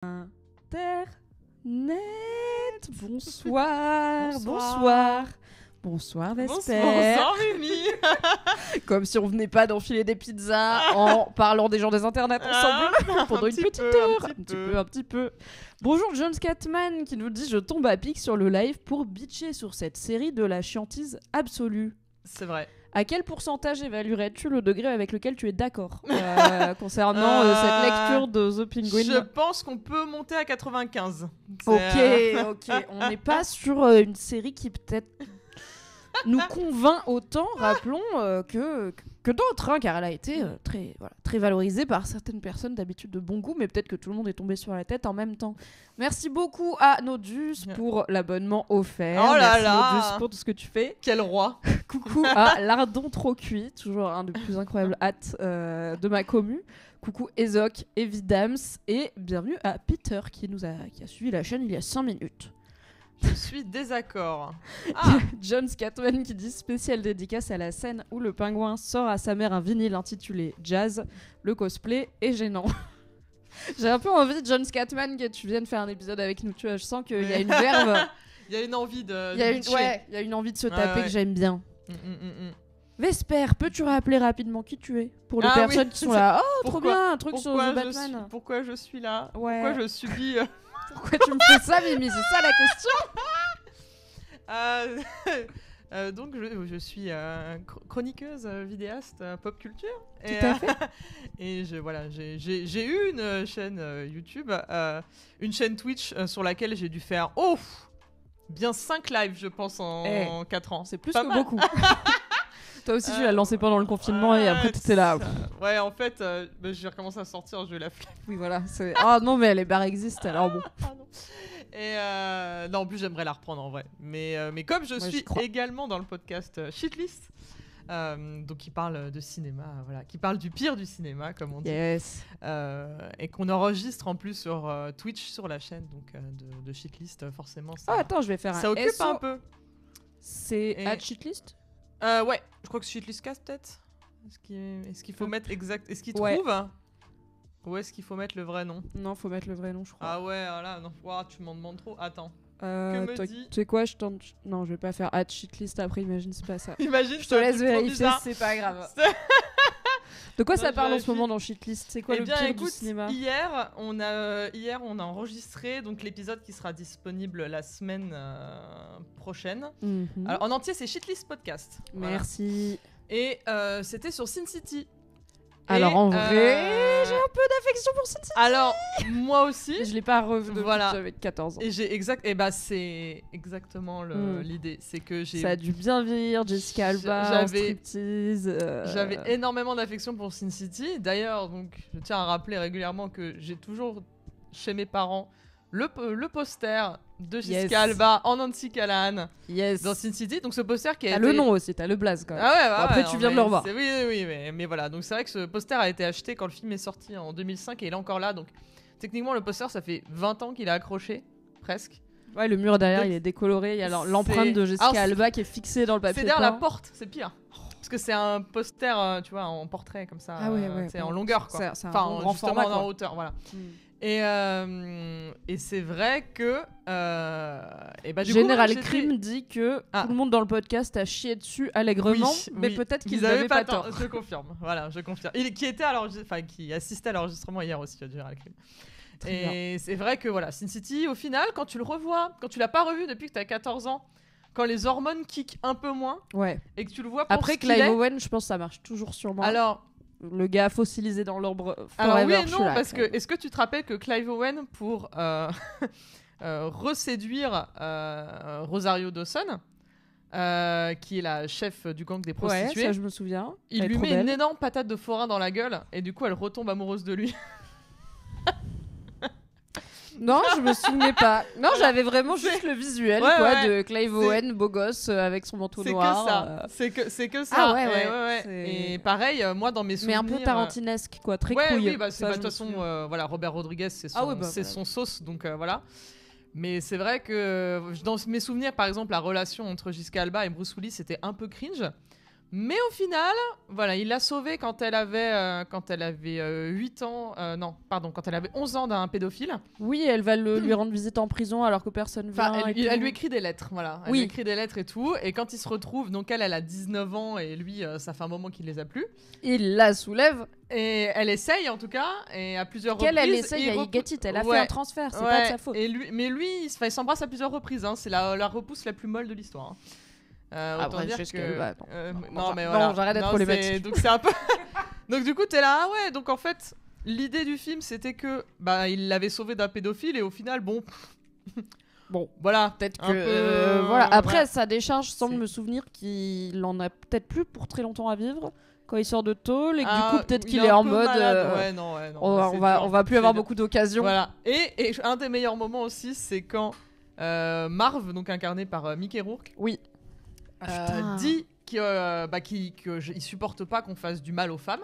Internet. Bonsoir. Bonsoir Vesper. Bonsoir Mimi. Comme si on venait pas d'enfiler des pizzas en parlant des gens des internets ensemble pendant une petite heure. Un petit peu. Bonjour John Scatman qui nous dit je tombe à pic sur le live pour bitcher sur cette série de la chiantise absolue. C'est vrai. À quel pourcentage évaluerais-tu le degré avec lequel tu es d'accord concernant cette lecture de The Penguin? Je pense qu'on peut monter à 95. Ok. On n'est pas sur une série qui peut-être nous convainc autant, rappelons, que d'autres, hein, car elle a été très valorisée par certaines personnes d'habitude de bon goût, mais peut-être que tout le monde est tombé sur la tête en même temps. Merci beaucoup à Nodus pour l'abonnement offert. Oh là Merci là. Nodus pour tout ce que tu fais. Quel roi. Coucou à Lardon trop cuit, toujours un des plus incroyables hâtes de ma commu. Coucou Ezoc, Evidams et bienvenue à Peter qui a suivi la chaîne il y a 5 minutes. Je suis désaccord. John Scatman qui dit spécial dédicace à la scène où le pingouin sort à sa mère un vinyle intitulé Jazz. Le cosplay est gênant. J'ai un peu envie, John Scatman, que tu viennes faire un épisode avec nous. Tu vois, je sens qu'il y a une verve. Il y a une envie de. Il y a une envie de se taper que j'aime bien. Vesper, peux-tu rappeler rapidement qui tu es pour les personnes qui sont là? Oh, trop bien, un truc sur The Batman. Pourquoi je suis là? Ouais. Pourquoi je subis Pourquoi tu me fais ça, Mimi? C'est ça la question. Donc je suis chroniqueuse, vidéaste, pop culture. Tout à fait. Et j'ai eu une chaîne YouTube, une chaîne Twitch sur laquelle j'ai dû faire bien 5 lives, je pense, en 4 ans. C'est plus pas que mal. beaucoup. Toi aussi, tu l'as lancé pendant le confinement et après, t'étais là. Ouais, en fait, j'ai recommencé à sortir, je la flemme. Oui, voilà. Ah non, mais les bars existent, alors bon. Et non, en plus, j'aimerais la reprendre en vrai. Mais comme je suis également dans le podcast Shitlist, donc qui parle de cinéma, voilà, qui parle du pire du cinéma, comme on dit. Yes. Et qu'on enregistre en plus sur Twitch, sur la chaîne donc, de Shitlist, forcément. Ça, attends, je vais faire ça occupe un peu. C'est Shitlist? Ouais, je crois que c'est Shitlist Cast peut-être. Est-ce qu'il faut mettre exact. Est-ce qu'il trouve ou est-ce qu'il faut mettre le vrai nom? Non, faut mettre le vrai nom, je crois. Ah ouais, voilà, non, wow, tu m'en demandes trop. Attends. Que me dis... Tu sais quoi, je tente... Non, je vais pas faire shitlist après, imagine, c'est pas ça. Imagine, je te laisse vérifier, c'est pas grave. De quoi ça parle en ce moment dans Shitlist? C'est quoi le pire du cinéma? Hier, on a enregistré donc l'épisode qui sera disponible la semaine prochaine. Alors, en entier, c'est Shitlist Podcast. Merci. Voilà. Et c'était sur Sin City. Alors en vrai, j'ai un peu d'affection pour Sin City. Alors moi aussi. Mais je l'ai pas revu depuis que j'avais 14 ans. Et c'est exactement l'idée, c'est que ça a dû bien vieillir, Jessica Alba, striptease. J'avais énormément d'affection pour Sin City. D'ailleurs, donc je tiens à rappeler régulièrement que j'ai toujours chez mes parents le poster de Jessica Alba en Nancy Callahan dans Sin City. Donc ce poster qui a été... le nom aussi, t'as le blaze quand même. Ah ouais, après tu viens de le revoir. Oui, mais voilà. Donc c'est vrai que ce poster a été acheté quand le film est sorti en 2005 et il est encore là. Donc techniquement le poster ça fait 20 ans qu'il est accroché, presque. Ouais, le mur derrière il est décoloré. Il y a l'empreinte de Jessica Alba qui est fixée dans le papier. C'est derrière la porte, c'est pire. Parce que c'est un poster, tu vois, en portrait comme ça. C'est en longueur quoi. C'est un grand format, en hauteur, voilà. Et c'est vrai que Général Crime dit que tout le monde dans le podcast a chié dessus allègrement, mais peut-être qu'ils n'avaient pas tort. Je confirme. Voilà, je confirme. Qui assistait à l'enregistrement hier aussi, Général Crime. Et c'est vrai que voilà, Sin City, au final, quand tu le revois, quand tu l'as pas revu depuis que t'as 14 ans, quand les hormones kickent un peu moins, et que tu le vois pour après ce qu'il est... Clive Owen, je pense que ça marche toujours sur moi. Alors... Le gars fossilisé dans l'ombre. Alors oui et non, parce que est-ce que tu te rappelles que Clive Owen, pour reséduire Rosario Dawson, qui est la chef du gang des prostituées, ça je me souviens. Il lui met une énorme patate de forain dans la gueule et du coup elle retombe amoureuse de lui. Non, je me souvenais pas. Non, j'avais vraiment juste le visuel de Clive Owen, beau gosse, avec son manteau noir. C'est que ça. Ah ouais. Et pareil, moi dans mes souvenirs... Mais un peu tarantinesque, quoi, très couille. Oui, de toute façon, Robert Rodriguez, c'est son sauce, donc voilà. Mais c'est vrai que dans mes souvenirs, par exemple, la relation entre Jessica Alba et Bruce Willis, c'était un peu cringe. Mais au final, voilà, il l'a sauvée quand elle avait 8 ans. Non, pardon, quand elle avait 11 ans d'un pédophile. Oui, elle va lui rendre visite en prison alors que personne vient. Enfin, elle lui écrit des lettres, voilà. Elle Oui. lui écrit des lettres et tout. Et quand ils se retrouvent, donc elle a 19 ans et lui, ça fait un moment qu'il les a plus. Il la soulève. Et elle essaye en tout cas, et à plusieurs Elle reprises. essaye, il get it, elle a fait Ouais. un transfert, c'est Ouais, pas de sa faute. Et lui, il s'embrasse à plusieurs reprises. Hein. C'est la repousse la plus molle de l'histoire. Hein. Autant Après, dire je sais que... qu'elle va, non, mais non, voilà. j'arrête d'être Non, problématique. donc c'est un peu... Donc du coup, t'es là, ah ouais, donc en fait, l'idée du film, c'était que il l'avait sauvé d'un pédophile, et au final, bon... Bon, voilà. peut-être un que... peu, voilà. Après, voilà. sa décharge semble C'est- me souvenir qu'il en a peut-être plus pour très longtemps à vivre quand il sort de tôle, et que du Ah, coup, peut-être il qu'il est est un en peu mode... malade. Ouais, non, on c'est va, dur. on va plus C'est avoir dur. beaucoup d'occasions. Voilà. Et un des meilleurs moments aussi, c'est quand Marv, donc incarné par Mickey Rourke, Oui. Putain. dit qu'il supporte pas qu'on fasse du mal aux femmes.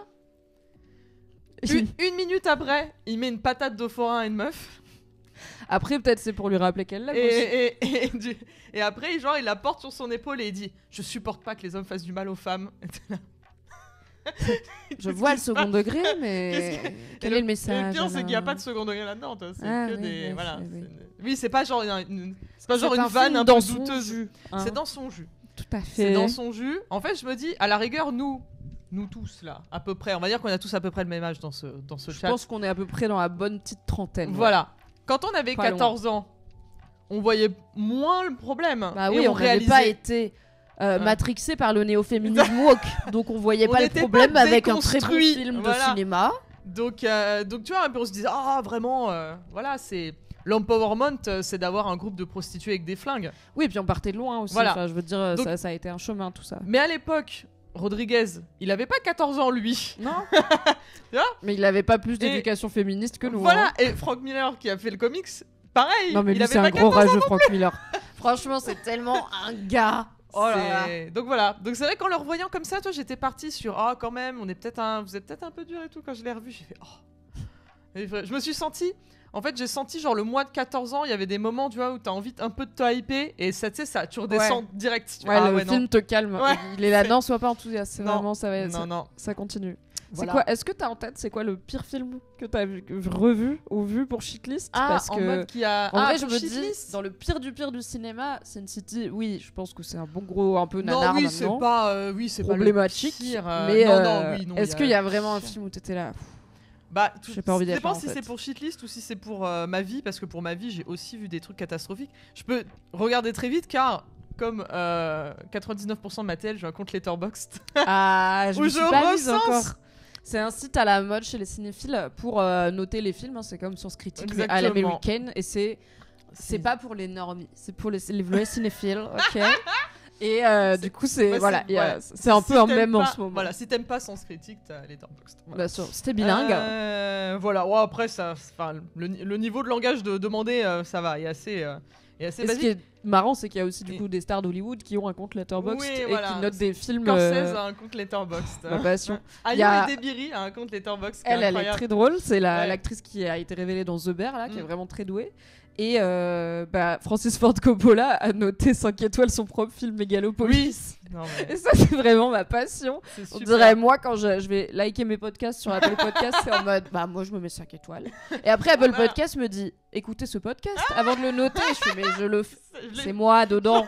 Une minute après, il met une patate de forain à une meuf. Après, peut-être c'est pour lui rappeler qu'elle l'aime aussi. Et après, genre, il la porte sur son épaule et il dit « Je supporte pas que les hommes fassent du mal aux femmes. » Je vois le second degré, mais quel est le message? Et le pire, c'est alors qu'il n'y a pas de second degré là-dedans. Toi. C'est Ah, que oui, des... oui, voilà. oui. Oui, c'est pas genre c'est pas genre C'est une un vanne film un dans peu son douteuse. jus, hein. C'est dans son jus. Tout à C'est fait. dans son jus. En fait, je me dis, à la rigueur, nous tous là, à peu près, on va dire qu'on a tous à peu près le même âge dans ce Je chat. pense qu'on est à peu près dans la bonne petite trentaine. Voilà. Quand on avait Pas 14 ans, on voyait moins le problème. Bah et oui, on n'avait pas été Ouais. matrixé par le néo-féminisme woke, donc on voyait On pas le n'était problème pas avec un très bon déconstruit, film voilà. de cinéma. Donc tu vois, un peu, on se disait, ah vraiment, voilà, c'est l'empowerment, c'est d'avoir un groupe de prostituées avec des flingues. Oui, et puis on partait de loin aussi. Voilà. Enfin, je veux dire, Donc- ça a été un chemin tout ça. Mais à l'époque, Rodriguez, il avait pas 14 ans lui. Non. Tu vois Mais il avait pas plus d'éducation féministe que nous. Voilà, hein. et Frank Miller qui a fait le comics, pareil. Non mais il lui avait c'est un pas gros 14 ans. rageux, Frank Miller. Franchement, c'est tellement un gars. Oh là là. Donc voilà, donc c'est vrai qu'en le revoyant comme ça, toi j'étais partie sur ah quand même, vous êtes peut-être un peu dur et tout. Quand je l'ai revu, j'ai fait oh. Et je me suis sentie, en fait j'ai senti genre le mois de 14 ans, il y avait des moments tu vois où t'as envie un peu de te hyper et ça tu sais ça, tu redescends direct. Tu fais, Ouais, ah, le ouais, film non. te calme. Ouais. Il est là, non, sois pas enthousiaste. C'est Non. vraiment Non. ça continue. Voilà. C'est quoi? Est-ce que t'as en tête c'est quoi le pire film que t'as revu ou vu pour Shitlist? Ah, Parce en que mode qui a. en vrai, pour je me dis Shitlist. dans le pire du cinéma, Sin City. Oui, je pense que c'est un bon gros un peu Non, nanar oui, c'est maintenant. pas, Problématique. Pas le pire, Mais non, est-ce qu'il y a vraiment un film où t'étais là? Bah, J'ai pas envie d'y ça dépend aller, en si fait. c'est pour Shitlist ou si c'est pour ma vie, parce que pour ma vie, j'ai aussi vu des trucs catastrophiques. Je peux regarder très vite car, comme 99% de ma TL, j'ai un compte Letterboxd. Ah, je Où me je suis pas mise recense. encore. C'est un site à la mode chez les cinéphiles pour noter les films. Hein, c'est comme Source Critique mais à Exactement. l'américaine et c'est pas pour les normies, c'est pour les vrais cinéphiles, ok. Et du coup, c'est Ouais, voilà, ouais. c'est un Si peu un t'aimes mème en pas- ce moment. Voilà, si t'aimes pas Sens Critique, t'as Letterboxd. Voilà. Bien sûr, c'était bilingue. Voilà, ouais, après, le niveau de langage de demander, ça va, est assez Et ce basique. qui est marrant, c'est qu'il y a aussi du Et- coup des stars d'Hollywood qui ont un compte Letterboxd Oui, et voilà. qui notent des films. Scorsese a un compte Letterboxd. Ma passion. Ayo y a- Edebiri a un compte Letterboxd. qui Elle est incroyable. très drôle. C'est Ouais. l'actrice qui a été révélée dans The Bear, là, qui est Mm. vraiment très douée. Et Francis Ford Coppola a noté 5 étoiles son propre film Megalopolis. Non, mais Et ça, c'est vraiment ma passion. c'est On super. dirait, moi, quand je vais liker mes podcasts sur Apple Podcasts, c'est en mode, bah, moi, je me mets 5 étoiles. Et après, Apple Voilà. Podcast me dit, écoutez ce podcast avant de le noter. Je fais, mais je le fais. Je l'ai- C'est moi dedans.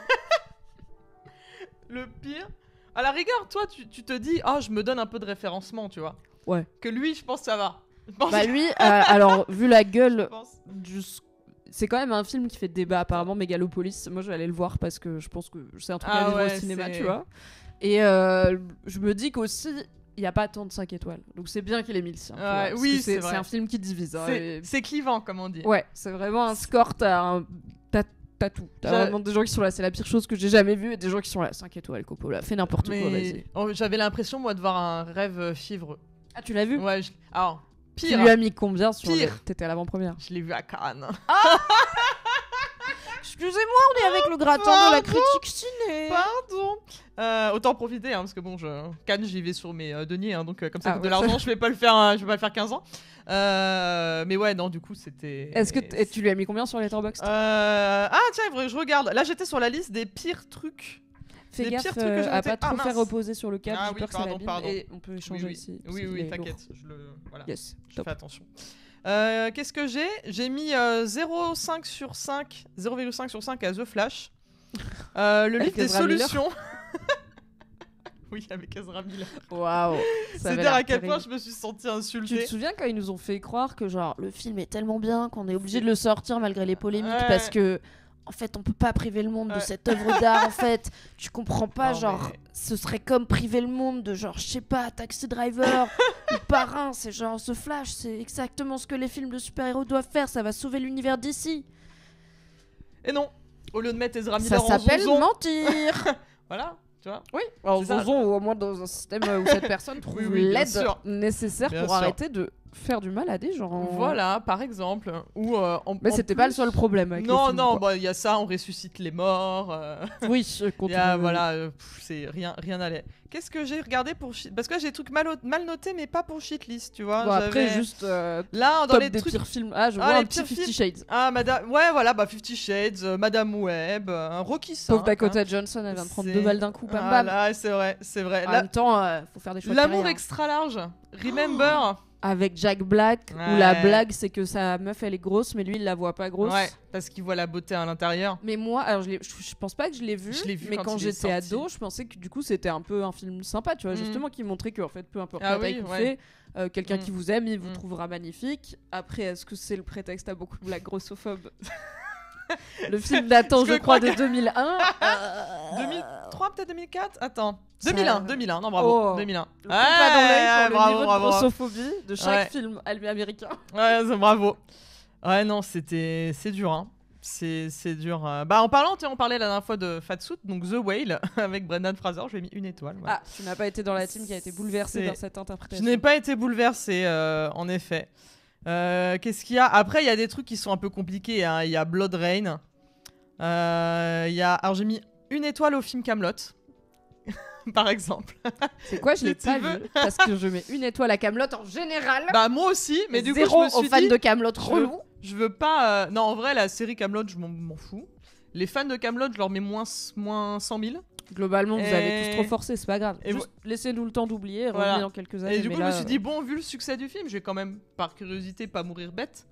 Le pire. À la rigueur, toi, tu te dis, ah, je me donne un peu de référencement, tu vois. Ouais. Que lui, je pense que ça va. Je pense Bah, que- lui, alors, vu la je gueule pense. du. C'est quand même un film qui fait débat, apparemment, Megalopolis. Moi, je vais aller le voir parce que je pense que c'est un truc Ah à vivre ouais, au cinéma, c'est- tu vois. Et je me dis qu'aussi, il n'y a pas tant de 5 étoiles. Donc, c'est bien qu'il ait mis le sien. tu vois, parce oui, que c'est c'est vrai. un film qui divise. hein, et- C'est clivant, comme on dit. Ouais, c'est vraiment un score. T'as tout. T'as J'a- vraiment des gens qui sont là, c'est la pire chose que j'ai jamais vue, et des gens qui sont là, 5 étoiles, Coppola, fais n'importe quoi, Mais vas-y. j'avais l'impression, moi, de voir un rêve fiévreux. Ah, tu l'as vu? Ouais, alors, Tu pire. lui as mis combien sur Pire. T'étais à l'avant-première. Je l'ai vu à Cannes. Excusez-moi, on est avec le gratin de la critique ciné. Pardon. Autant profiter, hein, parce que bon, Cannes, j'y vais sur mes deniers, hein, donc comme ça Ah, coûte de ouais, l'argent, je vais pas le faire 15 ans. Mais ouais, non, du coup, c'était. Est-ce que tu lui as mis combien sur Letterboxd? Ah tiens, il faudrait que je regarde. Là, j'étais sur la liste des pires trucs. Fais Des gaffe pires trucs que j'ai à notés. pas trop Ah, faire mince. reposer sur le câble, Ah j'ai oui, peur que ça pardon, l'abîme, pardon. et on peut échanger Oui, ici. oui, parce qu'il est t'inquiète. lourd. Voilà. Yes, Je top. fais attention. Qu'est-ce que j'ai ? J'ai mis 0,5 sur 5 à The Flash. Le livre des Ezra Miller. solutions. Oui, avec Ezra Miller. Waouh. C'est dire à quel point je me suis sentie Tu te insultée. souviens quand ils nous ont fait croire que genre le film est tellement bien qu'on est obligé de le sortir malgré les polémiques Ouais. parce que en fait on peut pas priver le monde de Ouais. cette œuvre d'art en fait. Tu comprends pas, Non, genre mais- ce serait comme priver le monde de genre je sais pas Taxi Driver ou Parrain, c'est genre The Flash, c'est exactement ce que les films de super-héros doivent faire, ça va sauver l'univers d'ici. Et non, au lieu de mettre Ezra Ça Miller en s'appelle zonzon, mentir. voilà, tu vois. Oui, en C'est ça. zonzon ou au moins dans un système où cette personne trouve oui, bien l'aide sûr. nécessaire Bien pour sûr. arrêter de faire du mal à des gens. Voilà, par exemple. Ou Mais c'était pas le seul problème avec le Non, film, non, quoi. bah il y a ça, on ressuscite les morts. Oui, Il y continue. a, voilà, c'est rien n'allait. Qu'est-ce que j'ai regardé pour parce que là, j'ai des trucs mal notés, mais pas pour shitlist, tu vois. Bon, après, J'avais- juste là dans top les des trucs. pires films. Ah, je Ah, vois les un petit pires 50 films. Shades. Ah, Madame, ouais, voilà, bah 50 Shades, Madame Web, Rocky 5. Pauvre Dakota Johnson, elle vient de prendre C'est- 2 balles d'un coup, bam Ah bam. là, c'est vrai, c'est vrai. En même temps, faut faire des choix de L'amour carrière. extra large. Remember. Avec Jack Black, où Ouais. la blague c'est que sa meuf elle est grosse, mais lui il la voit pas grosse. Ouais, parce qu'il voit la beauté à l'intérieur. Mais moi, alors je pense pas que je l'ai vu, Je l'ai vu mais quand quand il est j'étais sorti. ado, je pensais que du coup c'était un peu un film sympa, tu vois, Mhm. justement qui montrait que en fait peu importe Ah la taille oui, qu'on ouais. fait, quelqu'un Mhm. qui vous aime, il vous Mhm. trouvera magnifique. Après, est-ce que c'est le prétexte à beaucoup de blagues grossophobe? Le film datant, je crois, de 2001. 2003, peut-être 2004. Attends. Ça- 2001, non, bravo. Oh. 2001. Le coup pas dans l'œil pour bravo, le niveau bravo. de grossophobie de chaque Ouais. film américain. Ouais, bravo. Ouais, non, c'est dur, hein. C'est dur. Bah, en parlant, on parlait la dernière fois de Fatsuit, donc The Whale, avec Brendan Fraser, je lui ai mis 1 étoile. Voilà. Ah, tu n'as pas été dans la team qui a été bouleversée C'est- par cette Je interprétation. n'ai pas été bouleversée, en effet. Qu'est-ce qu'il y a ? Après, il y a des trucs qui sont un peu compliqués, hein. Il y a Blood Rain. Il y a... Alors, j'ai mis 1 étoile au film Kaamelott. Par exemple. C'est quoi, je l'ai Tu pas veux vu parce que je mets 1 étoile à Kaamelott en général. Bah, moi aussi, mais du coup, Zéro je me suis aux fans dit... de Kaamelott je veux- relou. Je veux pas... Non, en vrai, la série Kaamelott, je m'en fous. Les fans de Kaamelott, je leur mets moins 100 000. Globalement, vous avez Et- tous trop forcé, c'est pas grave. et Juste laissez-nous le temps d'oublier, Voilà. revenez dans quelques années. Et du mais coup, je là, me suis dit, bon, vu le succès du film, je vais quand même, par curiosité, pas mourir bête.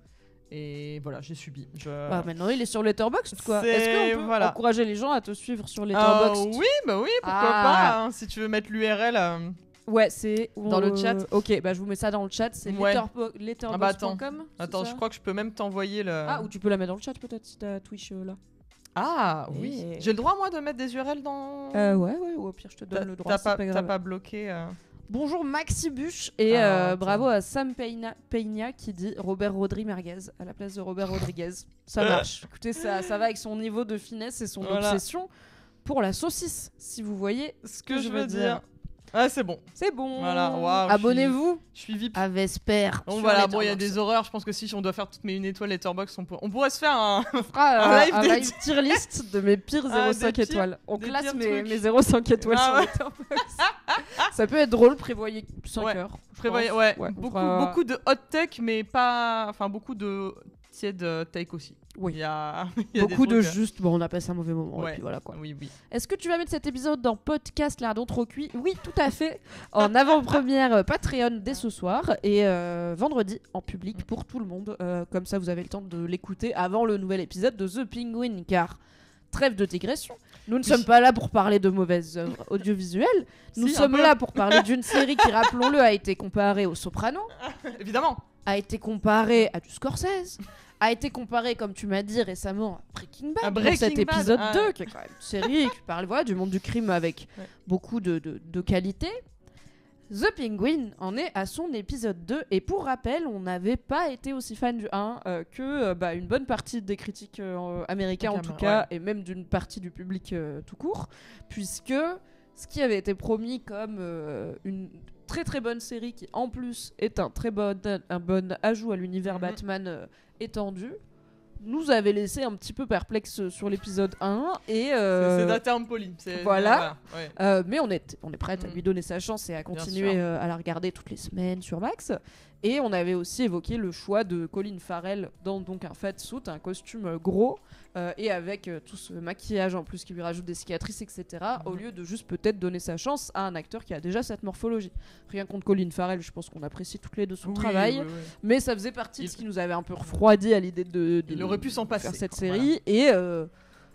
Et voilà, j'ai subi. bah, maintenant il est sur Letterboxd quoi. C'est- Est-ce qu'on peut voilà. encourager les gens à te suivre sur Letterboxd? Oui, bah oui, pourquoi Ah. pas, hein, si tu veux mettre l'URL. Ouais, c'est Dans le chat. Ok, bah je vous mets ça dans le chat. C'est Ouais. letterboxd.com. Ah bah, attends. c'est Attends, ça je crois que je peux même t'envoyer le... Ah, ou tu peux la mettre dans le chat peut-être si t'as Twitch là. Ah, oui. Et- J'ai le droit, moi, de mettre des URL dans... Ouais, ou au pire je te donne le droit. T'as c'est pas, pas t'as grave. pas bloqué... Bonjour Maxi Bush et Ah, attends. bravo à Sam Peña qui dit Robert Rodri Merguez à la place de Robert Rodriguez. Ça marche. Écoutez, ça va avec son niveau de finesse et son Voilà. obsession pour la saucisse, si vous voyez Ce que je veux dire. Ah, c'est bon. C'est bon. Voilà, waouh, Abonnez-vous Je suis VIP. à Vesper. Bon, sur voilà, bon, il y a Letterboxd. des horreurs. Je pense que si on doit faire toutes mes 1 étoile Letterboxd, on pourrait se faire un... On fera Un live un des- live tier list de mes pires Ah, 0,5 des pires- étoiles. On des classe pires mes trucs. 0,5 étoiles Ah sur ouais. Letterboxd. Ça peut être drôle, prévoyez 5 Ouais. heures. Je prévoyais, pense. ouais, on beaucoup, fera- beaucoup de hot tech, mais pas... Enfin, beaucoup de tiède take aussi. Oui. Il y a, il y a des Beaucoup de trucs, juste, bon, on a passé un mauvais moment. Ouais. Et puis voilà quoi. Oui, oui. Est-ce que tu vas mettre cet épisode dans podcast Lardon trop cuit? Oui, tout à fait. En avant-première Patreon dès ce soir et vendredi en public pour tout le monde. Comme ça, vous avez le temps de l'écouter avant le nouvel épisode de The Penguin. Car, trêve de digression, nous ne sommes pas là pour parler de mauvaises œuvres audiovisuelles. Nous Si, un sommes peu. là pour parler d'une série qui, rappelons-le, a été comparée au Soprano, Évidemment. a été comparée à du Scorsese, a été comparée, comme tu m'as dit récemment, à Breaking Bad, À pour Breaking cet Bad, épisode ah. 2, qui est quand même une série qui parle voilà, du monde du crime avec Ouais. beaucoup de qualité. The Penguin en est à son épisode 2, et pour rappel, on n'avait pas été aussi fan du 1 que une bonne partie des critiques américains, en tout cas, et même d'une partie du public tout court, puisque ce qui avait été promis comme une très très bonne série qui en plus est un bon ajout à l'univers Mhm. Batman étendu nous avait laissé un petit peu perplexe sur l'épisode 1 et C'est d'un terme poli. voilà. Ouais. mais on est prête à Mhm. lui donner sa chance et à continuer sûr. à la regarder toutes les semaines sur Max. Et on avait aussi évoqué le choix de Colin Farrell dans donc un fatsuit, un costume gros, et avec tout ce maquillage en plus qui lui rajoute des cicatrices, etc. Au lieu de juste peut-être donner sa chance à un acteur qui a déjà cette morphologie. Rien contre Colin Farrell, je pense qu'on apprécie toutes les deux son travail, mais ça faisait partie de ce qui nous avait un peu refroidi à l'idée de il aurait pu s'en passer, faire cette série. Voilà.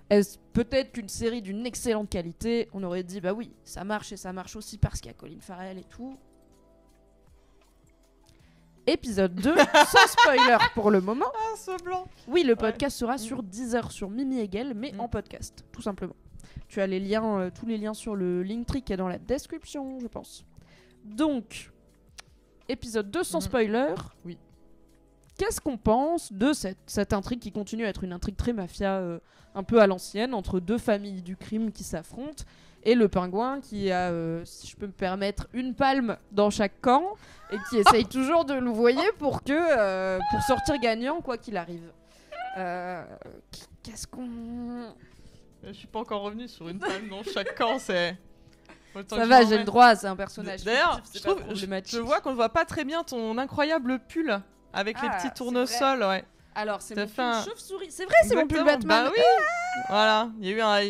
Et peut-être qu'une série d'une excellente qualité, on aurait dit bah oui, ça marche et ça marche aussi parce qu'il y a Colin Farrell et tout. Épisode 2, sans spoiler pour le moment. Ah, ce blanc. Oui, le podcast sera sur Deezer, sur Mimi Hegel, mais en podcast, tout simplement. Tu as les liens, tous les liens sur le Linktree qui est dans la description, je pense. Donc, épisode 2 sans spoiler. Oui. Qu'est-ce qu'on pense de cette intrigue qui continue à être une intrigue très mafia, un peu à l'ancienne, entre deux familles du crime qui s'affrontent, et le pingouin qui a, si je peux me permettre, une palme dans chaque camp, et qui essaye toujours de louvoyer pour sortir gagnant, quoi qu'il arrive. Qu'est-ce qu'on... Je suis pas encore revenu sur une palme dans chaque camp, c'est... Ça va, j'ai le droit, c'est un personnage. D'ailleurs, je vois qu'on ne voit pas très bien ton incroyable pull avec les petits tournesols, ouais. Alors, c'est mon pull chauve-souris. C'est vrai, c'est mon pull Batman. Bah oui. Voilà, il y a eu un...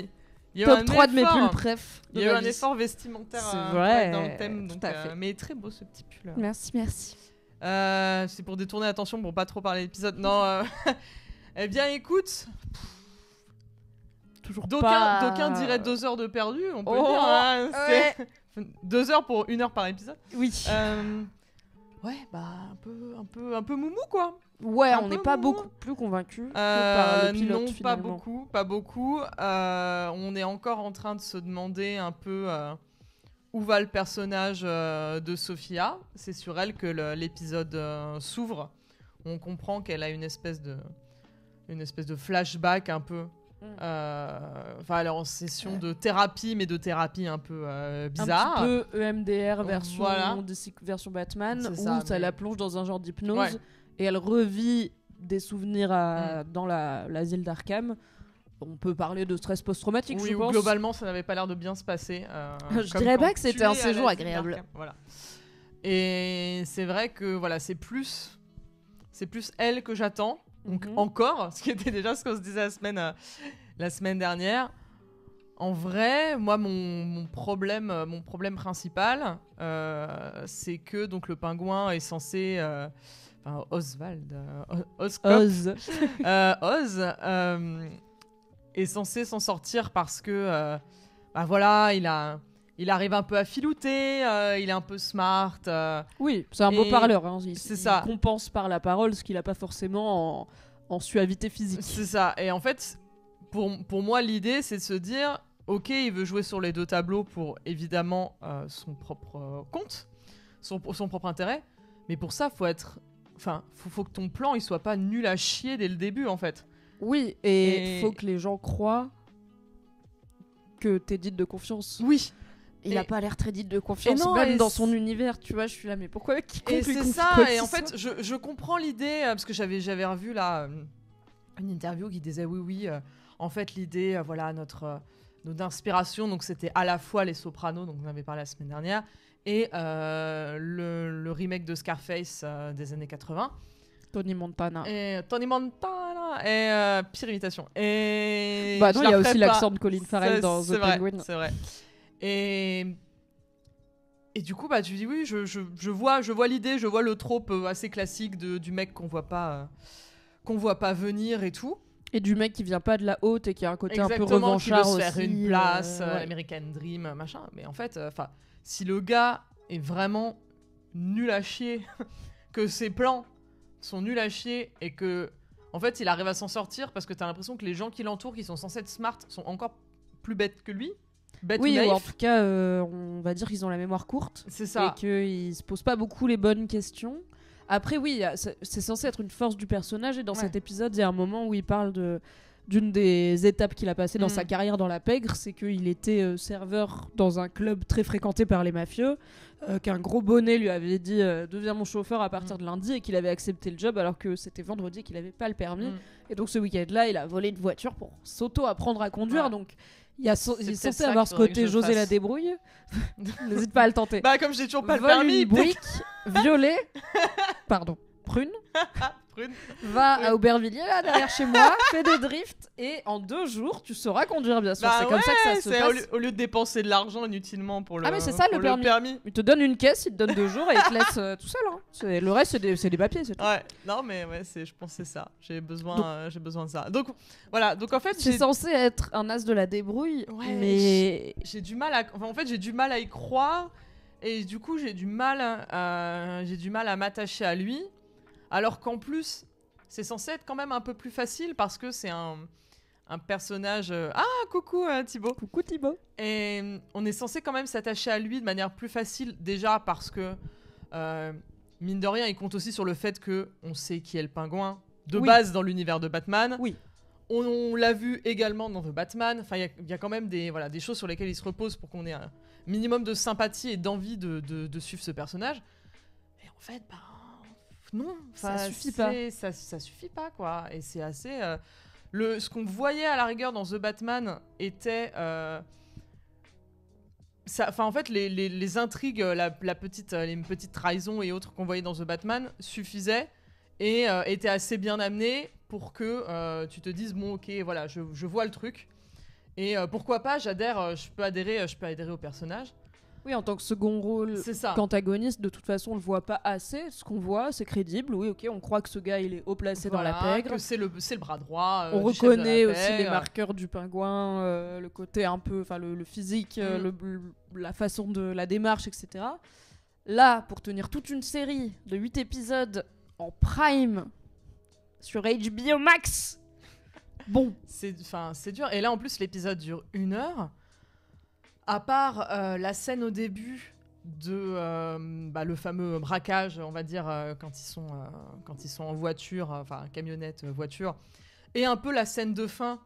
Top 3 de mes pulls préf. Il y a eu un effort vestimentaire dans le thème. Donc, mais très beau ce petit pull. Merci. C'est pour détourner l'attention pour pas trop parler de l'épisode. Non. Eh bien, écoute. Toujours pas. D'aucuns diraient 2 heures de perdu. On peut dire. Hein, ouais. 2 heures pour 1 heure par épisode. Oui. Ouais, bah un peu moumou quoi. Ouais, on n'est pas beaucoup plus convaincus par le pilote. Non, finalement. pas beaucoup. On est encore en train de se demander un peu où va le personnage de Sophia. C'est sur elle que l'épisode s'ouvre. On comprend qu'elle a une espèce de flashback un peu. Enfin, elle est en session de thérapie, mais de thérapie un peu bizarre. Un petit peu EMDR version Batman, où ça la plonge dans un genre d'hypnose. Ouais. Et elle revit des souvenirs dans l'asile d'Arkham. On peut parler de stress post-traumatique, je pense. Oui, globalement, ça n'avait pas l'air de bien se passer. Je dirais pas que c'était un séjour agréable. Voilà. Et c'est vrai que voilà, c'est plus elle que j'attends. Donc encore, ce qui était déjà ce qu'on se disait la semaine dernière. En vrai, moi, mon problème principal, c'est que donc le pingouin est censé... Oswald, Oz est censé s'en sortir parce que voilà, il arrive un peu à filouter, il est un peu smart. Oui, c'est un beau parleur. Hein. Il compense par la parole ce qu'il n'a pas forcément en suavité physique. C'est ça. Et en fait, pour moi, l'idée, c'est de se dire, ok, il veut jouer sur les 2 tableaux pour évidemment son propre compte, son propre intérêt. Mais pour ça, faut que ton plan il soit pas nul à chier dès le début en fait. Oui, et faut que les gens croient que t'es digne de confiance. Oui. Il a pas l'air très digne de confiance, même dans son univers, tu vois, je suis là, mais pourquoi Et c'est ça, et en fait, je comprends l'idée, parce que j'avais revu là une interview qui disait oui, en fait l'idée, voilà, notre inspiration, donc c'était à la fois Les Sopranos, donc on en avait parlé la semaine dernière, et le remake de Scarface des années 80. Tony Montana. Et pire imitation. Et bah non, il y a aussi l'accent de Colin Farrell dans The Penguin. C'est vrai. Et du coup, bah tu dis oui, je vois l'idée, je vois le trope assez classique du mec qu'on voit pas venir et tout. Et du mec qui vient pas de la haute et qui a un côté un peu revanchard aussi. Qui veut se faire une place, American Dream, machin. Mais en fait, si le gars est vraiment nul à chier, que ses plans sont nuls à chier et que, en fait, il arrive à s'en sortir parce que t'as l'impression que les gens qui l'entourent, qui sont censés être smart, sont encore plus bêtes que lui. Oui, ou en tout cas, on va dire qu'ils ont la mémoire courte. C'est ça. Et qu'ils se posent pas beaucoup les bonnes questions. Après, oui, c'est censé être une force du personnage. Et dans cet épisode, il y a un moment où il parle d'une des étapes qu'il a passées dans sa carrière dans la pègre. C'est qu'il était serveur dans un club très fréquenté par les mafieux. Qu'un gros bonnet lui avait dit deviens mon chauffeur à partir de lundi. Et qu'il avait accepté le job alors que c'était vendredi et qu'il avait pas le permis. Et donc ce week-end-là, il a volé une voiture pour s'auto-apprendre à conduire. Donc Il est peut-être censé ça avoir qu'il ce faudrait que côté je José la fasse. débrouille. N'hésite pas à le tenter. Bah comme j'ai toujours pas le Vole permis, une brique, violet, pardon, prune, prune. va Ouais. à Aubervilliers, là, derrière chez moi, fais des drifts, et en 2 jours, tu sauras conduire, bien sûr. Bah c'est comme ça que ça se c'est passe. au lieu de dépenser de l'argent inutilement pour le Ah, mais c'est ça, pour le permis. Il te donne une caisse, il te donne 2 jours, et il te laisse tout seul. Hein. Le reste, c'est des papiers, c'est tout. Ouais, non mais ouais, je pense que c'est ça. J'ai besoin de ça. Donc voilà, donc en fait C'est censé être un as de la débrouille, Ouais, mais... j'ai du mal à enfin, en fait, j'ai du mal à y croire et du coup, j'ai du mal à m'attacher à lui alors qu'en plus, c'est censé être quand même un peu plus facile parce que c'est un personnage Ah, coucou Thibaut. Coucou Thibaut. Et on est censé quand même s'attacher à lui de manière plus facile déjà parce que mine de rien, il compte aussi sur le fait que on sait qui est le pingouin de Oui. base dans l'univers de Batman. Oui. On l'a vu également dans The Batman. Enfin, il y a quand même des choses sur lesquelles il se repose pour qu'on ait un minimum de sympathie et d'envie de suivre ce personnage. Et en fait, bah non, Ça suffit pas. Ça suffit pas quoi. Et c'est assez. Ce qu'on voyait à la rigueur dans The Batman était. En fait, les intrigues, les petites trahisons et autres qu'on voyait dans The Batman suffisaient et étaient assez bien amenées pour que tu te dises bon, ok, voilà, je vois le truc et pourquoi pas, j'adhère, je peux adhérer au personnage. Oui, en tant que second rôle, C'est ça. qu'antagoniste, de toute façon, on le voit pas assez. Ce qu'on voit, c'est crédible. Oui, ok, on croit que ce gars, il est haut placé dans la Voilà, pègre. que c'est le bras droit. On du chef de la reconnaît aussi les pègre. marqueurs du pingouin, le côté un peu, enfin le physique, la façon de la démarche, etc. Là, pour tenir toute une série de 8 épisodes en prime sur HBO Max, bon, C'est dur. Et là, en plus, l'épisode dure 1 heure. À part la scène au début de le fameux braquage, on va dire, quand ils sont en voiture, enfin camionnette, voiture, et un peu la scène de fin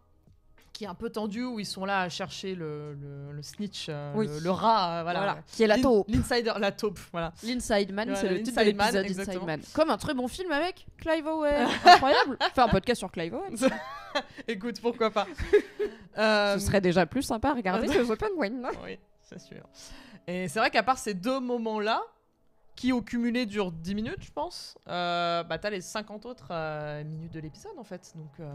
qui est un peu tendue où ils sont là à chercher le snitch, Oui. le rat, voilà. qui est la taupe. L'insider, la taupe, voilà. L'Inside Man, Voilà, c'est le titre de l'Inside Man, l'épisode Inside exactement. Man. Comme un très bon film avec Clive Owen. Incroyable. Fais un podcast sur Clive Owen. Écoute, pourquoi pas. Ce serait déjà plus sympa à regarder que The Penguin. Non Oui, c'est sûr. Et c'est vrai qu'à part ces 2 moments-là, qui au cumulé durent 10 minutes, je pense, t'as les 50 autres minutes de l'épisode, en fait. Donc,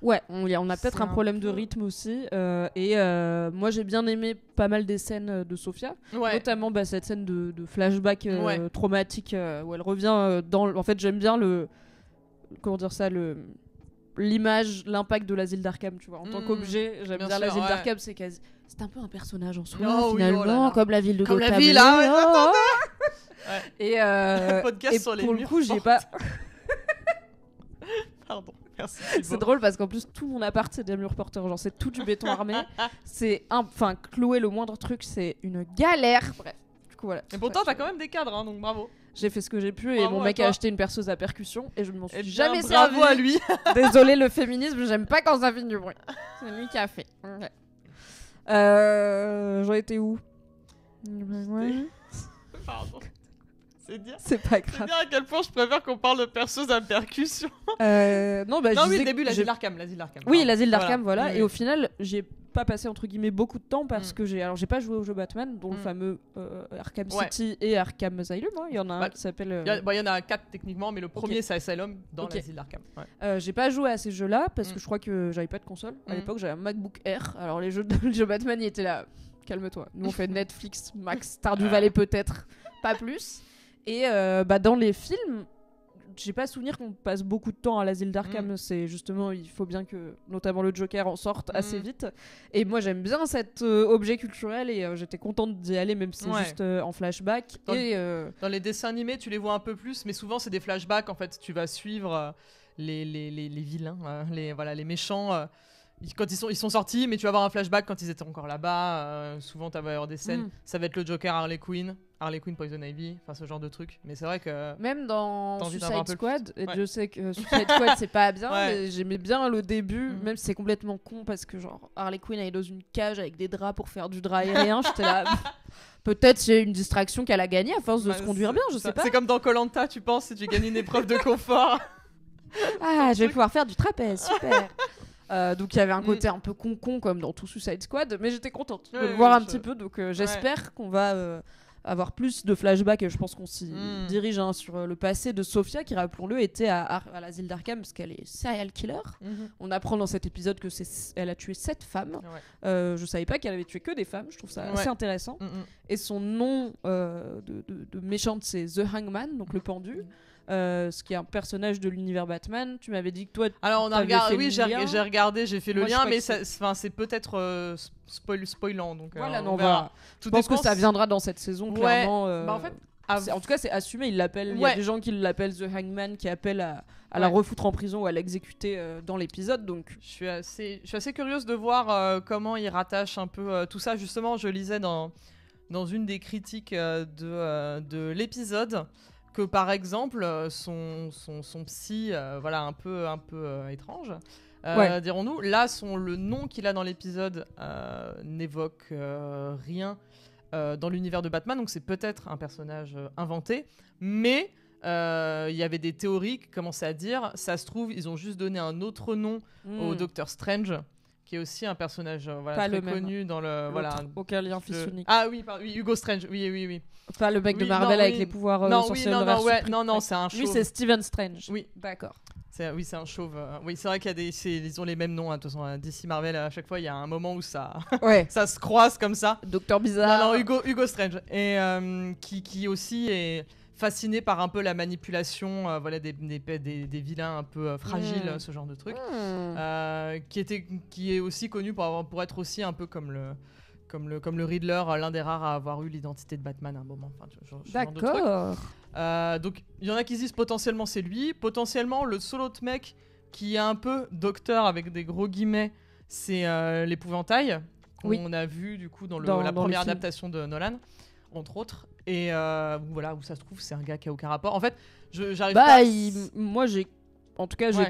Ouais, on a peut-être C'est un un problème de peu- rythme aussi. Moi, j'ai bien aimé pas mal des scènes de Sophia. ouais. Notamment cette scène de flashback Ouais. traumatique où elle revient dans... En fait, j'aime bien comment dire ça, l'image, l'impact de l'asile d'Arkham, tu vois. En tant qu'objet, j'aime Bien bien sûr, l'asile ouais. d'Arkham, c'est un peu un personnage en soi, Oh oui, finalement, oh là là. comme la ville de Comme la Gotham. ville, hein, ouais, Oh, Ouais. Et, Podcast et sur les pour le murs coup, j'ai fortes. pas... Pardon, merci. C'est Thibaut. drôle parce qu'en plus tout mon appart c'est des murs porteurs, genre c'est tout du béton armé. Enfin clouer le moindre truc c'est une galère. Bref, du coup voilà. Et pourtant, t'as quand même des cadres, hein, donc bravo. J'ai fait ce que j'ai pu et Bravo mon à mec toi. a acheté une perceuse à percussion et je ne m'en suis Et bien, jamais bravo servi. à lui. Désolé le féminisme, j'aime pas quand ça fait du bruit. C'est lui qui a fait. Ouais. J'en étais où? Ouais. Pardon. C'est dire. C'est pas C'est grave. dire à quel point je préfère qu'on parle de perceuse à percussion. Non, je non, oui, disais le début, que l'asile j'ai- d'Arkham. Oui, l'asile d'Arkham, voilà. Oui, Et au final, j'ai pas passé entre guillemets beaucoup de temps parce Mm. que j'ai pas joué au jeu Batman, dont le Mm. fameux Arkham Ouais. City et Arkham Asylum. Hein. Il y en a un Bah, qui s'appelle. Il y en a 4 techniquement, mais le premier c'est Asylum dans Ok. l'asile d'Arkham. Ouais. J'ai pas joué à ces jeux-là parce Mm. que je crois que j'avais pas de console. À Mm. l'époque, j'avais un MacBook Air. Alors les jeux le jeu Batman, ils étaient là. Calme-toi. Nous on fait Netflix, Max, Stardew Valley peut-être, pas plus. Et dans les films, j'ai pas souvenir qu'on passe beaucoup de temps à l'asile d'Arkham. C'est justement, il faut bien que notamment le Joker en sorte assez vite. Et moi j'aime bien cet objet culturel et j'étais contente d'y aller même si c'est Ouais. juste en flashback. Dans Et Dans les dessins animés, tu les vois un peu plus, mais souvent c'est des flashbacks. En fait, tu vas suivre les vilains, les méchants. Quand ils sont sortis, mais tu vas avoir un flashback quand ils étaient encore là-bas. Souvent, tu vas avoir des scènes. Mm. Ça va être le Joker, Harley Quinn, Poison Ivy, enfin ce genre de truc. Mais c'est vrai que. même dans T'as envie d'avoir un Suicide peu le Squad, et Ouais. je sais que Suicide Squad c'est pas bien, Ouais. mais j'aimais bien le début, Mhm. même si c'est complètement con parce que genre Harley Quinn elle est dans une cage avec des draps pour faire du drap aérien, j'étais là. Peut-être c'est une distraction qu'elle a gagnée à force de Bah, se conduire bien, je sais pas. C'est comme dans Koh-Lanta, tu penses, si tu gagnes une épreuve de confort. Ah, je vais pouvoir faire du trapèze, super. Donc il y avait un côté un peu con comme dans tout Suicide Squad, mais j'étais contente de le Ouais, voir un je- petit peu, donc j'espère qu'on va avoir plus de flashbacks, et je pense qu'on s'y dirige sur le passé de Sophia, qui, rappelons-le, était à l'asile d'Arkham parce qu'elle est serial killer. On apprend dans cet épisode que elle a tué 7 femmes. Je savais pas qu'elle avait tué que des femmes, je trouve ça assez intéressant. Et son nom de méchante, c'est The Hangman, donc le pendu. Ce qui est un personnage de l'univers Batman. Tu m'avais dit que toi, alors on a regardé, oui, j'ai lien. regardé, j'ai fait le Moi, je lien, crois mais que c'est peut-être spoilant, donc voilà, on non, verra. voilà. Je pense que ça viendra dans cette saison, clairement. Bah, en fait, en tout cas, c'est assumé. Il y a des gens qui l'appellent The Hangman, qui appellent à la refoutre en prison ou à l'exécuter dans l'épisode. Donc, je suis assez curieuse de voir comment il rattache un peu tout ça. Justement, je lisais dans une des critiques de l'épisode que, par exemple, son psy, voilà, un peu étrange, dirons-nous. Là, le nom qu'il a dans l'épisode n'évoque rien dans l'univers de Batman, donc c'est peut-être un personnage inventé, mais il y avait des théories qui commençaient à dire, ça se trouve, ils ont juste donné un autre nom au Docteur Strange, qui est aussi un personnage très connu dans le... Voilà, aucun lien fils unique. Ah oui, Hugo Strange, oui. Pas le mec de Marvel avec les pouvoirs sorciers. Non, c'est un chauve. Lui, c'est Stephen Strange. Oui. D'accord. C'est un chauve. Oui, c'est vrai qu'il y a ils ont les mêmes noms. De toute façon, DC Marvel, à chaque fois, il y a un moment où ça se croise comme ça. Docteur Bizarre. Non, Hugo Strange. Et qui aussi est fasciné par un peu la manipulation des vilains un peu fragiles, ce genre de truc. Qui est aussi connu pour être aussi un peu comme le Riddler, l'un des rares à avoir eu l'identité de Batman à un moment. Enfin, d'accord. Donc il y en a qui se disent potentiellement c'est lui, potentiellement le seul autre mec qui est un peu docteur avec des gros guillemets, c'est l'épouvantail qu'on a vu du coup dans la première adaptation de Nolan, entre autres. Et voilà, où ça se trouve c'est un gars qui a aucun rapport. En fait, j'arrive pas. Moi j'ai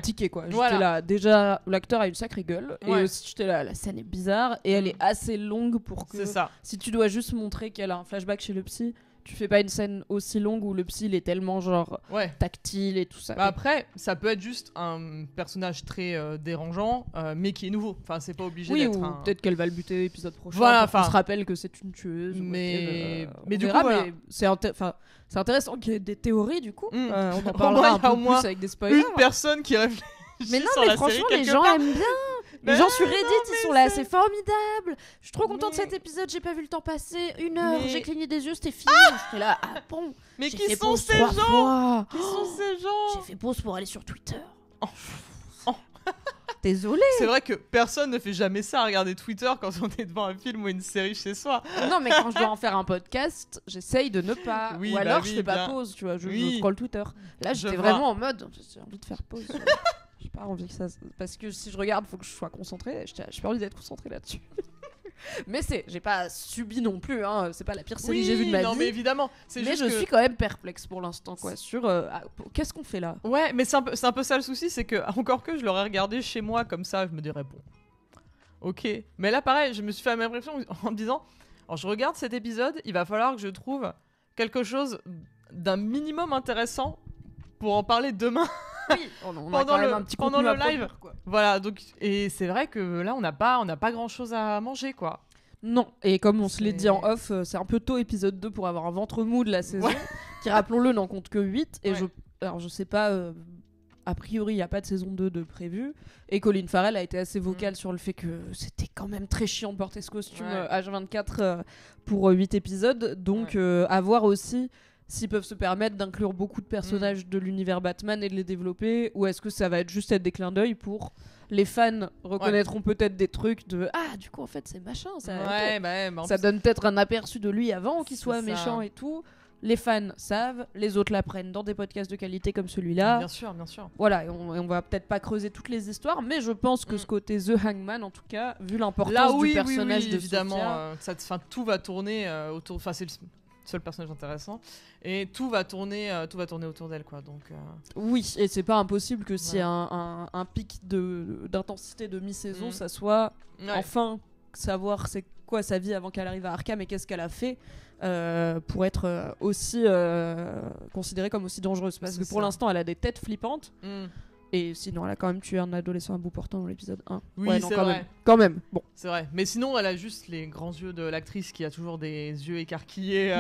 tiqué quoi. Voilà. J'étais là, déjà l'acteur a une sacrée gueule, et aussi j'étais là, la scène est bizarre et elle est assez longue pour que, si tu dois juste montrer qu'elle a un flashback chez le psy, tu fais pas une scène aussi longue où le psy il est tellement genre tactile et tout ça. Bah après, ça peut être juste un personnage très dérangeant, mais qui est nouveau. Enfin, c'est pas obligé d'être peut-être qu'elle va le buter l'épisode prochain. Voilà, on se rappelle que c'est une tueuse. Mais du coup, voilà. C'est intéressant qu'il y ait des théories du coup. On en parlera un peu plus avec des spoilers. Une personne qui réfléchit. Mais non, sur mais la franchement, série, les gens aiment bien. Les gens sur Reddit, ils sont là, c'est formidable. Je suis trop contente de cet épisode, j'ai pas vu le temps passer. 1 heure, j'ai cligné des yeux, c'était fini. J'étais là, bon. Mais qui sont ces gens? Qui sont ces gens? J'ai fait pause pour aller sur Twitter. Désolée. C'est vrai que personne ne fait jamais ça, regarder Twitter quand on est devant un film ou une série chez soi. Non, mais quand je dois en faire un podcast, j'essaye de ne pas. Ou alors je fais pas pause, tu vois, je scroll Twitter. Là, j'étais vraiment en mode, j'ai envie de faire pause. J'ai pas envie que ça. Parce que si je regarde, faut que je sois concentrée. J'ai pas envie d'être concentrée là-dessus. Mais j'ai pas subi non plus, hein. C'est pas la pire série que j'ai vue de ma vie. Mais évidemment. Mais je suis quand même perplexe pour l'instant, quoi. Sur qu'est-ce qu'on fait là? Ouais, mais c'est un peu ça le souci, c'est que encore que je l'aurais regardé chez moi comme ça, je me dirais bon, ok. Mais là, pareil, je me suis fait la même réflexion en me disant, alors je regarde cet épisode, il va falloir que je trouve quelque chose d'un minimum intéressant pour en parler demain. Oui, on a quand même un petit pendant le live, produire, quoi. Voilà, donc et c'est vrai que là on n'a pas grand chose à manger, quoi. Non, et comme on se l'est dit en off, c'est un peu tôt épisode 2 pour avoir un ventre mou de la saison, qui, rappelons-le, n'en compte que 8, et je sais pas, a priori il n'y a pas de saison 2 de prévu, et Colin Farrell a été assez vocal sur le fait que c'était quand même très chiant de porter ce costume H24 pour 8 épisodes, donc à voir aussi s'ils peuvent se permettre d'inclure beaucoup de personnages de l'univers Batman et de les développer, ou est-ce que ça va juste être des clins d'œil pour... Les fans reconnaîtront peut-être des trucs de du coup en fait c'est machin, ça donne peut-être un aperçu de lui avant qu'il soit méchant et tout. Les fans savent, les autres l'apprennent dans des podcasts de qualité comme celui-là. Bien sûr. Voilà, et on va peut-être pas creuser toutes les histoires, mais je pense que ce côté The Hangman, en tout cas, vu l'importance du personnage de évidemment, tout va tourner autour. Enfin, c'est le seul personnage intéressant, et tout va tourner autour d'elle, quoi. Donc oui, et c'est pas impossible que s'il y a un pic d'intensité de mi-saison, ça soit enfin savoir c'est quoi sa vie avant qu'elle arrive à Arkham et qu'est-ce qu'elle a fait pour être aussi considérée comme aussi dangereuse, parce que pour l'instant elle a des têtes flippantes. Et sinon, elle a quand même tué un adolescent à bout portant dans l'épisode 1. Oui, ouais, non, c'est quand vrai. même. Quand même. Bon. C'est vrai. Mais sinon, elle a juste les grands yeux de l'actrice qui a toujours des yeux écarquillés.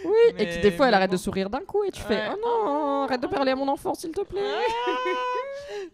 Oui, et qui des fois, elle arrête de sourire d'un coup et tu fais Ouais. « Oh non, arrête de parler à mon enfant, s'il te plaît !»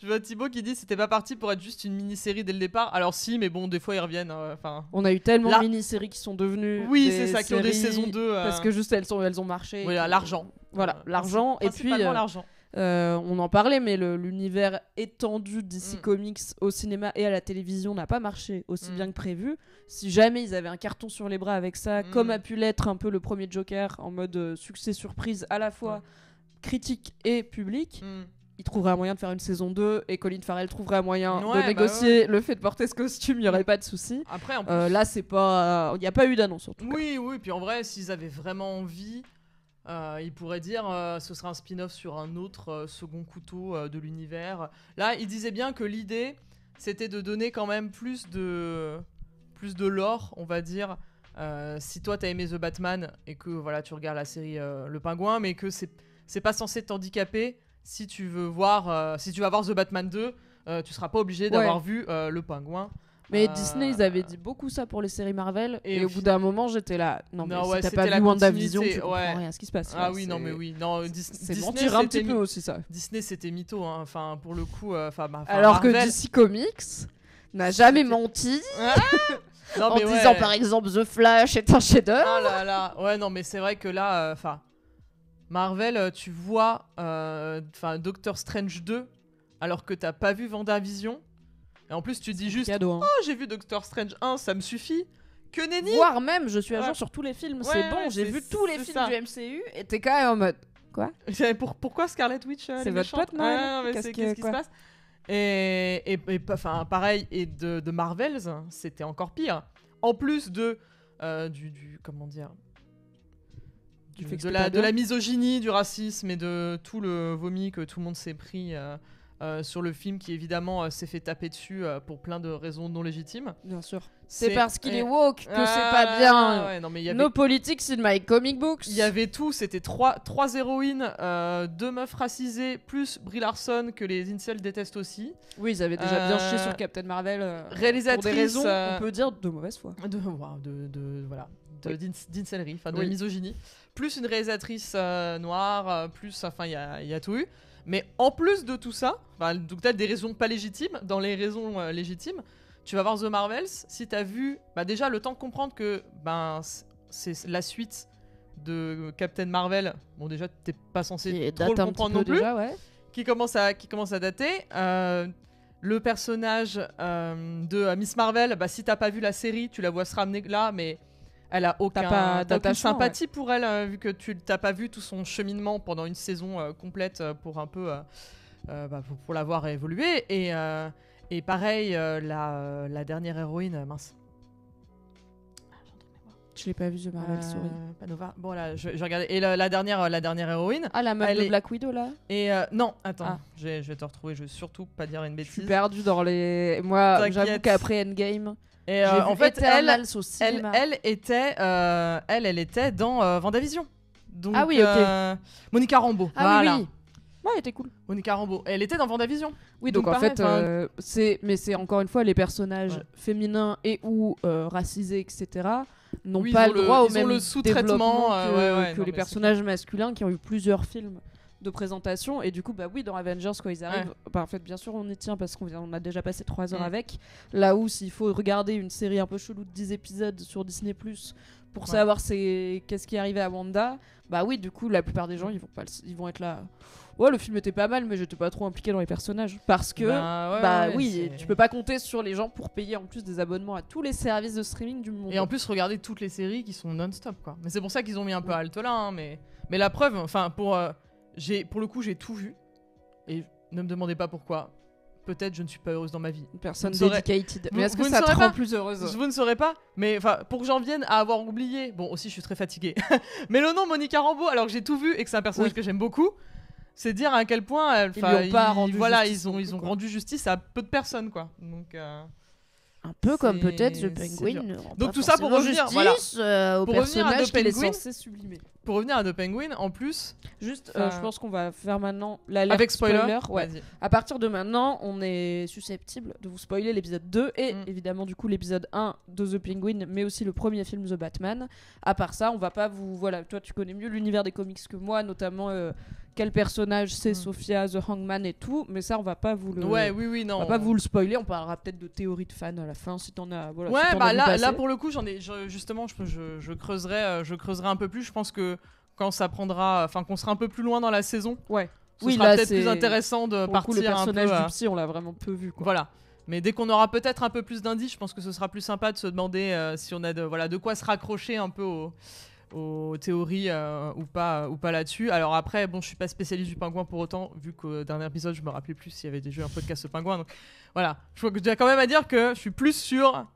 Je vois Thibaut qui dit c'était pas parti pour être juste une mini-série dès le départ. Alors si, mais bon, des fois ils reviennent. Enfin. On a eu tellement Là- de mini-séries qui sont devenues Oui, des c'est ça, qui ont des séries saisons 2. Parce que juste elles ont marché. Oui, l'argent. Voilà, l'argent. Et puis, Principalement l'argent. on en parlait, mais l'univers étendu d'ici Comics au cinéma et à la télévision n'a pas marché aussi bien que prévu. Si jamais ils avaient un carton sur les bras avec ça, comme a pu l'être un peu le premier Joker, en mode succès surprise à la fois critique et public, ils trouveraient un moyen de faire une saison 2 et Colin Farrell trouverait un moyen de négocier le fait de porter ce costume, il n'y aurait pas de souci. Après, en plus, là, c'est pas... Il n'y a pas eu d'annonce, en tout cas. Oui, puis en vrai, s'ils avaient vraiment envie... ils pourraient dire ce sera un spin-off sur un autre second couteau de l'univers. Là, ils disaient bien que l'idée, c'était de donner quand même plus de lore, on va dire. Si toi, t'as aimé The Batman et que voilà, tu regardes la série Le Pingouin, mais que c'est pas censé t'handicaper. Si tu vas voir The Batman 2, tu seras pas obligé d'avoir vu Le Pingouin. Mais Disney, ils avaient dit beaucoup ça pour les séries Marvel. Et au bout d'un moment, j'étais là. Non, mais ouais, si t'as pas vu WandaVision, tu comprends rien à ce qui se passe. Ah oui, non, mais oui. Non, c'est Disney, mentir un petit peu aussi, ça. Disney, c'était mytho. Hein. Enfin, pour le coup. Alors Marvel... que DC Comics n'a jamais menti. Non, en disant, par exemple, The Flash est un chef-d'œuvre. Oh là là. Ouais, non, mais c'est vrai que là. Marvel, tu vois Doctor Strange 2 alors que t'as pas vu WandaVision. Et en plus, tu dis juste cadeau, hein. Oh, j'ai vu Doctor Strange 1, ça me suffit. Que nenni. Voire même, je suis à jour sur tous les films. C'est bon, j'ai vu tous les films du MCU et t'es quand même en mode quoi. Pourquoi Scarlet Witch c'est votre pote, Noël. Qu'est-ce qui se passe? Et pareil, et de Marvels, c'était encore pire. En plus de comment dire, de la misogynie, du racisme et de tout le vomi que tout le monde s'est pris sur le film, qui évidemment s'est fait taper dessus pour plein de raisons non légitimes. Bien sûr. C'est parce qu'il est woke que c'est pas bien. Ouais, non, mais No politics in my comic books. Il y avait tout, c'était trois héroïnes, 2 meufs racisées, plus Brie Larson que les incels détestent aussi. Oui, ils avaient déjà bien chié sur Captain Marvel. Réalisatrice, pour des raisons, on peut dire, de mauvaise foi. D'incellerie, enfin de misogynie. Plus une réalisatrice noire, plus, enfin il y a tout eu. Mais en plus de tout ça, donc t'as des raisons pas légitimes, dans les raisons légitimes, tu vas voir The Marvels, si t'as vu, déjà le temps de comprendre que c'est la suite de Captain Marvel, bon déjà t'es pas censé trop le comprendre non plus, déjà, ouais. qui commence à dater. Le personnage de Miss Marvel, si t'as pas vu la série, tu la vois se ramener là, mais elle a aucune sympathie pour elle, vu que tu t'as pas vu tout son cheminement pendant une saison complète pour un peu pour la voir évoluer. Et pareil, la dernière héroïne, mince. Je l'ai pas vu, The Marvel, sorry. Panova. Bon là, je regardais. Et la dernière héroïne. Ah, la meuf de Black Widow là. Et non, attends, je vais te retrouver. Je vais surtout pas dire une bêtise. Je suis perdue dans les. Moi, j'avoue qu'après Endgame. Et en fait, elle était dans Vendavision. Donc, ah oui, ok. Monica Rambeau. Ah voilà. oui. Ouais, elle était cool. Monica Rambeau. Elle était dans Vendavision. Oui, donc en pareil, fait, c'est encore une fois les personnages féminins et ou racisés, etc. n'ont pas le droit au même développement que les personnages masculins qui ont eu plusieurs films de présentation. Et du coup, dans Avengers, quand ils arrivent, en fait, bien sûr, on y tient parce qu'on a déjà passé 3 heures avec. Là où, s'il faut regarder une série un peu chelou de 10 épisodes sur Disney+, pour savoir qu'est-ce qui est arrivé à Wanda, oui, du coup, la plupart des gens, ils vont être là... Ouais, le film était pas mal, mais j'étais pas trop impliqué dans les personnages. Parce que, tu peux pas compter sur les gens pour payer en plus des abonnements à tous les services de streaming du monde. Et en plus, regarder toutes les séries qui sont non-stop, quoi. Mais c'est pour ça qu'ils ont mis un peu halte là, hein, mais la preuve, enfin, pour le coup, j'ai tout vu. Et ne me demandez pas pourquoi. Peut-être je ne suis pas heureuse dans ma vie. Une personne dedicated. Mais est-ce que ça te rend plus heureuse ? Vous ne saurez pas. Mais pour que j'en vienne à avoir oublié. Bon, aussi, je suis très fatiguée. Mais le nom Monica Rambeau, alors que j'ai tout vu et que c'est un personnage que j'aime beaucoup. C'est dire à quel point ils ont rendu justice à peu de personnes, quoi. Donc Un peu comme C'est- peut-être The c'est Penguin. dur. ne rend Donc pas tout ça pour forcément revenir, justice, au Pour revenir à personnage The qu'il est Penguin. censé sublimer. Pour revenir à The Penguin, en plus, Juste, Enfin, je pense qu'on va faire maintenant l'alerte avec spoiler, Ouais. vas-y. À partir de maintenant, on est susceptible de vous spoiler l'épisode 2 et évidemment du coup l'épisode 1 de The Penguin, mais aussi le premier film The Batman. À part ça, on va pas vous... Voilà, toi tu connais mieux l'univers des comics que moi, notamment quel personnage c'est Sophia, The Hangman et tout, mais ça on va pas vous le... Ouais, oui, non. On va pas vous le spoiler, on parlera peut-être de théories de fans à la fin si t'en as... Voilà, Ouais, si t'en bah as vu là passer. pour le coup, justement, je creuserai un peu plus. Je pense que quand ça prendra, enfin, qu'on sera un peu plus loin dans la saison, Ouais. ce Oui, sera là, peut-être c'est- plus intéressant de Pour le coup, le partir un peu. personnage du psy, on l'a vraiment peu vu, quoi. Voilà. Mais dès qu'on aura peut-être un peu plus d'indices, je pense que ce sera plus sympa de se demander si on a de quoi se raccrocher un peu aux théories ou pas là-dessus. Alors après, bon, je suis pas spécialiste du pingouin pour autant, vu qu'au dernier épisode, je me rappelais plus s'il y avait déjà eu un podcast au pingouin. Donc voilà, je crois que je dois quand même à dire que je suis plus sur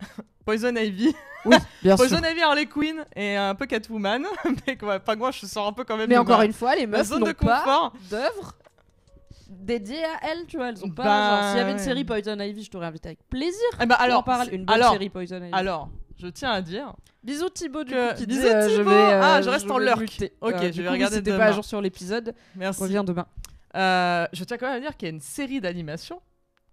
Poison Ivy, Oui, bien sûr. Poison Ivy, Harley Quinn et un peu Catwoman. Mais ouais, pingouin, je sors un peu quand même. Mais de encore ma- une fois, les ma meufs zone de n'ont pas confort. d'œuvre dédiée à elles, tu vois. Elles ont pas. Bah, genre, s'il y avait une ouais. série Poison Ivy, je t'aurais invité avec plaisir. Eh ben, pour alors, en parler. Une bonne alors, série Poison Ivy. alors, je tiens à dire. Bisous Thibaut du Que- coup qui Bisous, dit je Thibaut. vais Ah, je reste en vais lurk. muter. Ok, Du je vais coup, regarder si t'es demain. pas à jour sur l'épisode, Merci. reviens demain. Je tiens quand même à dire qu'il y a une série d'animation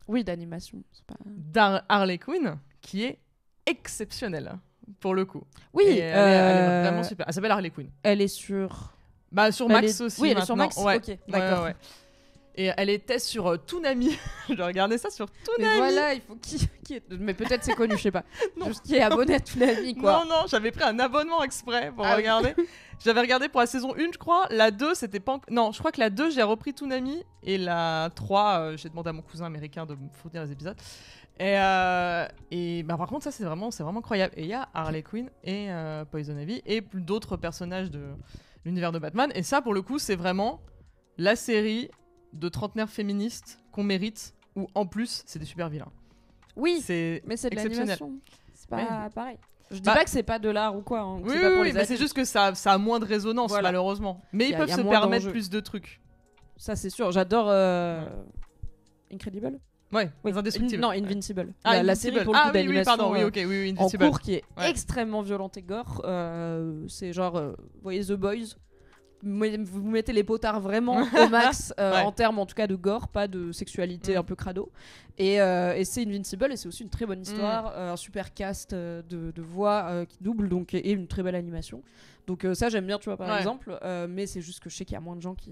Oui, d'animation, c'est pas. d'Harley Quinn qui est exceptionnelle pour le coup. Oui, Et elle est vraiment super. Elle s'appelle Harley Quinn. elle est sur. Bah sur Elle Max est- aussi. Oui, elle est sur maintenant. Max. Ouais. Ok, d'accord. Ouais. Et elle était sur Toonami. Je regardais ça sur Mais Toonami. voilà, il faut qui est... Mais peut-être c'est connu, je sais pas. Non. Juste qui est abonné à Toonami, quoi. Non, j'avais pris un abonnement exprès pour Ah oui. regarder. J'avais regardé pour la saison 1, je crois. La 2, c'était pas... Non, je crois que la 2, j'ai repris Toonami. Et la 3, j'ai demandé à mon cousin américain de me fournir les épisodes. Et bah, par contre, ça, c'est vraiment incroyable. Et il y a Harley Quinn et Poison Ivy et d'autres personnages de l'univers de Batman. Et ça, pour le coup, c'est vraiment la série de trentenaires féministes qu'on mérite, où en plus, c'est des super vilains. Oui, C'est mais c'est de exceptionnel. l'animation. C'est pas pareil. Je dis Bah- pas que c'est pas de l'art ou quoi. Hein, que Oui, c'est pas pour les mais c'est adultes. juste que ça a moins de résonance, Voilà. malheureusement. Mais ils Y a peuvent se moins permettre d'enjeux. plus de trucs. Ça, c'est sûr. J'adore Incredible. Ouais, Oui. les indestructibles. Non, Invincible. Ah, la série Invincible. pour le coup Ah oui, oui, d'animation pardon, oui, ok, oui, en Invincible. cours qui est Ouais. extrêmement violente et gore. C'est genre, vous voyez The Boys. Vous mettez les potards vraiment au max Ouais. en termes en tout cas de gore, pas de sexualité un peu crado. Et c'est Invincible et c'est aussi une très bonne histoire, un super cast de voix qui double donc et une très belle animation. Donc ça j'aime bien tu vois par Ouais. exemple, mais c'est juste que je sais qu'il y a moins de gens qui,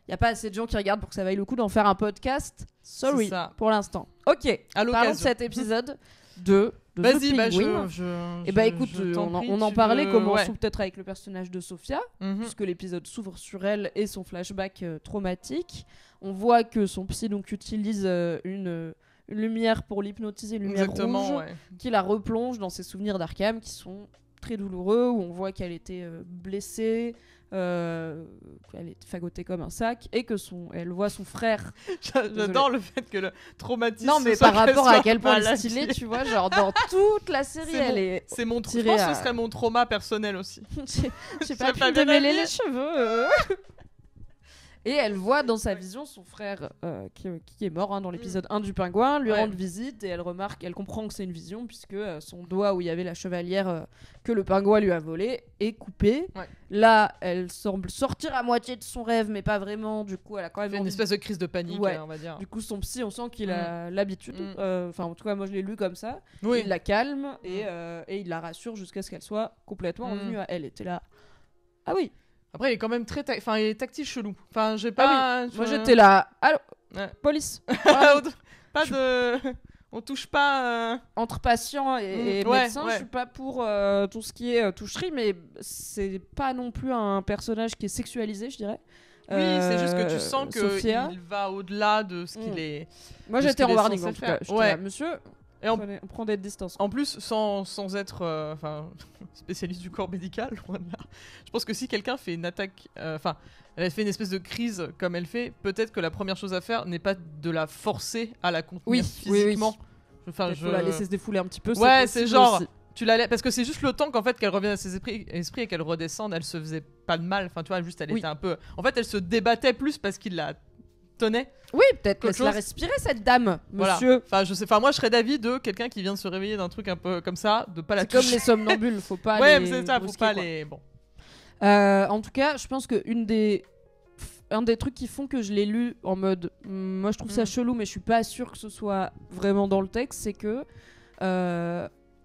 il y a pas assez de gens qui regardent pour que ça vaille le coup d'en faire un podcast. Sorry C'est ça. pour l'instant. Ok. À Parlons de l'occasion. cet épisode de The Vas-y, bah Penguin. je. Et bah écoute, on en parlait, commençons Ouais. peut-être avec le personnage de Sophia, Mhm. puisque l'épisode s'ouvre sur elle et son flashback traumatique. On voit que son psy donc utilise une lumière pour l'hypnotiser, une lumière Exactement, rouge, ouais. qui la replonge dans ses souvenirs d'Arkham qui sont très douloureux, où on voit qu'elle était blessée, qu'elle est fagotée comme un sac, et que elle voit son frère. J'adore le fait que le traumatisme. Non mais soit par qu'elle rapport à soit quel point elle est maladie. stylée, tu vois, genre dans toute la série, C'est elle bon. est... C'est mon. Je tirée pense que à- ce serait mon trauma personnel aussi. J'ai pas J'ai pu pas me bien démêler habillé. les cheveux. Et elle voit dans sa vision son frère qui est mort dans l'épisode 1 du Pingouin, lui Ouais. rendre visite et elle comprend que c'est une vision puisque son doigt où il y avait la chevalière que le Pingouin lui a volé est coupé. Ouais. Là, elle semble sortir à moitié de son rêve mais pas vraiment, du coup elle a quand même Fait une envie espèce de crise de panique, Ouais. on va dire. Du coup, son psy, on sent qu'il a l'habitude. Enfin, en tout cas, moi, je l'ai lu comme ça. Oui. Il la calme et il la rassure jusqu'à ce qu'elle soit complètement revenue à elle. Elle était là. Ah oui. Après, il est quand même très. Enfin, il est tactile chelou. Enfin, j'ai pas. Moi, j'étais là. Allô, Ouais. police. Pas de. On touche pas. Entre patient et Ouais, médecin, ouais. je suis pas pour tout ce qui est toucherie, mais c'est pas non plus un personnage qui est sexualisé, je dirais. Oui, c'est juste que tu sens que Sophia. il va au-delà de ce qu'il est. Moi, de ce j'étais en qu'il est warning censé en tout faire. cas. J'étais Ouais. là, monsieur, Et en, on prend des distances. en plus, sans être enfin, spécialiste du corps médical, loin de là. Je pense que si quelqu'un fait une attaque, enfin, elle a fait une espèce de crise comme elle fait, peut-être que la première chose à faire n'est pas de la forcer à la contenir Oui, physiquement. Enfin, Il faut la laisser se défouler un petit peu. Ouais, c'est possible genre. aussi. Tu la parce que c'est juste le temps qu'en fait qu'elle revienne à ses esprits et qu'elle redescende, elle se faisait pas de mal. Enfin, tu vois, juste elle Oui. était un peu. En fait, elle se débattait plus parce qu'il la tenait. Oui, peut-être Qu'autre laisse-la chose. respirer cette dame, Voilà. monsieur. Enfin, moi, je serais d'avis de quelqu'un qui vient de se réveiller d'un truc un peu comme ça, de pas la C'est comme toucher. les somnambules, faut pas Ouais, les mais c'est ça, faut brusquer, pas quoi. les. Bon. En tout cas, je pense que un des trucs qui font que je l'ai lu en mode moi je trouve ça chelou mais je suis pas sûre que ce soit vraiment dans le texte, c'est que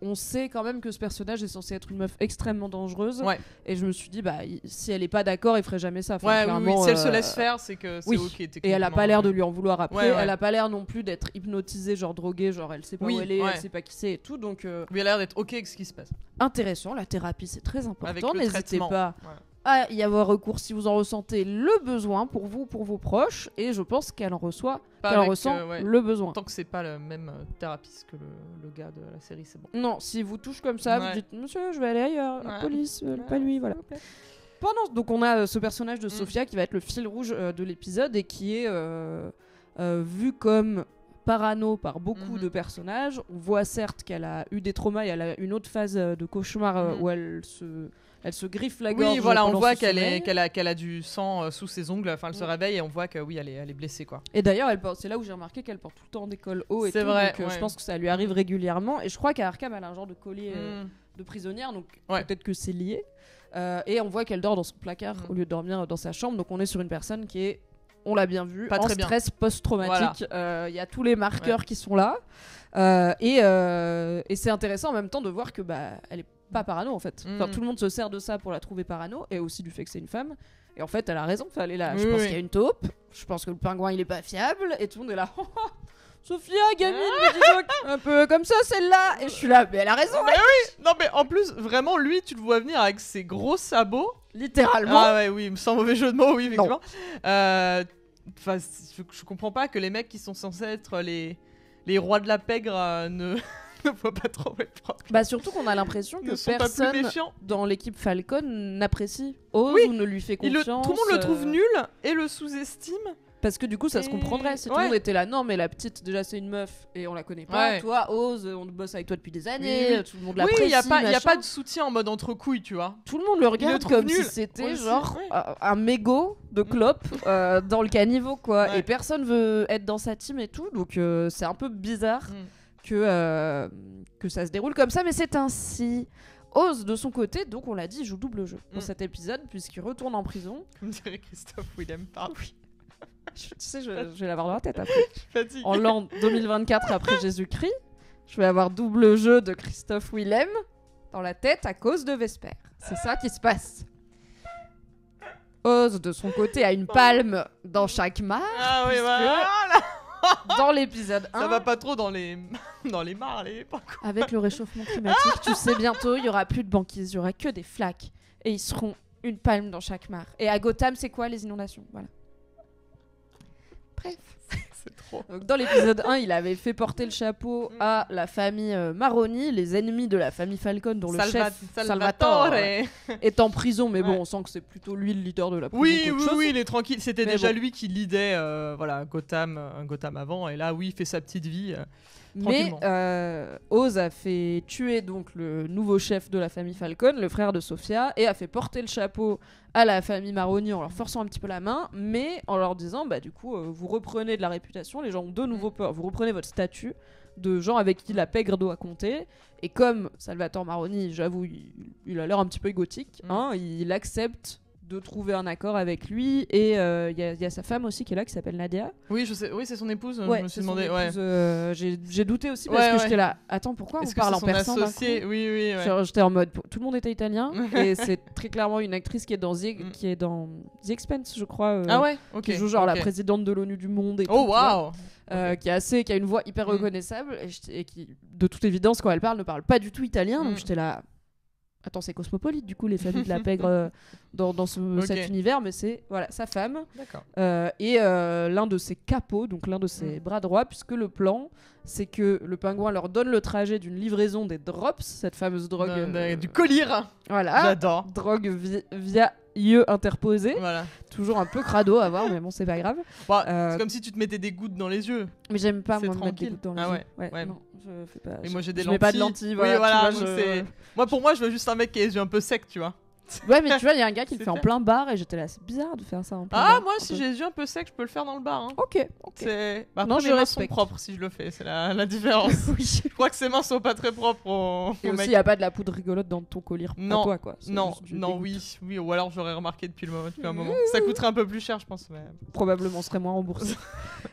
on sait quand même que ce personnage est censé être une meuf extrêmement dangereuse, Ouais. et je me suis dit si elle est pas d'accord il ferait jamais ça. Enfin, Ouais, oui, clairement, si elle se laisse faire, c'est que c'est oui. ok. Et elle a pas l'air de lui en vouloir après. Ouais, ouais. Elle a pas l'air non plus d'être hypnotisée, genre droguée, genre elle sait pas Oui, où elle est, ouais. elle sait pas qui c'est et tout. Donc Oui, elle a l'air d'être ok avec ce qui se passe. intéressant, la thérapie c'est très Avec important. le N'hésitez traitement. pas Voilà. à y avoir recours si vous en ressentez le besoin pour vous, pour vos proches, et je pense qu'elle en ressent Ouais. le besoin. Tant que c'est pas le même thérapeute que le gars de la série, c'est bon. Non, si vous touche comme ça, Ouais. vous dites monsieur, je vais aller ailleurs, la Ouais. police, pas lui, voilà. Donc on a ce personnage de Mm. Sophia qui va être le fil rouge de l'épisode et qui est vu comme parano par beaucoup Mhm. de personnages. On voit certes qu'elle a eu des traumas et elle a une autre phase de cauchemar Mhm. où elle se griffe la gorge. Oui, voilà, on pendant voit son qu'elle sommeil. qu'elle a du sang sous ses ongles. Enfin, elle se Ouais. réveille et on voit que oui, elle est blessée, quoi. Et d'ailleurs, c'est là où j'ai remarqué qu'elle porte tout le temps des cols hauts et C'est tout. vrai, Donc, ouais. je pense que ça lui arrive régulièrement. Et je crois qu'à Arkham, elle a un genre de collier Mm. de prisonnière, donc Ouais. peut-être que c'est lié. Et on voit qu'elle dort dans son placard au lieu de dormir dans sa chambre. Donc on est sur une personne qui est, on l'a bien vu, Pas en très bien. stress post-traumatique. Il y a tous les marqueurs Ouais. qui sont là. Et c'est intéressant en même temps de voir que elle est pas parano en fait. Enfin, Mm. tout le monde se sert de ça pour la trouver parano, et aussi du fait que c'est une femme. Et en fait, elle a raison. Enfin, elle est là. Je Oui, pense oui. qu'il y a une taupe. Je pense que le pingouin il est pas fiable. Et tout le monde est là. Sophia, gamine, mais dis donc, un peu comme ça celle-là. Et je suis là, mais elle a raison, Mais oui, non mais en plus vraiment lui tu le vois venir avec ses gros sabots. littéralement. Ah ouais oui, sans mauvais jeu de mots, oui effectivement. Enfin, je comprends pas que les mecs qui sont censés être les rois de la pègre ne ne voient pas trop les prendre. Bah surtout qu'on a l'impression que Ne sont pas plus personne méfiants. dans l'équipe Falcon n'apprécie, ose Oui, ou ne lui fait Tout confiance. le monde le trouve nul et le sous-estime. Parce que du coup ça se Et- comprendrait si tout ouais. le monde était là. Non mais la petite déjà c'est une meuf et on la connaît pas. Ouais. Toi ose, on bosse avec toi depuis des années, Oui. tout le monde Oui, l'apprécie. il y a machin. pas de soutien en mode entre couilles, tu vois. Tout le monde le regarde trouve comme nul. si c'était Aussi, genre ouais. un mégot de clope dans le caniveau quoi. Ouais. Et personne veut être dans sa team et tout. Donc c'est un peu bizarre que ça se déroule comme ça, mais c'est ainsi. Ose de son côté, donc on l'a dit, joue double jeu pour Mm. cet épisode puisqu'il retourne en prison. Comme dirait Christophe Willem, pardon. Tu sais, je vais l'avoir dans la tête après. Je suis fatiguée. En l'an 2024 après Jésus-Christ, je vais avoir double jeu de Christophe Willem dans la tête à cause de Vesper. C'est ça qui se passe. Ose de son côté a une palme dans chaque mare. Ah oui, puisque voilà. Dans l'épisode 1, Ça va pas trop dans les dans les mares, les pas quoi. avec le réchauffement climatique, tu sais, bientôt, il y aura plus de banquises, il y aura que des flaques. Et ils seront une palme dans chaque mare. Et à Gotham, c'est quoi les inondations? Voilà. Bref. C'est trop. Donc, dans l'épisode 1, il avait fait porter le chapeau à la famille Maroni, les ennemis de la famille Falcon, dont le chef Salvatore est en prison. Mais bon, Ouais. on sent que c'est plutôt lui le leader de la prison. Oui, qu'autre oui, chose. oui, il est tranquille. C'était Mais déjà bon. lui qui leadait voilà, Gotham avant. Et là, oui, il fait sa petite vie. Mais Tranquillement. Oz a fait tuer donc le nouveau chef de la famille Falcon, le frère de Sophia, et a fait porter le chapeau à la famille Maroni en leur forçant un petit peu la main, mais en leur disant bah du coup vous reprenez de la réputation, les gens ont de nouveau peur, vous reprenez votre statut de gens avec qui la pègre doit compter. Et comme Salvatore Maroni, j'avoue, il a l'air un petit peu égotique, hein, il accepte de trouver un accord avec lui, et il y a sa femme aussi qui est là, qui s'appelle Nadia. Oui, je sais. Oui, c'est son épouse. Ouais, je me suis c'est son demandé. Ouais. épouse, j'ai douté aussi parce Ouais, que ouais. j'étais là. Attends, pourquoi Est-ce on que parle c'est en son persan d'un associé? coup Oui, oui. Ouais. Genre, j'étais en mode tout le monde était italien et c'est très clairement une actrice qui est dans The Expanse, je crois. Ah ouais. Ok. Qui joue genre la ok. présidente de l'ONU du monde et tout, Oh tu vois. waouh. Qui a une voix hyper Mm. reconnaissable et qui, de toute évidence, quand elle parle, ne parle pas du tout italien. Donc Mm. j'étais là. Attends, c'est cosmopolite du coup, les familles de la pègre dans cet univers, mais c'est voilà sa femme D'accord. et l'un de ses capots, donc l'un de ses bras droits, puisque le plan, c'est que le pingouin leur donne le trajet d'une livraison des drops, cette fameuse drogue. Du collyre. Voilà. J'adore. Drogue via yeux interposés. Voilà. Toujours un peu crado à voir, mais bon, c'est pas grave. Bah, Euh, C'est comme si tu te mettais des gouttes dans les yeux. Mais j'aime pas, C'est moi, me mettre des tranquille. gouttes dans les Ah yeux. ouais, ouais. Non, je fais pas. Et moi j'ai des je lentilles. mets pas de lentilles, Oui, voilà. voilà. tu vois, donc c'est- Moi pour moi je veux juste un mec qui a les yeux un peu secs, tu vois. Ouais, mais tu vois, il y a un gars qui le C'est fait en fait. plein bar et j'étais là, c'est bizarre de faire ça en plein Ah, bar. moi, un si peu. j'ai les yeux un peu secs, je peux le faire dans le bar. Hein. Ok. C'est... Bah, Non, après, je mes mains sont respecte. propres si je le fais, c'est la différence. Oui. Je crois que ses mains sont pas très propres au Et aussi, mec. il n'y a pas de la poudre rigolote dans ton collier Non, à toi, quoi. C'est Non, juste du non, dégoût. oui, ou alors j'aurais remarqué depuis un moment. Ça coûterait un peu plus cher, je pense. Mais... Probablement serait moins remboursé.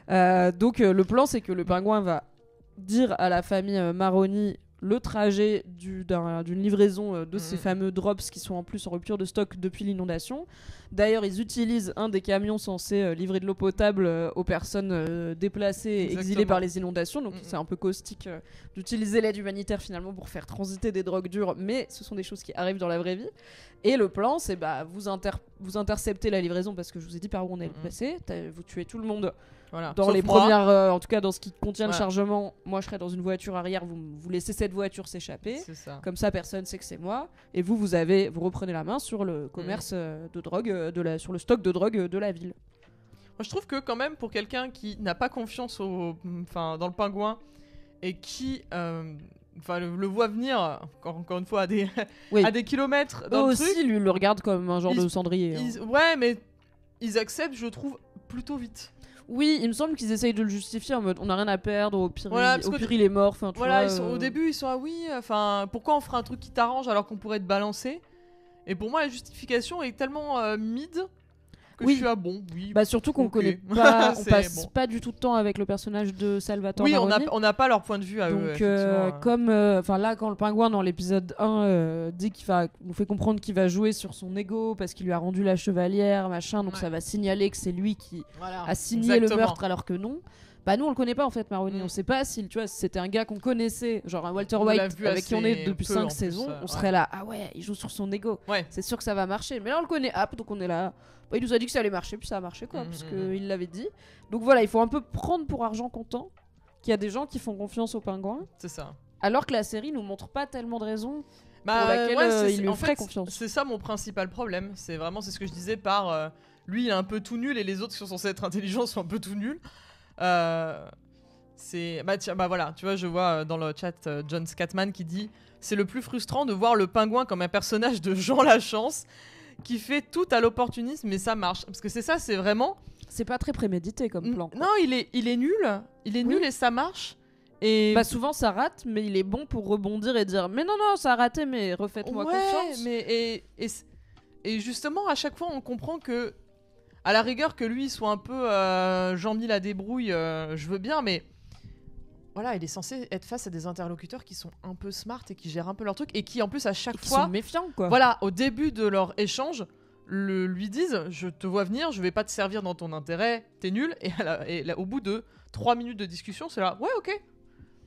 Donc, le plan, c'est que le pingouin va dire à la famille Maroni le trajet d'une livraison de ces fameux drops qui sont en plus en rupture de stock depuis l'inondation. D'ailleurs, ils utilisent un des camions censés livrer de l'eau potable aux personnes déplacées et exilées Exactement. par les inondations. Donc c'est un peu caustique d'utiliser l'aide humanitaire finalement pour faire transiter des drogues dures, mais ce sont des choses qui arrivent dans la vraie vie. Et le plan, c'est vous interceptez la livraison parce que je vous ai dit par où on est passé. Vous tuez tout le monde. Voilà. Dans Sauf les moi. premières, en tout cas dans ce qui contient le Voilà. chargement, moi je serai dans une voiture arrière, vous laissez cette voiture s'échapper, C'est ça. comme ça personne sait que c'est moi, et vous reprenez la main sur le commerce de drogue, sur le stock de drogue de la ville. Moi, je trouve que quand même, pour quelqu'un qui n'a pas confiance dans le pingouin et qui le voit venir, encore une fois, à des, Oui. à des kilomètres Eux dans le aussi, truc, lui, le regarde comme un genre Ils- de cendrier. hein. ouais, mais ils acceptent, je trouve, plutôt vite. Oui, il me semble qu'ils essayent de le justifier en mode on n'a rien à perdre, au pire, Voilà, parce au que pire il est mort. Enfin, tu Voilà, vois, au début, ils sont ah oui, pourquoi on ferait un truc qui t'arrange alors qu'on pourrait te balancer. Et pour moi, la justification est tellement mid que Oui. je suis oui. Bah surtout qu'on Ok. connaît pas, on C'est passe bon. pas du tout de temps avec le personnage de Salvatore Oui, Maroni. on n'a pas leur point de vue à eux. Donc, effectivement. comme, là, quand le pingouin dans l'épisode 1 dit nous fait comprendre qu'il va jouer sur son ego parce qu'il lui a rendu la chevalière, machin, donc Ouais. ça va signaler que c'est lui qui Voilà. a signé le Exactement. meurtre alors que non. Bah, nous on le connaît pas en fait, Maroni. Mm. On sait pas si c'était un gars qu'on connaissait, genre un Walter On l'a White vu avec qui on est depuis assez 5 peu, en plus, saisons. On ouais. serait là, ah ouais, il joue sur son ego. Ouais. C'est sûr que ça va marcher. Mais là on le connaît, donc on est là. Bah, il nous a dit que ça allait marcher, puis ça a marché quoi, parce qu'il l'avait dit. Donc voilà, il faut un peu prendre pour argent comptant qu'il y a des gens qui font confiance au pingouin. C'est ça. Alors que la série nous montre pas tellement de raisons Bah, pour laquelle ouais, il lui en ferait fait, confiance. C'est ça mon principal problème. C'est ce que je disais par lui, il est un peu tout nul et les autres qui sont censés être intelligents sont un peu tout nuls. Voilà, tu vois, je vois dans le chat John Scatman qui dit c'est le plus frustrant de voir le pingouin comme un personnage de Jean Lachance qui fait tout à l'opportunisme, mais ça marche. Parce que c'est ça, c'est vraiment. C'est pas très prémédité comme plan. Non, il est nul. Il est nul et ça marche. Et Bah souvent ça rate, mais il est bon pour rebondir et dire mais non ça a raté, mais refaites-moi confiance. mais et justement à chaque fois on comprend que à la rigueur que lui soit un peu Jean-Mi la débrouille, je veux bien, mais voilà, il est censé être face à des interlocuteurs qui sont un peu smart et qui gèrent un peu leur truc et qui en plus à chaque Ils fois sont méfiants quoi. voilà, au début de leur échange lui disent je te vois venir, je vais pas te servir dans ton intérêt, t'es nul, et au bout de 3 minutes de discussion c'est là ouais ok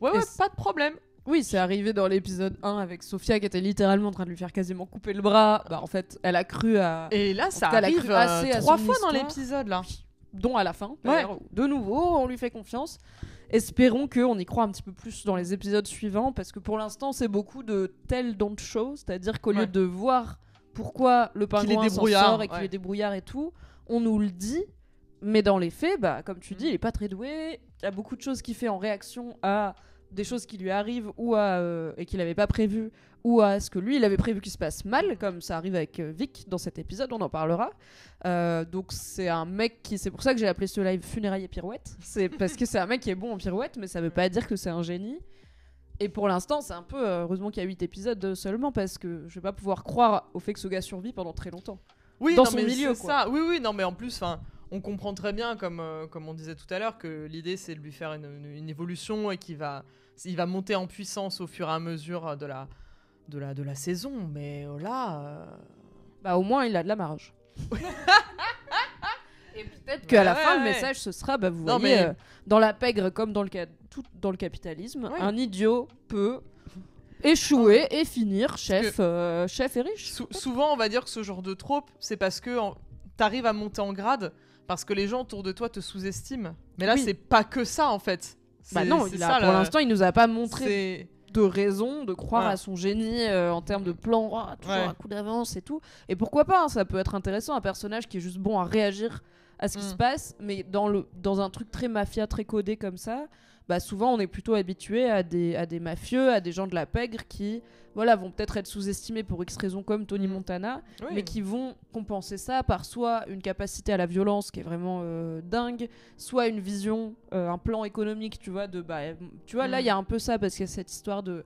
ouais pas de problème. Oui, c'est arrivé dans l'épisode 1 avec Sophia qui était littéralement en train de lui faire quasiment couper le bras. Bah en fait, elle a cru à... Et là ça tout cas, elle a arrive cru assez à 3 son fois dans histoire. l'épisode là. dont à la fin. d'ailleurs, où, de nouveau, on lui fait confiance. Espérons qu'on y croit un petit peu plus dans les épisodes suivants, parce que pour l'instant, c'est beaucoup de tell don't show, c'est-à-dire qu'au lieu de voir pourquoi le pingouin s'en sort et qu'il est débrouillard et tout, on nous le dit, mais dans les faits, bah, comme tu dis, il est pas très doué. Il y a beaucoup de choses qu'il fait en réaction à des choses qui lui arrivent ou et qu'il n'avait pas prévu, ou à ce que lui il avait prévu qu'il se passe mal, comme ça arrive avec Vic dans cet épisode, on en parlera. Donc c'est un mec qui, c'est pour ça que j'ai appelé ce live Funérailles et Pirouettes, c'est parce que c'est un mec qui est bon en pirouette, mais ça veut pas dire que c'est un génie. Et pour l'instant c'est un peu, heureusement qu'il y a 8 épisodes seulement, parce que je vais pas pouvoir croire au fait que ce gars survit pendant très longtemps. Oui, dans non, son mais milieu, c'est quoi. ça. Oui, non, mais en plus, on comprend très bien, comme on disait tout à l'heure, que l'idée c'est de lui faire une évolution et il va monter en puissance au fur et à mesure de la saison. Mais là, bah au moins il a de la marge. Et peut-être qu'à la fin le message ce sera, bah vous voyez, dans la pègre comme dans le capitalisme, un idiot peut échouer et finir chef et riche. Souvent on va dire que ce genre de trope, c'est parce que t'arrives à monter en grade parce que les gens autour de toi te sous-estiment. Mais là c'est pas que ça en fait. Bah non, pour l'instant il nous a pas montré de raison de croire à son génie en termes de plan, toujours un coup d'avance et tout. Et pourquoi pas, hein, ça peut être intéressant, un personnage qui est juste bon à réagir à ce qui se passe, mais dans un truc très mafia, très codé comme ça, souvent on est plutôt habitué à des mafieux, à des gens de la pègre qui vont peut-être être sous-estimés pour X raisons comme Tony Montana, mais qui vont compenser ça par soit une capacité à la violence qui est vraiment dingue, soit une vision, un plan économique, tu vois, là il y a un peu ça parce qu'il y a cette histoire de...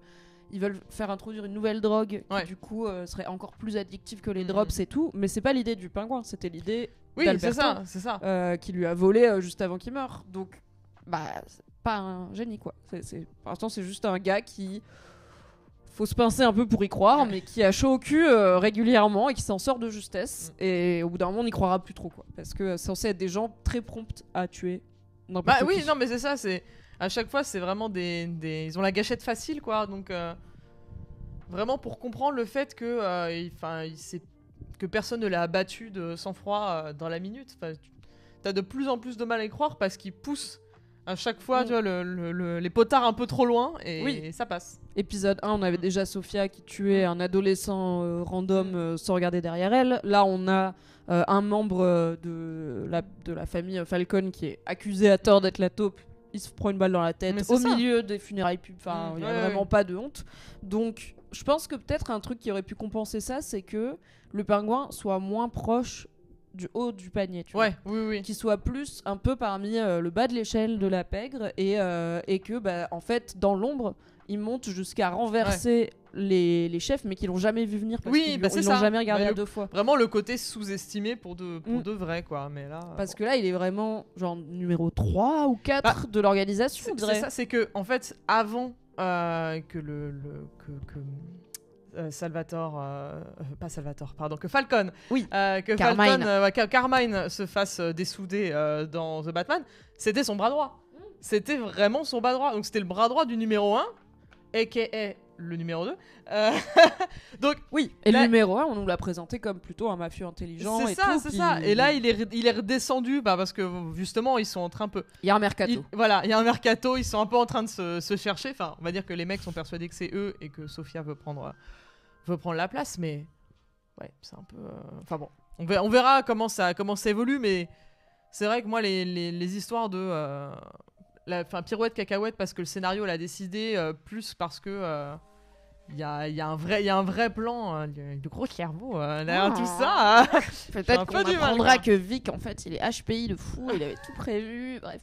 Ils veulent faire introduire une nouvelle drogue qui du coup serait encore plus addictive que les drops et tout, mais c'est pas l'idée du pingouin, c'était l'idée d'Alberto, c'est ça. qui lui a volé juste avant qu'il meure. Donc c'est pas un génie quoi. Pour l'instant c'est juste un gars qui faut se pincer un peu pour y croire, mais qui a chaud au cul régulièrement et qui s'en sort de justesse. Et au bout d'un moment on n'y croira plus trop quoi, parce que c'est censé être des gens très prompts à tuer n'importe qui. Non mais c'est ça, c'est à chaque fois, c'est vraiment ils ont la gâchette facile, quoi. Donc, vraiment pour comprendre le fait que, que personne ne l'a abattu de sang-froid dans la minute. T'as de plus en plus de mal à y croire parce qu'ils poussent à chaque fois, tu vois, les potards un peu trop loin et ça passe. Épisode 1, on avait déjà Sophia qui tuait un adolescent random sans regarder derrière elle. Là, on a un membre de la famille Falcon qui est accusé à tort d'être la taupe. Il se prend une balle dans la tête au milieu des funérailles pub. Il n'y a vraiment pas de honte. Donc, je pense que peut-être un truc qui aurait pu compenser ça, c'est que le pingouin soit moins proche du haut du panier. Tu vois. Qu'il soit plus un peu parmi le bas de l'échelle de la pègre et que, en fait, dans l'ombre, il monte jusqu'à renverser les chefs, mais qu'ils l'ont jamais vu venir parce qu'ils l'ont jamais regardé à deux fois. Vraiment le côté sous-estimé pour de vrai, quoi. Mais là, parce que là, il est vraiment genre numéro 3 ou 4 de l'organisation, on dirait. C'est ça, c'est que, en fait, avant que que Falcon, Carmine se fasse dessouder dans The Batman, c'était son bras droit. C'était vraiment son bras droit. Donc c'était le bras droit du numéro 1, a.k.a. le numéro 2. Donc, et le numéro 1, on nous l'a présenté comme plutôt un mafieux intelligent. C'est ça. Et là, il est redescendu parce que justement, ils sont en train Il y a un mercato. Il y a un mercato, ils sont un peu en train de se chercher. Enfin, on va dire que les mecs sont persuadés que c'est eux et que Sophia veut prendre la place, mais c'est un peu... Enfin bon, on verra comment ça évolue, mais c'est vrai que moi, les histoires de... pirouette cacahuète parce que le scénario l'a décidé, plus parce que il y a un vrai plan, de gros cerveau derrière tout ça. Peut-être qu'on apprendra que Vic en fait il est HPI de fou, il avait tout prévu, bref.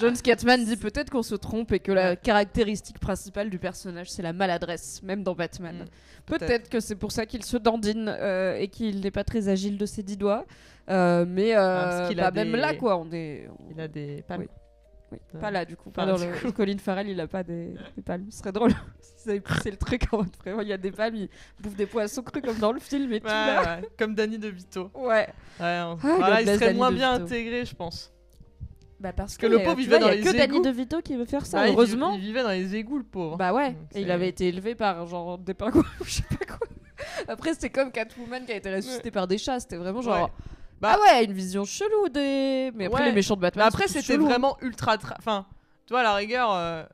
John Scatman dit peut-être qu'on se trompe et que la caractéristique principale du personnage c'est la maladresse, même dans Batman. Peut-être que c'est pour ça qu'il se dandine et qu'il n'est pas très agile de ses 10 doigts, mais même là quoi, il a des palmes. Oui. Pas là du coup, pas dans le Colin Farrell, il a pas des palmes. Ce serait drôle si ça avait poussé le truc en mode vraiment il y a des palmes, il bouffe des poissons crus comme dans le film et tout là. Comme Danny DeVito. Il serait moins bien intégré, je pense. Parce que le pauvre vivait dans les égouts. Il y a que Danny DeVito qui veut faire ça, heureusement. Il vivait dans les égouts, le pauvre. Et il avait été élevé par genre des pingouins ou je sais pas quoi. Après c'était comme Catwoman qui a été ressuscité par des chats, c'était vraiment genre une vision chelou mais après les méchants de Batman. Après c'était vraiment ultra enfin, tu vois à la rigueur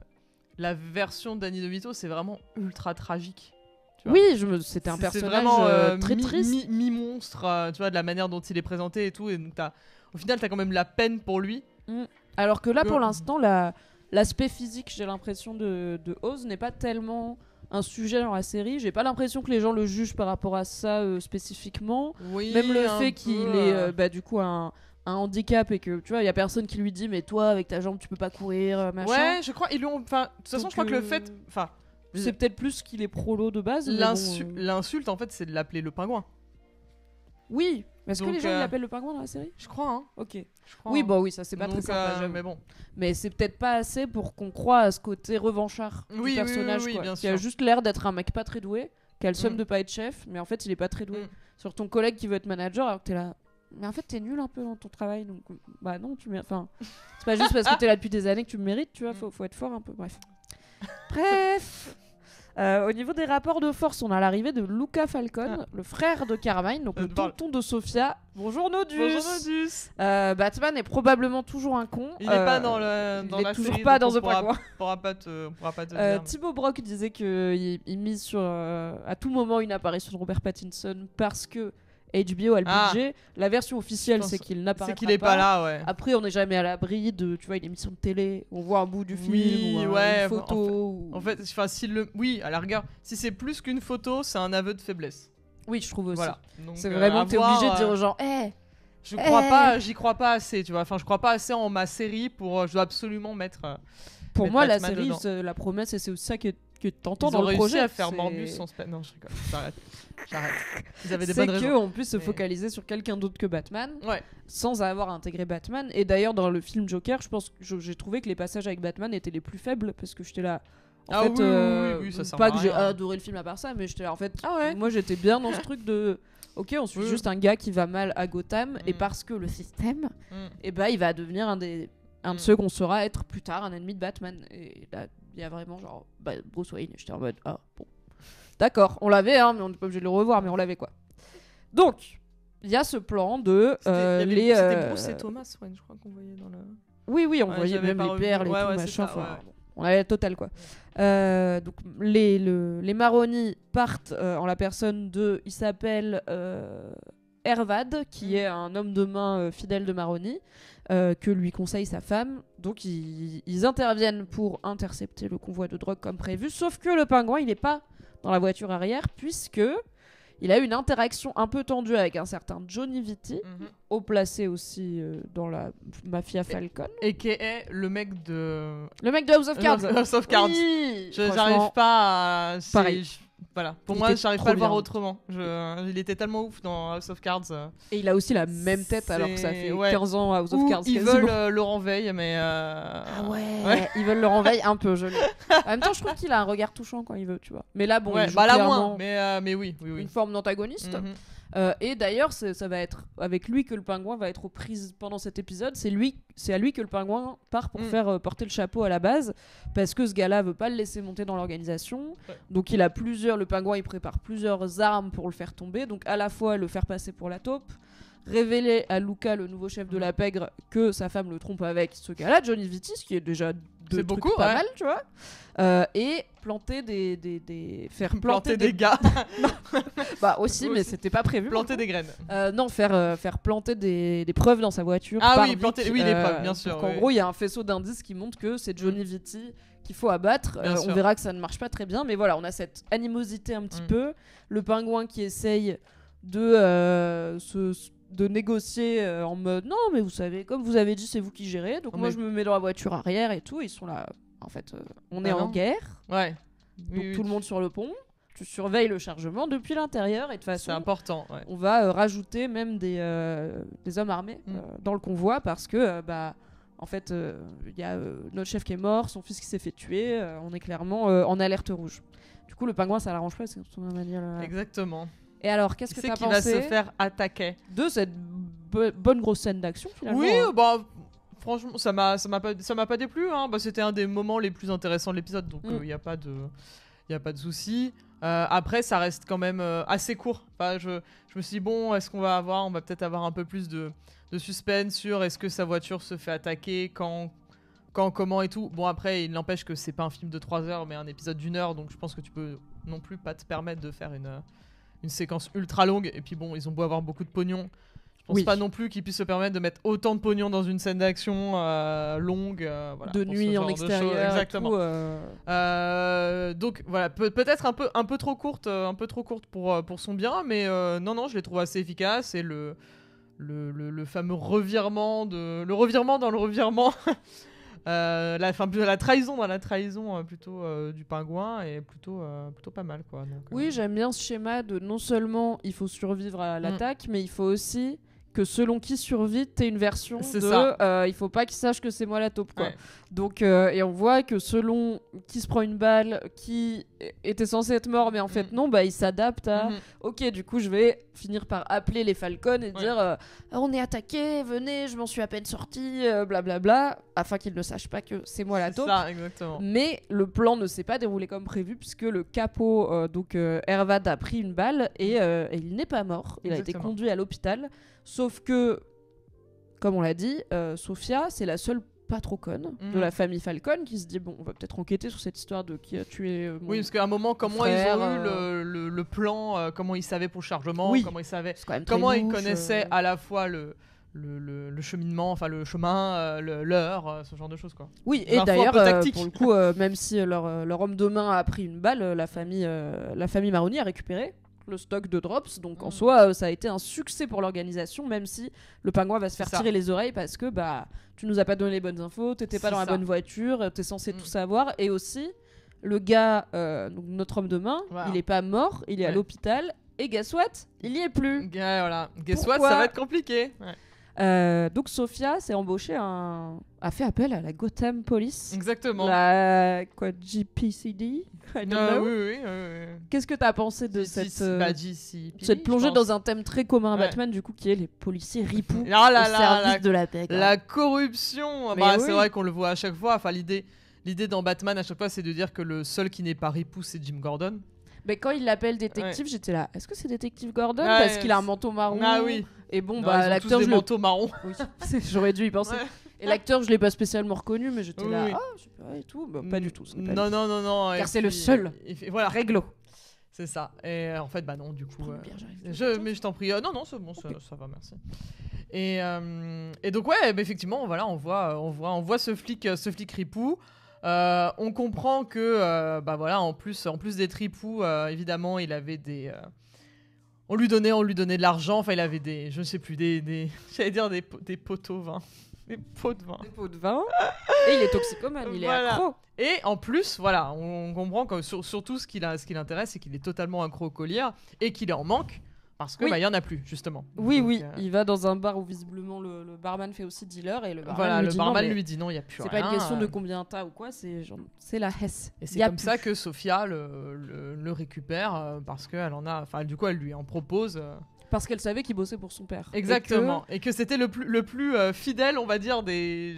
la version de Danny DeVito c'est vraiment ultra tragique. C'était un personnage très triste, mi-monstre, tu vois de la manière dont il est présenté et tout, et donc au final t'as quand même la peine pour lui. Alors que là pour l'instant l'aspect physique, j'ai l'impression de Oz n'est pas tellement un sujet dans la série. J'ai pas l'impression que les gens le jugent par rapport à ça spécifiquement. Même le fait qu'il ait du coup un handicap et que tu vois il y a personne qui lui dit mais toi avec ta jambe tu peux pas courir machin. Ouais, je crois ils lui ont de toute façon je crois que le fait c'est peut-être plus qu'il est prolo de base. L'insulte en fait c'est de l'appeler le pingouin. Oui, mais est-ce que les gens l'appellent le pingouin dans la série ? Je crois, hein. Ok. Oui, ça c'est pas très sympa. Mais bon. Mais c'est peut-être pas assez pour qu'on croie à ce côté revanchard du personnage, quoi. Bien qui sûr. a juste l'air d'être un mec pas très doué, qui a le somme de pas être chef, mais en fait il est pas très doué. Sur ton collègue qui veut être manager, alors que t'es là. Mais en fait t'es nul un peu dans ton travail, donc non, enfin, c'est pas juste parce que t'es là depuis des années que tu me mérites, tu vois. Faut être fort un peu. Bref. Au niveau des rapports de force, on a l'arrivée de Luca Falcon, le frère de Carmine, donc le tonton de Sophia. Bonjour Nodus. Batman est probablement toujours un con. Il est pas dans il la est toujours série, pas dans The Pingouin. On pourra pas te dire. Thibaut Brock disait qu'il mise sur à tout moment une apparition de Robert Pattinson parce que HBO a le budget. La version officielle, c'est qu'il n'apparaîtra pas. C'est qu'il est pas là, ouais. Après, on n'est jamais à l'abri de, tu vois, une émission de télé, on voit un bout du film ou une photo. En fait, oui, à la rigueur, si c'est plus qu'une photo, c'est un aveu de faiblesse. Oui, je trouve aussi. Voilà. C'est vraiment que t'es obligé de dire aux gens, j'y crois pas assez, tu vois. Enfin, je crois pas assez en ma série je dois absolument mettre. Pour moi, Batman la série, c'est la promesse, et c'est aussi ça que t'entends dans le projet. Ils ont réussi à faire Morbius sans Non, je rigole. J'arrête. Ils avaient des bonnes raisons. C'est qu'on puisse se focaliser sur quelqu'un d'autre que Batman, sans avoir intégré Batman. Et d'ailleurs, dans le film Joker, je pense que j'ai trouvé que les passages avec Batman étaient les plus faibles, parce que j'étais là. En fait, oui, ça sert pas à que rien. j'ai adoré le film à part ça, mais j'étais là. En fait, moi j'étais bien dans ce truc de. Ok, on suit juste un gars qui va mal à Gotham, et parce que le système, il va devenir un de ceux qu'on saura être plus tard un ennemi de Batman. Et là, il y a vraiment genre Bruce Wayne. J'étais en mode bon, d'accord, on l'avait, mais on n'est pas obligé de le revoir, mais on l'avait quoi. Donc, il y a ce plan de c'était Bruce et Thomas Wayne, je crois qu'on voyait dans le. Oui, on voyait même les perles et tout machin. On avait la totale quoi. Donc les Maroni partent en la personne de, il s'appelle Hervad, qui est un homme de main fidèle de Maroni, que lui conseille sa femme. Donc ils interviennent pour intercepter le convoi de drogue comme prévu, sauf que le pingouin il n'est pas dans la voiture arrière, puisque il a eu une interaction un peu tendue avec un certain Johnny Vitti, haut placé aussi dans la mafia Falcon. Et qui est le mec de... Le mec de House of Cards. House of Cards. Oui, j'arrive pas à... Pareil. Voilà. Pour moi, j'arrive pas à le voir autrement. Il était tellement ouf dans House of Cards. Et il a aussi la même tête alors que ça fait 15 ans House of Cards. Ils veulent Laurent Veil, mais... Ah ouais. Ils veulent Laurent Veil un peu, je l'ai. En même temps, je trouve qu'il a un regard touchant quand il veut, tu vois. Mais là, bon, il joue clairement mais oui. Une forme d'antagoniste. Et d'ailleurs, ça va être avec lui que le pingouin va être aux prises pendant cet épisode. C'est à lui que le pingouin part pour faire porter le chapeau à la base, parce que ce gars-là veut pas le laisser monter dans l'organisation. Donc le pingouin il prépare plusieurs armes pour le faire tomber. Donc à la fois le faire passer pour la taupe, révéler à Luca, le nouveau chef de la pègre, que sa femme le trompe avec ce gars-là, Johnny Vitti, ce qui est déjà pas mal, tu vois. Et planter faire planter des gars. Bah aussi, mais c'était pas prévu. Planter des graines. Non, faire planter des preuves dans sa voiture. Planter des preuves, bien sûr. En gros, il y a un faisceau d'indices qui montre que c'est Johnny Vitti qu'il faut abattre. On verra que ça ne marche pas très bien, mais voilà, on a cette animosité un petit peu. Le pingouin qui essaye de négocier en mode non, mais vous savez, comme vous avez dit, c'est vous qui gérez. Donc moi, je me mets dans la voiture arrière et tout. Ils sont là. En fait, on est en guerre. Ouais. Donc tout le monde sur le pont. Tu surveilles le chargement depuis l'intérieur, et de toute façon, c'est important. On va rajouter même des hommes armés dans le convoi, parce que en fait, y a notre chef qui est mort, son fils qui s'est fait tuer. On est clairement en alerte rouge. Du coup, le pingouin, ça l'arrange pas, c'est son manière. Exactement. Et alors, qu'est-ce que t'as pensé va se faire attaquer de cette bonne grosse scène d'action finalement? Oui, franchement, ça m'a pas déplu. C'était un des moments les plus intéressants de l'épisode, donc il y a pas de souci. Après, ça reste quand même assez court. Enfin, je me suis dit, on va peut-être avoir un peu plus de suspense sur est-ce que sa voiture se fait attaquer, quand, comment et tout. Bon, après, il n'empêche que c'est pas un film de 3 heures, mais un épisode d'1 heure, donc je pense que tu peux non plus pas te permettre de faire une séquence ultra longue. Et puis bon, ils ont beau avoir beaucoup de pognon, je pense pas non plus qu'ils puissent se permettre de mettre autant de pognon dans une scène d'action longue, de nuit en extérieur. Exactement. Donc voilà, peut-être un peu trop courte pour son bien, mais non, je les trouve assez efficaces. Et le fameux revirement dans le revirement. La trahison dans la trahison plutôt du pingouin est plutôt pas mal, quoi. Donc, oui, j'aime bien ce schéma de non seulement il faut survivre à l'attaque, mais il faut aussi que selon qui survit, t'es une version il faut pas qu'il sache que c'est moi la taupe, quoi. Ouais. Donc et on voit que selon qui se prend une balle, qui était censé être mort mais en fait non, il s'adapte à ok, du coup je vais finir par appeler les Falcons et dire on est attaqué, venez, je m'en suis à peine sorti, blablabla, afin qu'ils ne sachent pas que c'est moi la taupe. Ça, exactement. Mais le plan ne s'est pas déroulé comme prévu, puisque le capot Hervad a pris une balle et il n'est pas mort. Il a été conduit à l'hôpital. Sauf que, comme on l'a dit, Sofia, c'est la seule pas trop conne de la famille Falcon qui se dit bon, on va peut-être enquêter sur cette histoire de qui a tué mon Oui, parce qu'à un moment, comment frère, ils ont eu le plan, comment ils savaient pour le chargement, Oui. comment ils savaient, c'est quand même très comment ils louche, connaissaient à la fois le cheminement, enfin le chemin, l'heure, ce genre de choses quoi. Oui, Des et infos d'ailleurs, un peu tactiques. pour le coup, même si leur homme de main a pris une balle, la famille Maroni a récupéré le stock de drops. Donc en soi, ça a été un succès pour l'organisation, même si le pingouin va se faire C'est ça. tirer les oreilles parce que tu nous as pas donné les bonnes infos, t'étais pas C'est dans la ça. bonne voiture, t'es censé tout savoir. Et aussi, le gars, donc notre homme de main, Voilà. il est pas mort, il est à Ouais. l'hôpital. Et guess what, il y est plus. Ouais, voilà. Guess what, Pourquoi ça va être compliqué. Ouais. Donc Sophia s'est embauchée a fait appel à la Gotham Police. Exactement. La GPCD. I don't know. Oui. Qu'est-ce que t'as pensé de cette plongée dans un thème très commun à Ouais. Batman, du coup, qui est les policiers ripoux Oh là au là, service de la paix. quoi. la corruption. Mais Bah, oui. C'est vrai qu'on le voit à chaque fois. Enfin, l'idée dans Batman à chaque fois, c'est de dire que le seul qui n'est pas ripou, c'est Jim Gordon. Mais quand il l'appelle détective, j'étais là. Est-ce que c'est détective Gordon Ouais, parce qu'il a un manteau marron. Ah oui. Et bon, Non, bah ils ont l'acteur, tous je des le... manteaux marrons. Oui, j'aurais dû y penser. Ouais. Et l'acteur, je l'ai pas spécialement reconnu, mais j'étais Oui, là. oui. Ah, je sais pas et tout. Bah, pas du tout. ce n'est pas Non, lui. non. Car et c'est le puis, seul. Voilà, Réglo. c'est ça. Et en fait, bah non, du coup. Prends une bière, j'arrive. Mais je t'en prie. Non, c'est bon, ça va, merci. Et donc ouais, bah, effectivement, voilà, on voit ce flic ripou. On comprend que bah voilà, en plus d'être ripou, évidemment, il avait des on lui donnait de l'argent. Enfin, il avait des, je ne sais plus, j'allais dire des pots au vin, des pots de vin. Des pots de vin. Et il est toxicomane, il est Voilà. accro. Et en plus, voilà, on comprend que surtout ce qui l'intéresse, c'est qu'il est totalement accro au collier et qu'il est en manque parce que Oui. bah il y en a plus justement. Oui, Donc, oui, il va dans un bar où visiblement le barman fait aussi dealer et le barman voilà, lui le dit barman non, mais lui dit non, il y a plus c'est rien. pas une question de combien t'as ou quoi, c'est la Hesse. Et c'est comme ça que Sophia le récupère parce qu'elle en a, enfin du coup elle lui en propose. Parce qu'elle savait qu'il bossait pour son père. Exactement. Et que c'était le plus fidèle, on va dire, des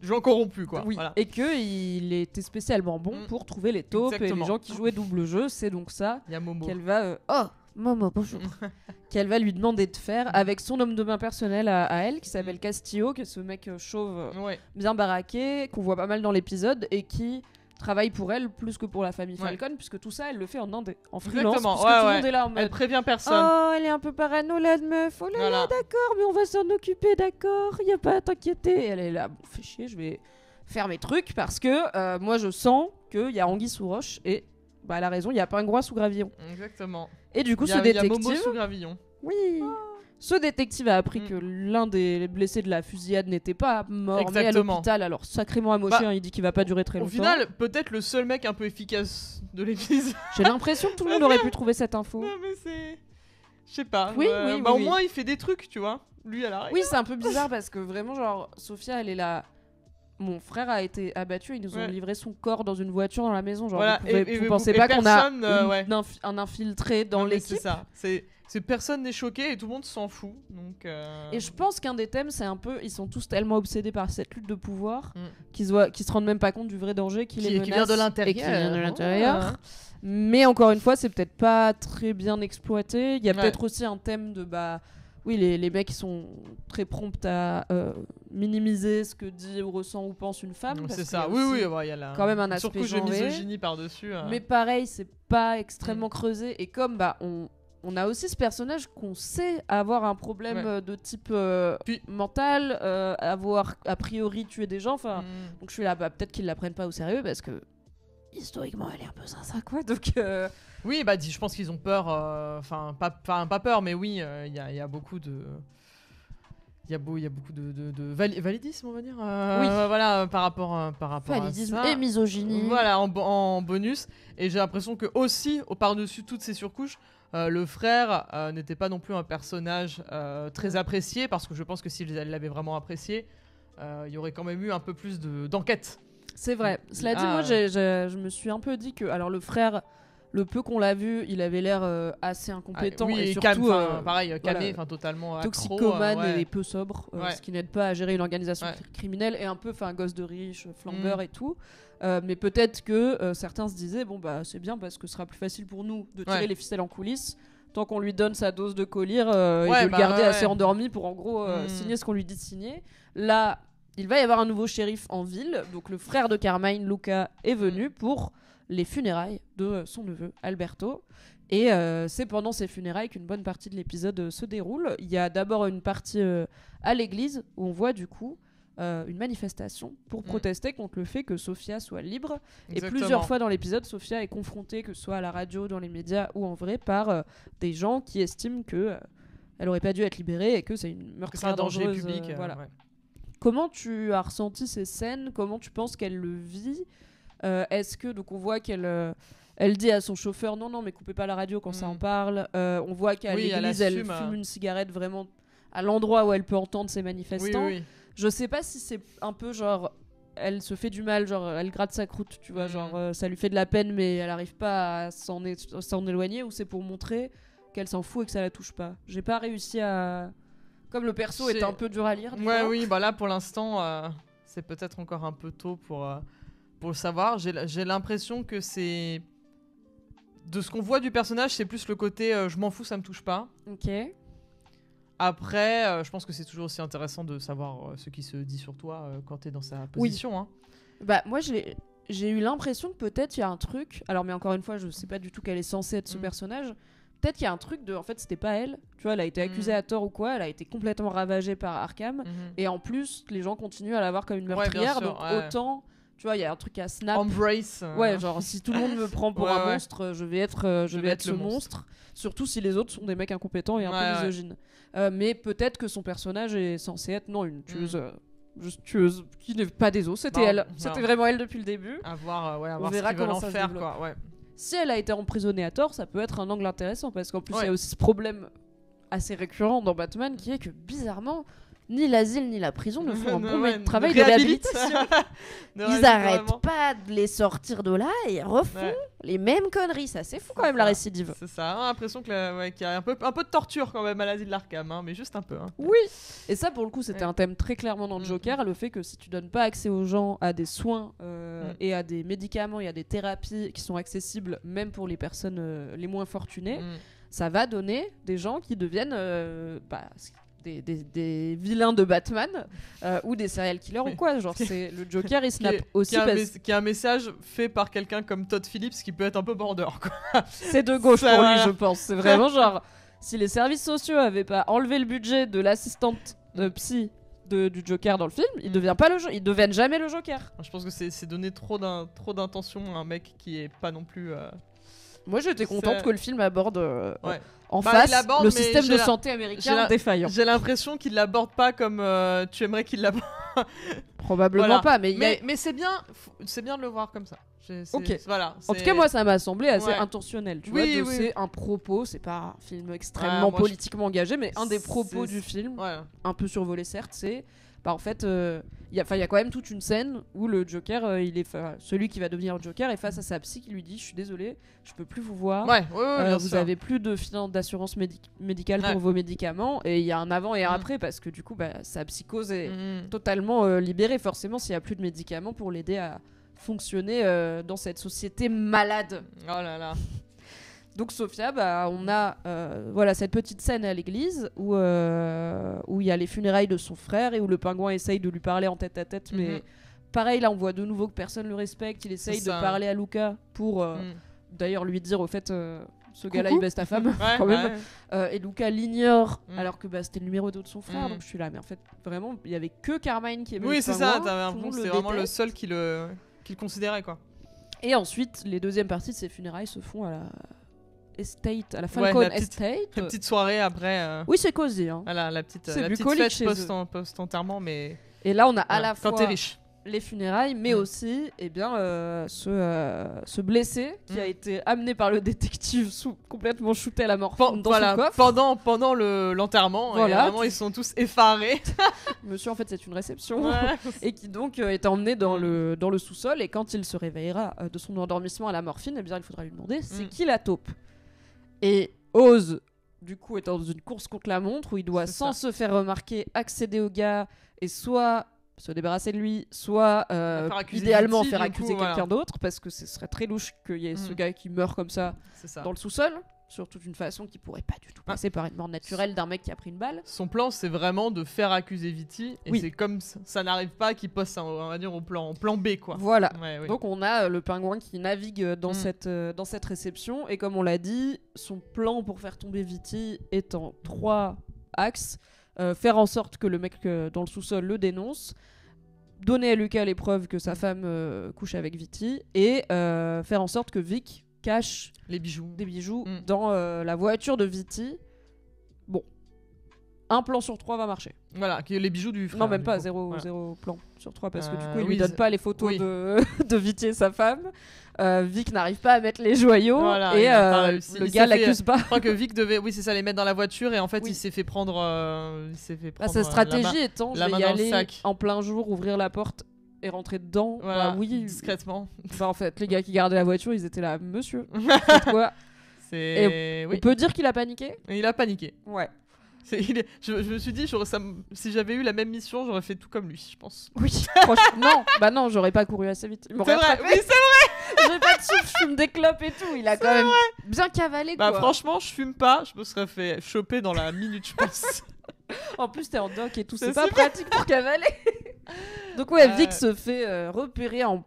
gens corrompus quoi. Oui. Voilà. Et qu'il était spécialement bon pour trouver les taupes et Exactement. les gens qui jouaient double jeu. C'est donc ça Il y a Momo. qu'elle va... Oh, Momo, bonjour. Qu'elle va lui demander de faire avec son homme de main personnel à elle, qui s'appelle Castillo, qui est ce mec chauve Ouais. bien baraqué, qu'on voit pas mal dans l'épisode, et qui travaille pour elle plus que pour la famille Ouais. Falcon, puisque tout ça, elle le fait en Inde, en freelance, Exactement. puisque Ouais, tout le ouais. monde est là en Elle mode... prévient personne. Oh, elle est un peu parano, la meuf. Oh là là, Voilà. d'accord, mais on va s'en occuper, d'accord. Y a pas à t'inquiéter. Et elle est là, bon, fais chier, je vais faire mes trucs parce que moi, je sens qu'il y a anguille sous roche et bah, elle a raison, il y a pingouin sous gravillon. Exactement. Et du coup, Il y ce a Momo détective, sous gravillon. oui, ce détective a appris que l'un des blessés de la fusillade n'était pas mort, mais à Exactement. l'hôpital. Alors sacrément amoché, Bah, il dit qu'il va pas durer très Au longtemps. final, peut-être le seul mec un peu efficace de l'épisode. J'ai l'impression que tout le monde aurait pu trouver cette info. Non, mais c'est. Je sais pas. Oui, bah, oui, bah, oui. Au moins, il fait des trucs, tu vois. Lui, à la règle. Oui, c'est un peu bizarre parce que vraiment, genre, Sophia, elle est là. Mon frère a été abattu, ils nous ont Ouais. livré son corps dans une voiture dans la maison. Genre, Voilà, vous pensez pas qu'on a personne, ouais. un infiltré dans Non, mais l'équipe? C'est ça. C'est personne n'est choqué et tout le monde s'en fout. Donc. Et je pense qu'un des thèmes, c'est un peu, ils sont tous tellement obsédés par cette lutte de pouvoir Mm. qu'ils se rendent même pas compte du vrai danger qui les menace qui vient de l'intérieur. et qui vient de l'intérieur. Ouais. Mais encore une fois, c'est peut-être pas très bien exploité. Il y a Ouais. peut-être aussi un thème de oui, les mecs ils sont très prompts à minimiser ce que dit ou ressent ou pense une femme. parce C'est qu'il y ça. a Oui, aussi il y a quand même un aspect surcouche de genré. misogynie par-dessus. Mais pareil, c'est pas extrêmement creusé. Et comme on a aussi ce personnage qu'on sait avoir un problème Ouais. de type Puis- mental, avoir a priori tué des gens. Enfin, Mm. donc je suis là, peut-être qu'ils la prennent pas au sérieux parce que historiquement elle est un peu ça quoi. Donc Oui, bah je pense qu'ils ont peur. Enfin, pas peur, mais oui, il y a beaucoup de. Il y a beaucoup de validisme, on va dire. Oui. Voilà, par rapport à validisme ça. et misogynie. Voilà, en bonus. Et j'ai l'impression que aussi, par-dessus toutes ces surcouches, le frère n'était pas non plus un personnage très apprécié, parce que je pense que s'il l'avait vraiment apprécié, il y aurait quand même eu un peu plus d'enquête. C'est vrai. Cela dit, Ah. moi je me suis un peu dit que alors le frère, le peu qu'on l'a vu, il avait l'air assez incompétent oui, et surtout surtout pareil, camé, voilà, totalement accro, toxicomane ouais. et peu sobre, Ouais. ce qui n'aide pas à gérer une organisation Ouais. criminelle et un peu un gosse de riche, flambeur et tout. Mais peut-être que certains se disaient bon c'est bien parce que ce sera plus facile pour nous de tirer Ouais. les ficelles en coulisses tant qu'on lui donne sa dose de collyre et Ouais, de le garder ouais. assez endormi pour en gros Mm. signer ce qu'on lui dit de signer. Là, il va y avoir un nouveau shérif en ville. Donc le frère de Carmine, Luca, est venu pour les funérailles de son neveu, Alberto. Et c'est pendant ces funérailles qu'une bonne partie de l'épisode se déroule. Il y a d'abord une partie à l'église où on voit du coup une manifestation pour protester contre le fait que Sofia soit libre. Exactement. Et plusieurs fois dans l'épisode, Sofia est confrontée, que ce soit à la radio, dans les médias ou en vrai, par des gens qui estiment que elle aurait pas dû être libérée et que c'est une Que c'est meurtrière un danger dangereuse. public. Voilà. Ouais. Comment tu as ressenti ces scènes? Comment tu penses qu'elle le vit? Est-ce que, donc on voit qu'elle elle dit à son chauffeur non mais coupez pas la radio quand ça en parle. On voit qu'à l'église elle fume une cigarette vraiment à l'endroit où elle peut entendre ses manifestants. Oui. Je sais pas si c'est un peu genre elle se fait du mal, genre elle gratte sa croûte, tu vois, genre ça lui fait de la peine mais elle arrive pas à s'en éloigner, ou c'est pour montrer qu'elle s'en fout et que ça la touche pas. J'ai pas réussi à... Comme le perso est un peu dur à lire. Oui, bah là pour l'instant c'est peut-être encore un peu tôt pour le savoir. J'ai l'impression que c'est... De ce qu'on voit du personnage, c'est plus le côté je m'en fous, ça me touche pas. Ok. Après, je pense que c'est toujours aussi intéressant de savoir ce qui se dit sur toi quand t'es dans sa position. Oui. Hein. Bah moi j'ai eu l'impression que peut-être il y a un truc, alors mais encore une fois je sais pas du tout quelle est censée être ce personnage, peut-être qu'il y a un truc de, en fait c'était pas elle, tu vois, elle a été accusée à tort ou quoi, elle a été complètement ravagée par Arkham, et en plus les gens continuent à la voir comme une meurtrière, donc autant... Tu vois, il y a un truc à snap. Embrace. Ouais, genre si tout le monde me prend pour un monstre, je vais être ce monstre. Surtout si les autres sont des mecs incompétents et un peu misogynes. Mais peut-être que son personnage est censé être une tueuse, juste tueuse, qui n'est pas des os. C'était elle. C'était vraiment elle depuis le début. À voir, on verra comment ça faire, se quoi. Ouais. Si elle a été emprisonnée à tort, ça peut être un angle intéressant parce qu'en plus il y a aussi ce problème assez récurrent dans Batman qui est que bizarrement ni l'asile ni la prison ne font un bon travail de réhabilitation. Ils arrêtent pas de les sortir de là et refont les mêmes conneries. Ça, c'est fou quand même la récidive. C'est ça, on a l'impression qu'il y a un peu de torture quand même à l'asile d'Arkham, mais juste un peu. Oui, et ça pour le coup c'était un thème très clairement dans le Joker, le fait que si tu donnes pas accès aux gens à des soins et à des médicaments et à des thérapies qui sont accessibles même pour les personnes les moins fortunées, ça va donner des gens qui deviennent... Des vilains de Batman ou des serial killers ou quoi, genre c'est le Joker il snap aussi qui est un message fait par quelqu'un comme Todd Phillips qui peut être un peu border quoi. C'est de gauche pour lui je pense, c'est vraiment genre si les services sociaux avaient pas enlevé le budget de l'assistante de psy du Joker dans le film, il devient pas ils deviennent jamais le Joker. Je pense que c'est donner trop d'intention à un mec qui est pas non plus Moi j'étais contente que le film aborde en bah, face le système de santé américain défaillant. J'ai l'impression qu'il l'aborde pas comme tu aimerais qu'il l'aborde. Probablement pas, mais c'est bien de le voir comme ça. Ok. Voilà, en tout cas, moi, ça m'a semblé assez intentionnel. Tu vois, c'est un propos, c'est pas un film extrêmement politiquement engagé, mais un des propos du film, un peu survolé certes, c'est en fait, il y a quand même toute une scène où le Joker, celui qui va devenir le Joker est face à sa psy qui lui dit, je suis désolé, je peux plus vous voir. Vous avez plus d'assurance médicale pour vos médicaments, et il y a un avant et un après parce que du coup, sa psychose est totalement libérée. Forcément, s'il y a plus de médicaments pour l'aider à fonctionner dans cette société malade. Oh là là. Donc Sofia, on a cette petite scène à l'église où il y a les funérailles de son frère et où le pingouin essaye de lui parler en tête à tête, mais pareil là on voit de nouveau que personne le respecte. Il essaye de parler à Luca pour d'ailleurs lui dire au fait ce gars-là il baisse ta femme quand même. Et Luca l'ignore alors que c'était le numéro 2 de son frère. Donc je suis là, mais en fait vraiment il y avait que Carmine qui aimait le pingouin. Oui c'est ça, t'avais l'impression que c'est vraiment le seul qui le considérait quoi. Et ensuite les deuxièmes parties de ces funérailles se font à la Estate, à la Falcon Estate. La petite soirée après. Oui, c'est cosy. Hein. Voilà, la petite fête post-enterrement, mais. Et là, on a à la fois quand t'es riche. Les funérailles, mais aussi ce blessé qui a été amené par le détective complètement shooté à la mort dans son coffre. Pendant l'enterrement. Voilà. Vraiment, ils sont tous effarés. Monsieur, en fait, c'est une réception. Et qui donc est emmené dans le sous-sol. Et quand il se réveillera de son endormissement à la morphine, il faudra lui demander c'est qui la taupe. Et Oz, du coup, est dans une course contre la montre où il doit, sans se faire remarquer, accéder au gars et soit se débarrasser de lui, soit idéalement faire accuser quelqu'un d'autre, parce que ce serait très louche qu'il y ait ce gars qui meurt comme ça dans le sous-sol. sur toute une façon qui pourrait pas du tout passer par une mort naturelle d'un mec qui a pris une balle. Son plan, c'est vraiment de faire accuser Viti, et Oui. c'est comme ça n'arrive pas qu'il passe, on va dire, au plan B, quoi. Voilà. Ouais, oui. Donc on a le pingouin qui navigue dans Mm. dans cette réception, et comme on l'a dit, son plan pour faire tomber Viti est en 3 axes. Faire en sorte que le mec dans le sous-sol le dénonce, donner à Lucas les preuves que sa femme couche avec Viti, et faire en sorte que Vic cache Les bijoux. des bijoux Mm. dans la voiture de Viti. Bon, un plan sur 3 va marcher. Voilà, les bijoux du frère. Non, même du pas, coup. Voilà. zéro plan sur 3, parce que du coup, il oui, lui donne c'est- pas les photos oui. de Viti et sa femme. Vic n'arrive pas à mettre les joyaux, Voilà, et il a pas réussi. le Il gars s'est fait- l'accuse pas. Je crois que Vic devait, oui, c'est ça, les mettre dans la voiture, et en fait, Oui. il s'est fait prendre. Sa stratégie étant, je la vais main y dans le aller sac. en plein jour, ouvrir la porte et rentrer dedans. Voilà, Bah oui. discrètement. Bah, en fait, les gars qui gardaient la voiture, ils étaient là, monsieur, faites quoi? C'est. Oui. On peut dire qu'il a paniqué? Il a paniqué. Ouais. Je me suis dit, si j'avais eu la même mission, j'aurais fait tout comme lui, je pense. Oui, franchement, non, bah non, j'aurais pas couru assez vite. Il C'est m'aurait vrai, attrapé. oui, c'est J'ai pas de souffle, je fume des clopes et tout. Il a quand même bien cavalé, Bah quoi. franchement, je fume pas, je me serais fait choper dans la minute, je pense. En plus, t'es en doc et tout, C'est c'est pas super. pratique pour cavaler. Donc ouais, Ouais. Vic se fait repérer au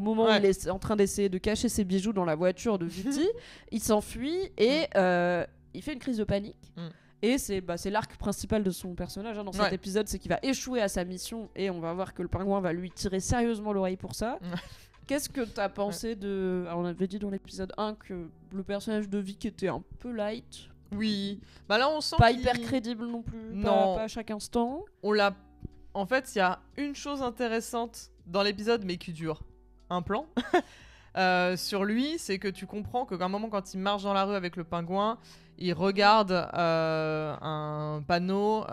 moment où Ouais. il est en train d'essayer de cacher ses bijoux dans la voiture de Viti. Il s'enfuit et il fait une crise de panique. Mm. Et c'est l'arc principal de son personnage dans cet Ouais. épisode, c'est qu'il va échouer à sa mission et on va voir que le pingouin va lui tirer sérieusement l'oreille pour ça. Ouais. Qu'est-ce que t'as pensé de... Alors, on avait dit dans l'épisode 1 que le personnage de Vic était un peu light, Oui. Bah là, on sent pas qu'il- hyper crédible non plus, Non. pas à chaque instant. On l'a. En fait, il y a une chose intéressante dans l'épisode, mais qui dure un plan. Sur lui, c'est que tu comprends qu'à un moment, quand il marche dans la rue avec le pingouin, il regarde un panneau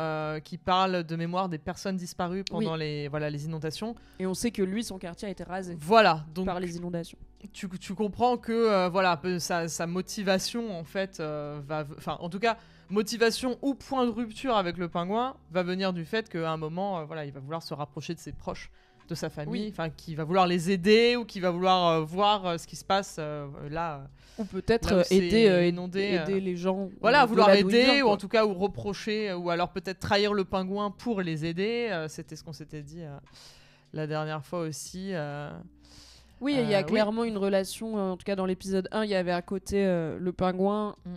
qui parle de mémoire des personnes disparues pendant les inondations. Et on sait que lui, son quartier a été rasé Voilà, donc par les inondations. tu comprends que voilà, sa motivation en fait va, enfin en tout cas motivation ou point de rupture avec le pingouin va venir du fait qu'à un moment voilà, il va vouloir se rapprocher de ses proches, de sa famille, Oui. enfin qui va vouloir les aider ou qui va vouloir voir ce qui se passe là. Ou peut-être Là où c'est aider inondé, les gens. Voilà, de vouloir là d'où il aider vient, ou quoi. en tout cas ou reprocher ou alors peut-être trahir le pingouin pour les aider. C'était ce qu'on s'était dit la dernière fois aussi. Oui, il y a oui. clairement une relation, en tout cas dans l'épisode 1, il y avait à côté le pingouin. Mm.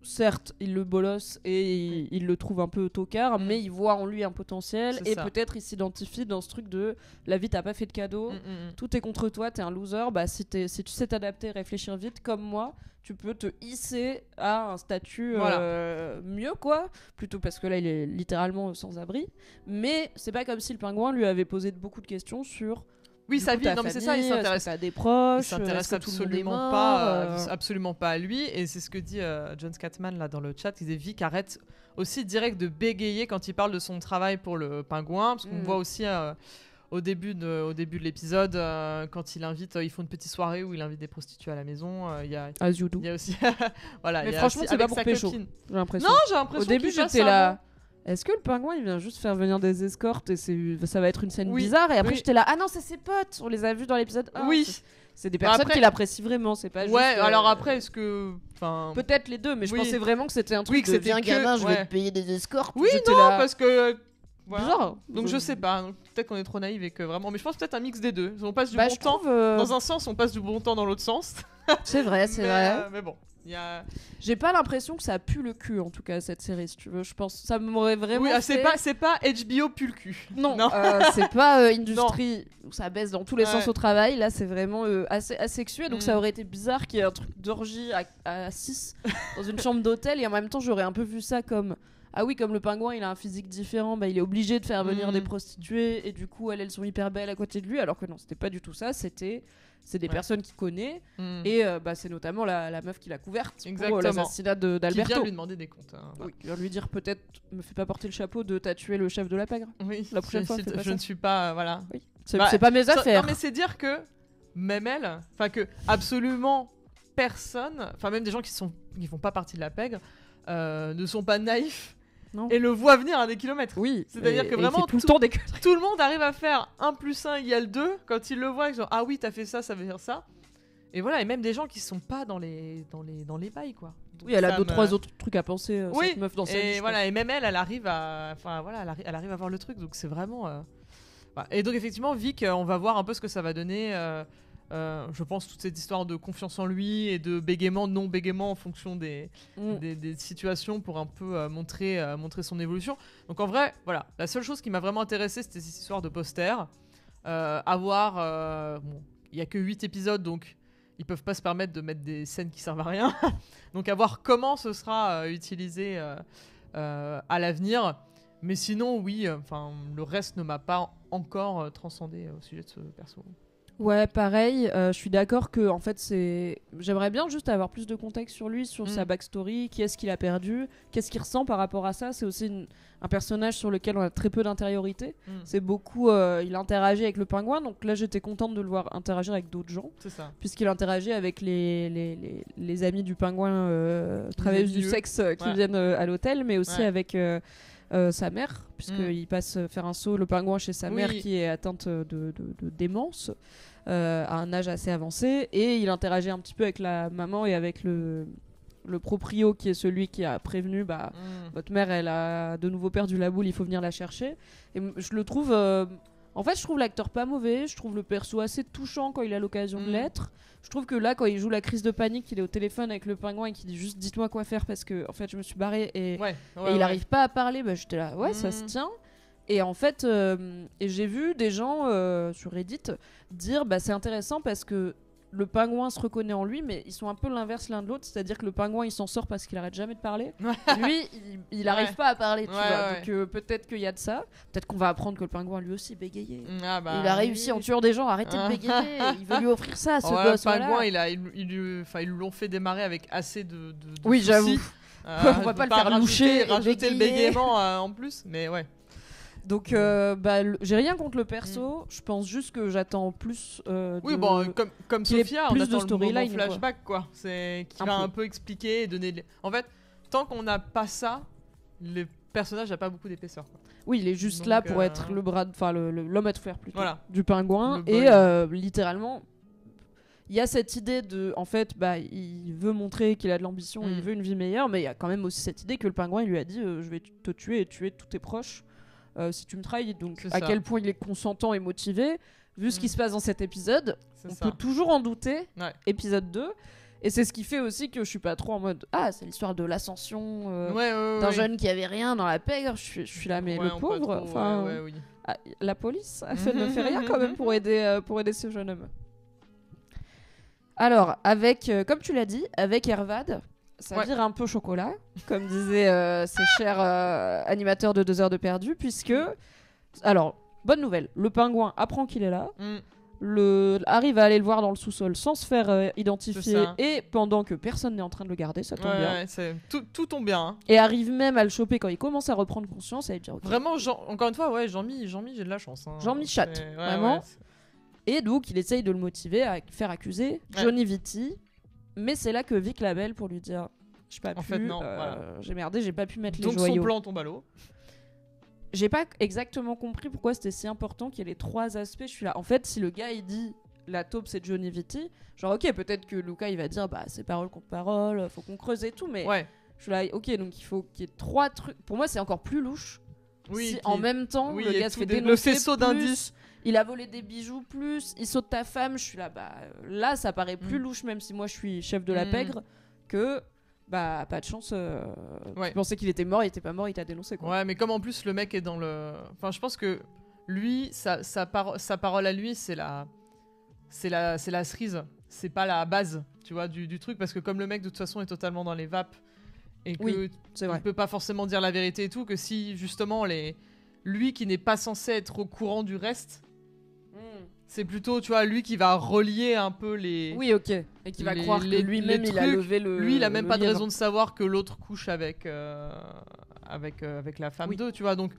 Certes, il le bolosse et il le trouve un peu tocard, Mm. mais il voit en lui un potentiel C'est et ça. peut-être il s'identifie dans ce truc de la vie t'as pas fait de cadeau, tout est contre toi, t'es un loser. Bah, si tu sais t'adapter, réfléchir vite comme moi, tu peux te hisser à un statut Voilà. mieux, quoi. Plutôt parce que là, il est littéralement sans abri. Mais c'est pas comme si le pingouin lui avait posé beaucoup de questions sur. Oui, du sa coup, vie. ta Non, mais c'est ça, il famille, est-ce que s'intéresse. t'as des Il proches, s'intéresse est-ce que tout le monde est absolument mort, pas, absolument pas à lui. Et c'est ce que dit John Scatman là dans le chat. Il disait Vic arrête aussi direct de bégayer quand il parle de son travail pour le pingouin, parce qu'on Mm. voit aussi au début de l'épisode quand il invite, ils font une petite soirée où il invite des prostituées à la maison. Il y a As you do. il y a aussi voilà. Mais il y a franchement, aussi c'est pas avec pour sa pécho. copine. J'ai l'impression. Non, j'ai l'impression Au début, qu'il passe j'étais un là. Est-ce que le pingouin il vient juste faire venir des escortes et ça va être une scène Oui, bizarre? Et après, oui. j'étais là. Ah non, c'est ses potes. On les a vus dans l'épisode 1. Oui. C'est des Bah, personnes après- qu'il apprécie vraiment. C'est pas juste. Ouais. Alors après, est-ce que, enfin. Peut-être les deux, mais je Oui. pensais vraiment que c'était un truc Oui, que de c'était viens que- gamin, je vais ouais. te payer des escortes. Oui, J'étais non, là. parce que. Voilà. Bizarre. Donc je sais pas, donc peut-être qu'on est trop naïf et que vraiment. Mais je pense peut-être un mix des deux. On passe du Bah, bon je temps trouve. dans un sens, on passe du bon temps dans l'autre sens. C'est vrai, c'est Mais, vrai. mais bon, il y a. J'ai pas l'impression que ça pue le cul, en tout cas, cette série, si tu veux. Je pense ça m'aurait vraiment. Oui, ah, fait- c'est pas HBO pue le cul. Non, Non. c'est pas industrie où ça baisse dans tous les Ouais. sens au travail. Là, c'est vraiment assez asexué. Donc, Mm. ça aurait été bizarre qu'il y ait un truc d'orgie à 6 dans une chambre d'hôtel. Et en même temps, j'aurais un peu vu ça comme. Ah oui, comme le pingouin, il a un physique différent, bah, il est obligé de faire venir Mm. des prostituées. Et du coup, elles sont hyper belles à côté de lui. Alors que non, c'était pas du tout ça. C'est des Ouais. personnes qu'il connaît. Mm. Et bah, c'est notamment la meuf qui l'a couverte pour Exactement. l'assassinat Qui d'Alberto. vient lui demander des comptes. Hein. Oui, qui vient lui dire peut-être me fais pas porter le chapeau de t'as tué le chef de la pègre. Oui. La prochaine fois, fais pas je ça. ne suis pas, voilà. Oui. C'est Bah, c'est pas mes Ça- affaires. Non, mais c'est dire que même elle, enfin que absolument personne, enfin même des gens qui font pas partie de la pègre, ne sont pas naïfs Non. et le voient venir à des kilomètres. Oui. C'est-à-dire et- que et il vraiment, fait tout le temps des conneries. Tout le monde arrive à faire 1 + 1 = 2 quand ils le voient, genre ah oui t'as fait ça, ça veut dire ça. Et voilà, et même des gens qui sont pas dans les bails quoi. Oui, elle a ça 2-3 autres trucs à penser, oui, cette meuf dans sa vie. et voilà, et même elle arrive à, enfin voilà, elle arrive à voir le truc, donc c'est vraiment. Voilà. Et donc effectivement, Vic, on va voir un peu ce que ça va donner. Je pense toute cette histoire de confiance en lui et de bégaiement, non bégaiement en fonction des situations pour un peu montrer son évolution. Donc en vrai, voilà, la seule chose qui m'a vraiment intéressée, c'était cette histoire de poster. Bon, il y a que 8 épisodes, donc ils peuvent pas se permettre de mettre des scènes qui servent à rien. Donc à voir comment ce sera utilisé à l'avenir. Mais sinon, oui, le reste ne m'a pas encore transcendé au sujet de ce perso. Ouais, pareil, je suis d'accord que en fait j'aimerais bien juste avoir plus de contexte sur lui, sur sa backstory, qui est-ce qu'il a perdu, qu'est-ce qu'il ressent par rapport à ça. C'est aussi un personnage sur lequel on a très peu d'intériorité. C'est beaucoup, il interagit avec le pingouin, donc là j'étais contente de le voir interagir avec d'autres gens. C'est ça. Puisqu'il interagit avec les amis du pingouin, travailleuses du sexe qui viennent à l'hôtel, mais aussi avec sa mère, puisqu'il passe faire un saut, le pingouin, chez sa mère qui est atteinte de démence à un âge assez avancé, et il interagit un petit peu avec la maman et avec le proprio qui est celui qui a prévenu votre mère, elle a de nouveau perdu la boule, il faut venir la chercher. Et je le trouve en fait, je trouve l'acteur pas mauvais, je trouve le perso assez touchant quand il a l'occasion de l'être. Je trouve que là, quand il joue la crise de panique, il est au téléphone avec le pingouin et qu'il dit juste dites-moi quoi faire parce que en fait je me suis barré et il arrive pas à parler, j'étais là ça se tient. Et en fait et j'ai vu des gens sur Reddit dire c'est intéressant parce que le pingouin se reconnaît en lui, mais ils sont un peu l'inverse l'un de l'autre, c'est-à-dire que le pingouin il s'en sort parce qu'il arrête jamais de parler. Lui il arrive pas à parler, tu vois. Donc peut-être qu'il y a de ça, peut-être qu'on va apprendre que le pingouin lui aussi bégayait. Il a réussi en tuant des gens à arrêter de bégayer, il veut lui offrir ça à ce gosse. Le pingouin ils l'ont fait démarrer avec assez de oui, soucis. J'avoue. On va pas le faire loucher, rajouter le bégaiement en plus, mais ouais. Donc j'ai rien contre le perso, je pense juste que j'attends plus comme Sophia, on attend le moment flashback qui va un peu expliquer et donner en fait, tant qu'on n'a pas ça, le personnage n'a pas beaucoup d'épaisseur, quoi. Oui, il est juste là pour être le bras l'homme à tout faire plutôt du pingouin, et littéralement il y a cette idée de en fait il veut montrer qu'il a de l'ambition, il veut une vie meilleure, mais il y a quand même aussi cette idée que le pingouin il lui a dit je vais te tuer et tuer tous tes proches si tu me trahis. Donc à quel point il est consentant et motivé, vu ce qui se passe dans cet épisode, peut toujours en douter. Épisode 2, et c'est ce qui fait aussi que je suis pas trop en mode c'est l'histoire de l'ascension d'un jeune qui avait rien dans la pègre. Je suis là, mais le pauvre la police ne fait rien quand même pour aider ce jeune homme. Alors avec comme tu l'as dit, avec Hervad ça vire un peu chocolat, comme disaient ces chers animateurs de 2 heures de perdu, puisque... Alors, bonne nouvelle, le pingouin apprend qu'il est là, arrive à aller le voir dans le sous-sol sans se faire identifier, et pendant que personne n'est en train de le garder, ça tombe bien. Tout tombe bien. Hein. Et arrive même à le choper quand il commence à reprendre conscience et à lui dire... Okay. Vraiment, encore une fois, Jean-Mi, j'ai de la chance. Hein. Jean-Mi chatte, vraiment. Et donc, il essaye de le motiver à faire accuser Johnny Vitti. Mais c'est là que Vic l'appelle pour lui dire j'ai pas pu, j'ai merdé, j'ai pas pu mettre les joyaux. Donc son plan tombe à l'eau. J'ai pas exactement compris pourquoi c'était si important qu'il y ait les 3 aspects. Je suis là. En fait, si le gars il dit la taupe c'est Johnny Vitti, genre ok, peut-être que Luca il va dire c'est parole contre parole, faut qu'on creuse et tout, mais je suis là, ok, donc il faut qu'il y ait 3 trucs. Pour moi, c'est encore plus louche. Si en même temps le gars se fait dénoncer, le faisceau d'indices. Il a volé des bijoux plus, il saute ta femme, je suis là, là ça paraît plus louche, même si moi je suis chef de la pègre, que pas de chance, tu pensais qu'il était mort, il était pas mort, il t'a dénoncé quoi. Ouais, mais comme en plus le mec est dans le... Enfin je pense que lui, sa parole à lui c'est la cerise, c'est pas la base, tu vois, du truc, parce que comme le mec de toute façon est totalement dans les vapes, et que il peut pas forcément dire la vérité et tout, que si justement lui qui n'est pas censé être au courant du reste, c'est plutôt, tu vois, lui qui va relier un peu les... Oui, ok. Et qui va croire que lui-même, il a levé le... Lui, il a même pas de raison de savoir que l'autre couche avec la femme d'eux, tu vois. Donc,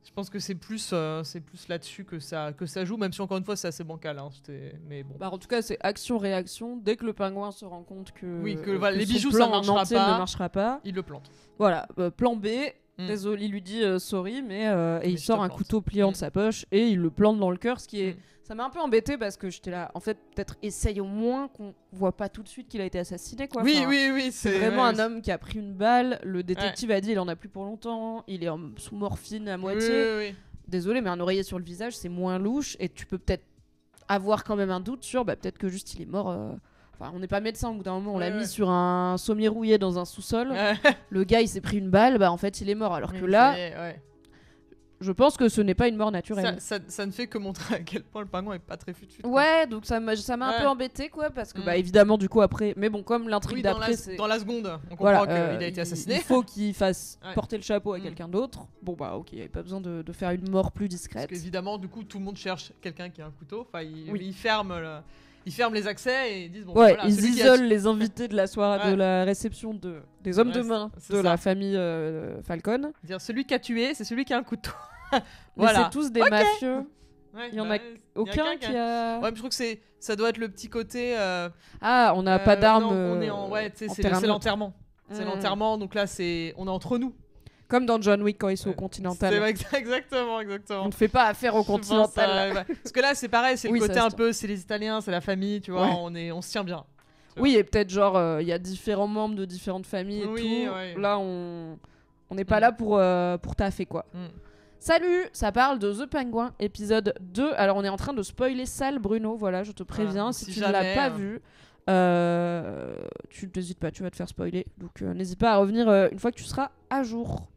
je pense que c'est plus là-dessus que ça joue, même si, encore une fois, c'est assez bancal. Hein, mais bon. En tout cas, c'est action-réaction. Dès que le pingouin se rend compte que, les bijoux, plan ça ne marchera pas, il le plante. Voilà. Plan B, Désolé, il lui dit sorry, mais et il je sort te un plante. couteau pliant de sa poche et il le plante dans le cœur, ce qui est. Mm. Ça m'a un peu embêté parce que j'étais là. En fait, peut-être essaye au moins qu'on voit pas tout de suite qu'il a été assassiné, quoi. Oui, Enfin, oui, c'est vraiment un homme qui a pris une balle. Le détective a dit il en a plus pour longtemps. Il est sous morphine à moitié. Oui. Désolé, mais un oreiller sur le visage, c'est moins louche et tu peux peut-être avoir quand même un doute sur peut-être que juste il est mort. Enfin, on n'est pas médecin, au bout d'un moment, on l'a mis sur un sommier rouillé dans un sous-sol. Le gars, il s'est pris une balle, en fait, il est mort. Alors que là, je pense que ce n'est pas une mort naturelle. Ça ne fait que montrer à quel point le pingouin est pas très fut-fut. Ouais, donc ça m'a un peu embêté, quoi, parce que, évidemment, du coup, après. Mais bon, comme l'intrigue d'après, c'est. Dans la seconde, on comprend qu'il a été assassiné. Il faut qu'il fasse porter le chapeau à quelqu'un d'autre. Bon, ok, il n'y avait pas besoin de faire une mort plus discrète. Parce qu'évidemment, du coup, tout le monde cherche quelqu'un qui a un couteau. Enfin, il ferme ils ferment les accès et ils disent ils isolent les invités de la soirée, de la réception des hommes de main de la famille Falcon. Dire celui qui a tué, c'est celui qui a un couteau. Mais c'est tous des mafieux. Ouais, il y en a aucun qui a. Ouais, mais je trouve que ça doit être le petit côté. On n'a pas d'armes. On est c'est l'enterrement. C'est l'enterrement, donc là on est entre nous. Comme dans John Wick quand ils sont au Continental. C'est vrai, exactement. On ne fait pas affaire au Continental. Parce que là, c'est pareil, c'est le côté un peu, c'est les Italiens, c'est la famille, tu vois, on se tient bien. Oui, et peut-être genre, il y a différents membres de différentes familles et tout. Ouais. Là, on n'est pas là pour taffer, quoi. Salut, ça parle de The Penguin, épisode 2. Alors, on est en train de spoiler Sale Bruno, voilà, je te préviens. Si tu ne l'as pas vu, tu n'hésites pas, tu vas te faire spoiler. Donc, n'hésite pas à revenir une fois que tu seras à jour.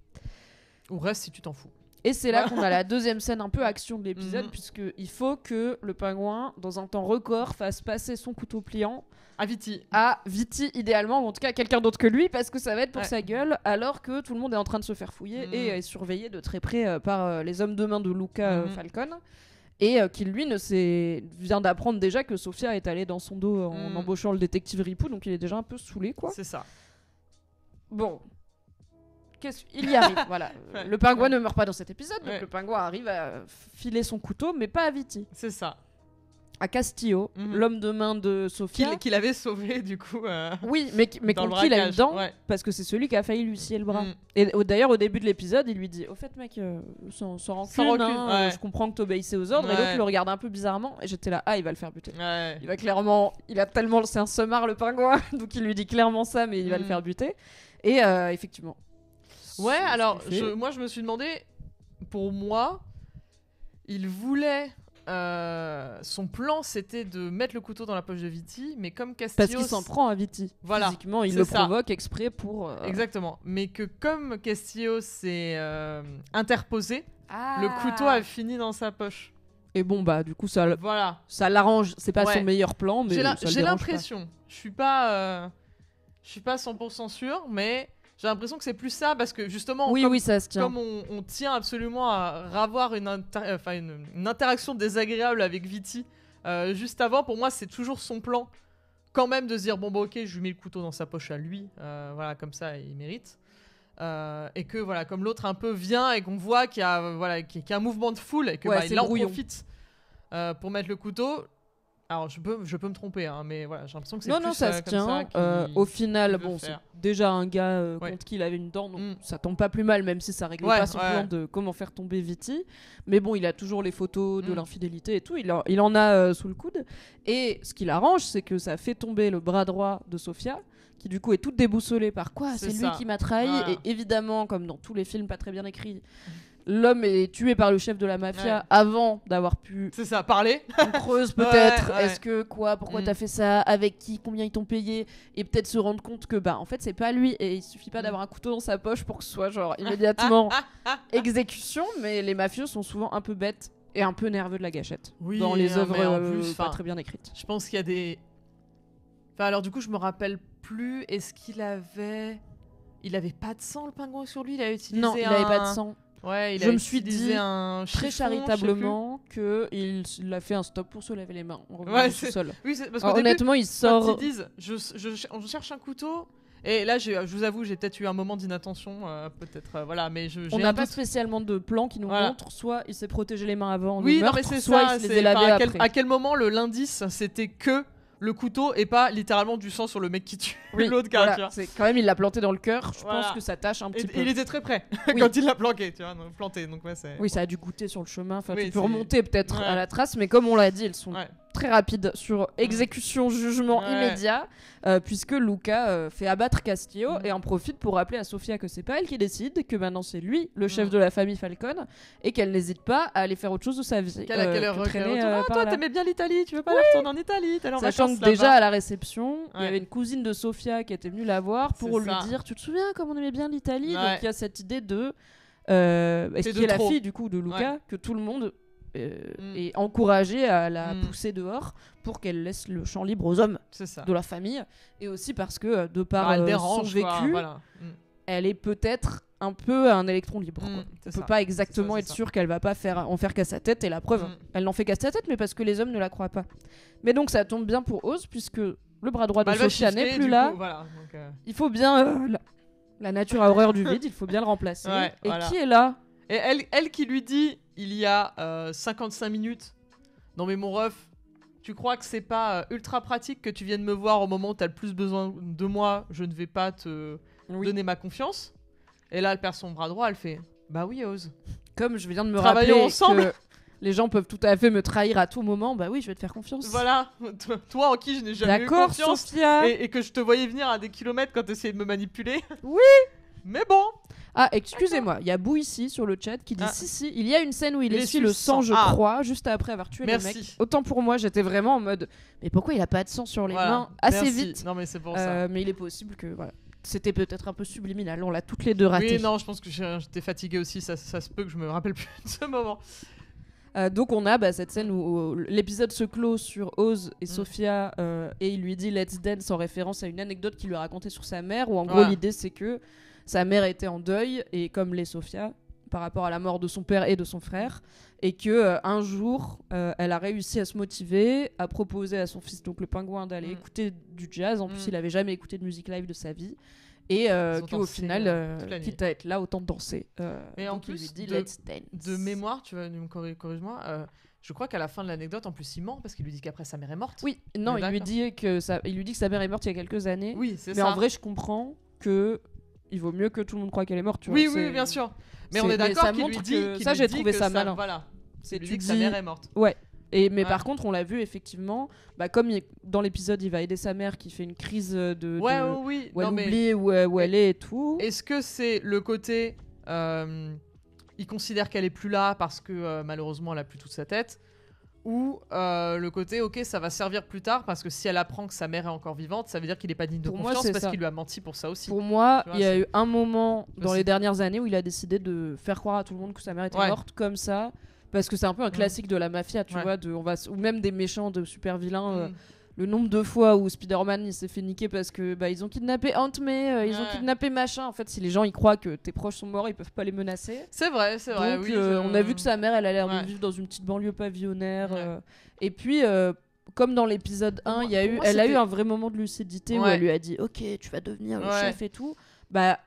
Ou reste si tu t'en fous. Et c'est là qu'on a la deuxième scène un peu action de l'épisode, puisqu'il faut que le pingouin, dans un temps record, fasse passer son couteau pliant à Viti, idéalement, ou en tout cas à quelqu'un d'autre que lui, parce que ça va être pour sa gueule, alors que tout le monde est en train de se faire fouiller et est surveillé de très près par les hommes de main de Luca Falcon, et qui lui vient d'apprendre déjà que Sofia est allée dans son dos en embauchant le détective Ripou, donc il est déjà un peu saoulé, quoi. C'est ça. Bon. Il y arrive, voilà. Le pingouin ne meurt pas dans cet épisode, donc le pingouin arrive à filer son couteau, mais pas à Viti. C'est ça. À Castillo, l'homme de main de Sofia. Qu'il avait sauvé, du coup. Oui, mais contre qui il a une dent, parce que c'est celui qui a failli lui scier le bras. Et d'ailleurs, au début de l'épisode, il lui dit: au fait, mec, sans rancune, je comprends que t'obéissais aux ordres. Et l'autre le regarde un peu bizarrement. Et j'étais là, il va le faire buter. Il va clairement. C'est un semard, le pingouin. Donc il lui dit clairement ça, mais il va le faire buter. Et effectivement. Ouais, alors, moi, je me suis demandé, pour moi, il voulait... son plan, c'était de mettre le couteau dans la poche de Viti, mais comme Castillo... Parce qu'il s'en prend à Viti. Voilà. Physiquement, il le provoque exprès pour... Exactement. Mais que comme Castillo s'est interposé, le couteau a fini dans sa poche. Et bon, du coup, ça l'arrange. C'est pas son meilleur plan, mais j'ai l'impression. Je suis pas 100% sûr, mais... J'ai l'impression que c'est plus ça, parce que justement, ça se tient. Comme on tient absolument à avoir une interaction désagréable avec Viti juste avant, pour moi, c'est toujours son plan, quand même, de se dire, ok, je lui mets le couteau dans sa poche à lui, voilà, comme ça, il mérite. Et que, voilà, comme l'autre un peu vient et qu'on voit qu'il y a, qu'il y a un mouvement de foule, et que il en profite pour mettre le couteau. Alors, je peux me tromper, mais voilà, j'ai l'impression que c'est plus ça se tient. Au final, c'est déjà un gars contre qui il avait une dent, donc ça tombe pas plus mal, même si ça règle pas son plan de comment faire tomber Viti. Mais bon, il a toujours les photos de l'infidélité et tout, il en a sous le coude. Et ce qui l'arrange, c'est que ça fait tomber le bras droit de Sofia, qui du coup est toute déboussolée par quoi c'est lui qui m'a trahi. Et évidemment, comme dans tous les films pas très bien écrits, l'homme est tué par le chef de la mafia avant d'avoir pu... C'est ça, parler. On creuse peut-être. Est-ce que pourquoi t'as fait ça? Avec qui? Combien ils t'ont payé? Et peut-être se rendre compte que en fait c'est pas lui, et il suffit pas d'avoir un couteau dans sa poche pour que ce soit genre immédiatement exécution. Mais les mafieux sont souvent un peu bêtes et un peu nerveux de la gâchette dans les œuvres pas très bien écrites. Je pense qu'il y a des... alors du coup je me rappelle plus, est-ce qu'il avait... Il avait pas de sang, le pingouin, sur lui? Il a utilisé Non, il avait pas de sang. Ouais, je me suis dit très chiffon, charitablement qu'il a fait un stop pour se laver les mains en revenant au sol. Oui, parce que honnêtement, il sort. Quand ils disent, on cherche un couteau. Et là, je vous avoue, j'ai peut-être eu un moment d'inattention, peut-être, voilà, mais on n'a pas spécialement de plan qui nous montre. Soit il s'est protégé les mains avant, oui, non, mais c'est soit ça. il se les a lavées après. À quel moment l'indice, c'était que le couteau et pas littéralement du sang sur le mec qui tue l'autre gars. Voilà, Tu vois. c'est quand même il l'a planté dans le cœur. Je Voilà. pense que ça tâche un petit peu. Il était très près Oui. quand il l'a planqué, tu vois, donc, planté. Donc ouais, c'est. Oui, ça a dû goûter sur le chemin. Enfin, Oui, tu peux c'est- remonter peut-être Ouais. à la trace, mais comme on l'a dit, elles sont Ouais. très rapides sur exécution, jugement Ouais. immédiat, puisque Luca fait abattre Castillo Mm. et en profite pour rappeler à Sofia que c'est pas elle qui décide, que maintenant c'est lui le chef Mm. de la famille Falcon, et qu'elle n'hésite pas à aller faire autre chose de sa vie. Quelle que traîner, par toi, là. t'aimais bien l'Italie, tu veux pas aller retourner en Italie, t'es allé en Sachant vacances que déjà là-bas. à la réception, il y Ouais. avait une cousine de Sofia qui était venue la voir pour C'est lui ça. dire, tu te souviens comme on aimait bien l'Italie. Ouais. Donc il y a cette idée de est-ce C'est qui de est la trop. fille du coup de Luca, Ouais. que tout le monde Mm. est encouragé à la Mm. pousser dehors pour qu'elle laisse le champ libre aux hommes C'est ça. de la famille, et aussi parce que de par Elle son dérange, vécu, quoi, voilà. elle est peut-être un peu un électron libre. Quoi. C'est On peut ça. pas exactement C'est être ça. sûr qu'elle va pas en faire qu'à sa tête, et la preuve, Mm. elle n'en fait qu'à sa tête, mais parce que les hommes ne la croient pas. Mais donc ça tombe bien pour Oz, puisque le bras droit de Bah, elle va Sofia shifter, n'est plus du là. coup, voilà, donc, Il faut bien la nature a horreur du vide, il faut bien le remplacer. Ouais, et voilà. qui est là? Et elle qui lui dit il y a 55 minutes, non mais mon ref, tu crois que c'est pas ultra pratique que tu viennes me voir au moment où t'as le plus besoin de moi, je ne vais pas te donner ma confiance. Et là elle perd son bras droit, elle fait bah oui Oz. Comme je viens de me Travaillons rappeler ensemble. que les gens peuvent tout à fait me trahir à tout moment, bah oui, je vais te faire confiance. Voilà, toi en qui je n'ai jamais eu D'accord, confiance Sofia. et que je te voyais venir à des kilomètres quand t'essayais de me manipuler. Oui. Mais bon. Ah, excusez-moi, il y a Bou ici sur le chat qui dit Ah. si, il y a une scène où il Il essuie essuie le le sang, sang. je Ah. crois, juste après avoir tué Merci. le mec. Autant pour moi, j'étais vraiment en mode, mais pourquoi il a pas de sang sur les Voilà. mains assez Merci. vite. Non mais c'est pour ça. Mais il est possible que voilà, c'était peut-être un peu subliminal, on l'a toutes les deux raté. Oui, non, je pense que j'étais fatiguée aussi, ça se peut que je me rappelle plus de ce moment. Donc on a cette scène où l'épisode se clôt sur Oz et Mm. Sofia, et il lui dit Let's Dance en référence à une anecdote qu'il lui a racontée sur sa mère, où en gros Voilà. l'idée c'est que sa mère était en deuil, et comme l'est Sofia, par rapport à la mort de son père et de son frère, et que un jour elle a réussi à se motiver, à proposer à son fils, donc le pingouin, d'aller Mm. écouter du jazz. En plus Mm. il avait jamais écouté de musique live de sa vie, et Ils ont qu'au dansé, final toute la nuit. quitte à être là, autant danser. Et en donc il plus lui dit de- Let's Dance. De mémoire, tu vas me corrige-moi, je crois qu'à la fin de l'anecdote, en plus, il ment parce qu'il lui dit qu'après sa mère est morte. Oui, non, On est il lui d'accord. dit il lui dit que sa mère est morte il y a quelques années. Oui, c'est Mais ça. en vrai, je comprends que il vaut mieux que tout le monde croit qu'elle est morte. Tu oui, vois, oui, c'est- bien sûr. Mais c'est- on est mais d'accord ça qu'il lui montre dit. que- qu'il ça, lui j'ai dit trouvé que ça malin. Voilà. C'est Il lui tu dit que sa dis- mère est morte. Ouais. Mais Ouais. par contre, on l'a vu effectivement, comme dans l'épisode, il va aider sa mère qui fait une crise Ouais, de- oui. où elle Non, mais oublie où elle est et tout. est-ce que c'est le côté. Il considère qu'elle est plus là parce que malheureusement elle a plus toute sa tête, ou le côté ok ça va servir plus tard parce que si elle apprend que sa mère est encore vivante ça veut dire qu'il est pas digne de Pour moi, confiance c'est parce ça. qu'il lui a menti pour ça aussi. Pour moi, Tu vois, il y a c'est- eu un moment dans Aussi. les dernières années où il a décidé de faire croire à tout le monde que sa mère était Ouais. morte comme ça, parce que c'est un peu un classique de la mafia, tu Ouais. vois, ou même des méchants, de super vilains. Mm. Le nombre de fois où Spider-Man il s'est fait niquer parce que ils ont kidnappé Aunt May, ils ont Ouais. kidnappé machin. En fait, si les gens y croient que tes proches sont morts, ils peuvent pas les menacer. C'est vrai, Donc oui. on a vu que sa mère, elle a l'air Ouais. de vivre dans une petite banlieue pavillonnaire. Ouais. Et puis, comme dans l'épisode 1, Pour moi, elle a eu c'était- un vrai moment de lucidité où Ouais. elle lui a dit ok, tu vas devenir le Ouais. chef et tout.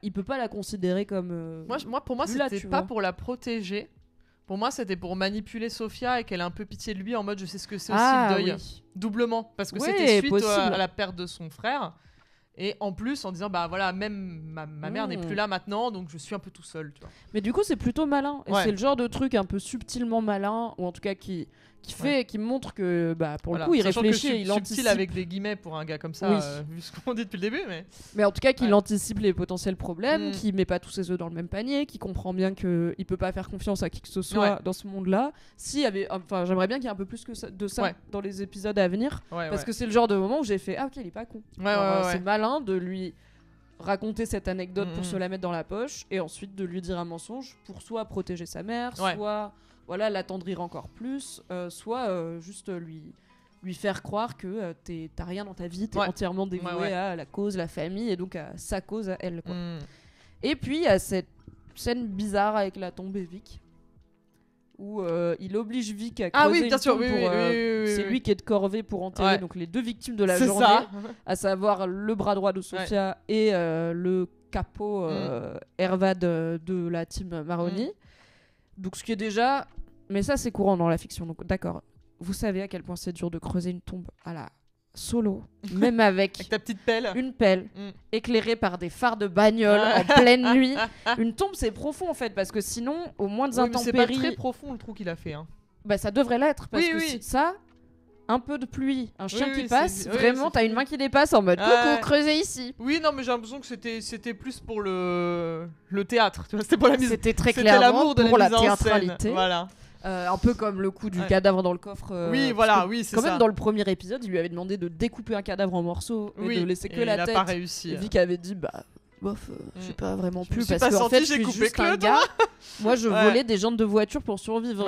Il peut pas la considérer comme. Pour moi Plus là, c'était tu pas vois. pour la protéger. Pour moi, c'était pour manipuler Sophia et qu'elle ait un peu pitié de lui en mode je sais ce que c'est aussi le deuil. oui. Doublement. Parce que Ouais, c'était suite possible. à la perte de son frère. Et en plus, en disant bah voilà, même ma mère n'est plus là maintenant, donc je suis un peu tout seul. Tu vois. Mais du coup, c'est plutôt malin. Et Ouais. c'est le genre de truc un peu subtilement malin, ou en tout cas qui montre que pour Voilà. le coup, il Sachant que réfléchit, il subtil anticipe. avec des guillemets pour un gars comme ça, Oui. vu ce qu'on dit depuis le début. Mais en tout cas, qu'il Ouais. anticipe les potentiels problèmes, Mm. qu'il met pas tous ses œufs dans le même panier, qu'il comprend bien qu'il peut pas faire confiance à qui que ce soit Ouais. dans ce monde-là. J'aimerais bien qu'il y ait un peu plus de ça Ouais. dans les épisodes à venir, Ouais, parce ouais. que c'est le genre de moment où j'ai fait ok, il est pas con. Ouais, Genre, ouais, ouais. C'est malin de lui raconter cette anecdote pour Mm, se la mettre dans la poche, et ensuite de lui dire un mensonge pour soit protéger sa mère, Ouais. soit l'attendrir encore plus, soit juste lui faire croire que t'as rien dans ta vie, t'es Ouais. entièrement dévoué Ouais, ouais. à la cause, la famille, et donc à sa cause à elle, quoi. Mm. Et puis il y a cette scène bizarre avec la tombe et Vic, où il oblige Vic à creuser Ah oui, bien une sûr, tombe oui, pour, oui, oui, oui, c'est oui. lui qui est de corvée pour enterrer Ouais. donc les deux victimes de la C'est journée, ça. à savoir le bras droit de Sofia et le capot Hervad de la team Maroni. Donc ce qui est déjà... Mais ça c'est courant dans la fiction, donc d'accord. Vous savez à quel point c'est dur de creuser une tombe à la solo, même avec ta petite pelle. une pelle, éclairée par des phares de bagnole en pleine nuit. Une tombe, c'est profond en fait, parce que sinon, au moindre intempéries... C'est pas très profond le trou qu'il a fait. Hein. Bah ça devrait l'être, parce que c'est ça, un peu de pluie, un chien qui passe, vraiment t'as une main qui dépasse en mode coucou, creusez ici. Oui, non mais j'ai l'impression que c'était plus pour le théâtre, tu vois, c'était pour la mise. C'était très clairement pour la théâtralité. Voilà. Un peu comme le coup du cadavre dans le coffre. Oui, voilà, oui, c'est ça. Quand même, dans le premier épisode, il lui avait demandé de découper un cadavre en morceaux et de laisser que la tête. Il a pas réussi. Et Vic avait dit, bah, bof, j'ai pas vraiment pu parce qu'en fait, je suis juste un gars. Moi, je volais des jantes de voiture pour survivre.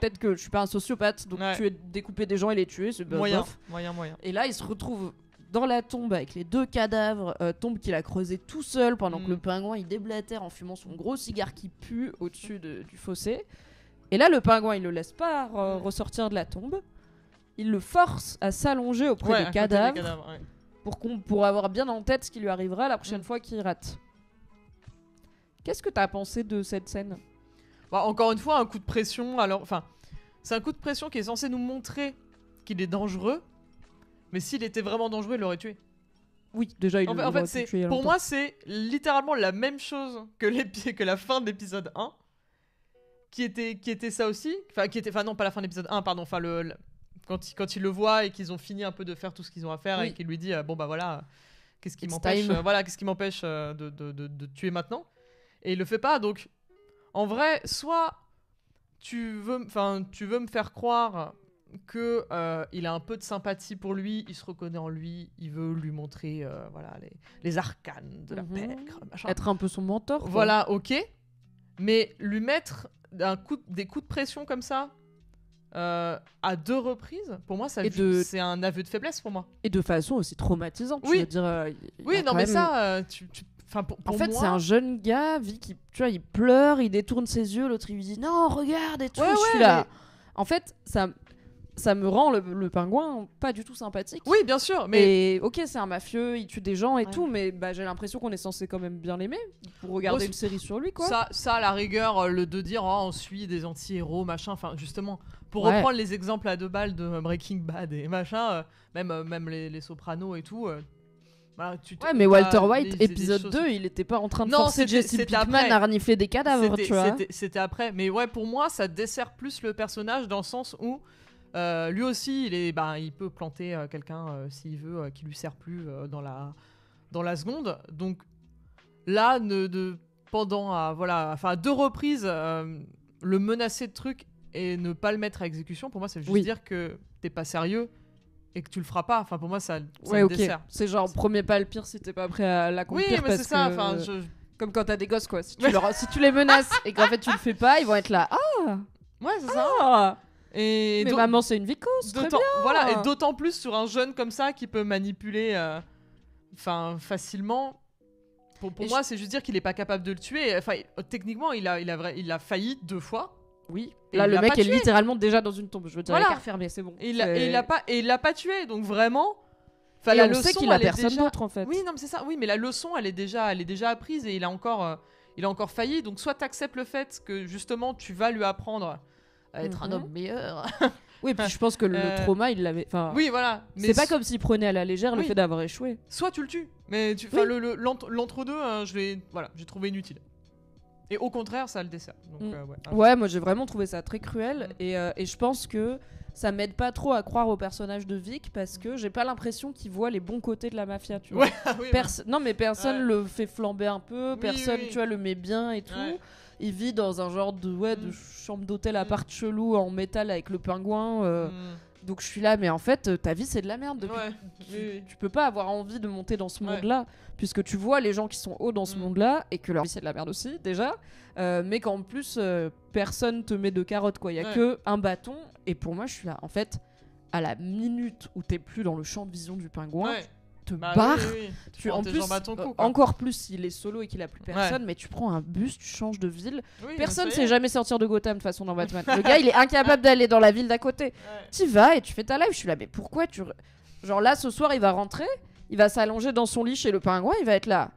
Peut-être que je suis pas un sociopathe, donc découper des gens et les tuer, c'est moyen. Et là, il se retrouve dans la tombe avec les 2 cadavres, tombe qu'il a creusé tout seul pendant que le pingouin il déblatère en fumant son gros cigare qui pue au-dessus du fossé. Et là, le pingouin, il le laisse pas ressortir de la tombe. Il le force à s'allonger auprès des cadavres, pour avoir bien en tête ce qui lui arrivera la prochaine fois qu'il rate. Qu'est-ce que t'as pensé de cette scène ? Encore une fois, un coup de pression. C'est un coup de pression qui est censé nous montrer qu'il est dangereux. Mais s'il était vraiment dangereux, il l'aurait tué. Oui, déjà, il l'aurait tué. Pour moi, c'est littéralement la même chose que la fin de l'épisode 1. Qui était ça aussi, non pas la fin de l'épisode 1 pardon, quand il le voit et qu'ils ont fini un peu de faire tout ce qu'ils ont à faire et qu'il lui dit bon bah voilà, qu'est-ce qui m'empêche de tuer maintenant, et il le fait pas. Donc en vrai, soit tu veux me faire croire que il a un peu de sympathie pour lui, il se reconnaît en lui, il veut lui montrer les arcanes de la pègre, machin. Être un peu son mentor quoi. Voilà, ok, mais lui mettre des coups de pression comme ça à 2 reprises, pour moi c'est un aveu de faiblesse pour moi, et de façon aussi traumatisante. Je veux dire, en fait c'est un jeune gars, tu vois, il pleure, il détourne ses yeux, l'autre il lui dit non regarde et tout, je suis là en fait ça me rend le pingouin pas du tout sympathique. Oui, bien sûr, mais... ok, c'est un mafieux, il tue des gens et tout, mais j'ai l'impression qu'on est censé quand même bien l'aimer pour regarder une série sur lui, quoi. Ça à la rigueur, de dire on suit des anti-héros, machin, enfin justement, pour reprendre les exemples à 2 balles de Breaking Bad et machin, même les Sopranos et tout... mais Walter White, épisode 2, il était pas en train de forcer Jesse Pinkman à renifler des cadavres, tu vois. C'était après, mais pour moi, ça dessert plus le personnage dans le sens où lui aussi, il peut planter quelqu'un s'il veut, qui lui sert plus dans la seconde. Donc là, pendant à 2 reprises, le menacer de trucs et ne pas le mettre à exécution, pour moi, ça veut juste dire que t'es pas sérieux et que tu le feras pas. Enfin, pour moi, ça me dessert. C'est genre, premier pas le pire si t'es pas prêt à l'accomplir. Oui, mais c'est ça. Comme quand t'as des gosses, quoi. Si tu les menaces et qu'en fait tu le fais pas, ils vont être là. Ah ouais, c'est ça. Mais maman, c'est une vicose, très bien. Voilà, et d'autant plus sur un jeune comme ça qui peut manipuler facilement. Pour moi, c'est juste dire qu'il est pas capable de le tuer. Enfin, techniquement, il a failli 2 fois. Oui. Là, le mec est littéralement déjà dans une tombe. Je veux dire, il est fermé, c'est bon. Et il l'a pas tué, donc vraiment. Et la leçon, sait qu'il a personne d'autre en fait. Oui, non, mais c'est ça. Oui, mais la leçon, elle est déjà apprise et il a encore failli. Donc, soit t'acceptes le fait que justement, tu vas lui apprendre à être un homme meilleur. Oui, puis je pense que le trauma, il l'avait. Oui, voilà. Mais c'est pas comme s'il prenait à la légère le fait d'avoir échoué. Soit tu le tues, mais l'entre-deux, j'ai trouvé inutile. Et au contraire, ça le dessert. Donc, moi j'ai vraiment trouvé ça très cruel et je pense que ça m'aide pas trop à croire au personnage de Vic parce que j'ai pas l'impression qu'il voit les bons côtés de la mafia, tu vois. Non, mais personne le fait flamber un peu, personne, tu vois, le met bien et tout. Il vit dans un genre de chambre d'hôtel appart chelou en métal avec le pingouin. Donc je suis là, mais en fait, ta vie c'est de la merde. Tu peux pas avoir envie de monter dans ce monde-là, puisque tu vois les gens qui sont hauts dans ce monde-là et que leur vie c'est de la merde aussi, déjà. Mais qu'en plus, personne te met de carottes, quoi. Il y a que un bâton. Et pour moi, je suis là. En fait, à la minute où t'es plus dans le champ de vision du pingouin, te barres. Tu en plus, encore plus s'il est solo et qu'il a plus personne, mais tu prends un bus, tu changes de ville. Personne sait jamais sortir de Gotham de toute façon dans Batman. Le gars, il est incapable d'aller dans la ville d'à côté. T'y vas et tu fais ta live. Je suis là, mais pourquoi tu... Genre là, ce soir, il va rentrer, il va s'allonger dans son lit chez le pingouin, il va être là.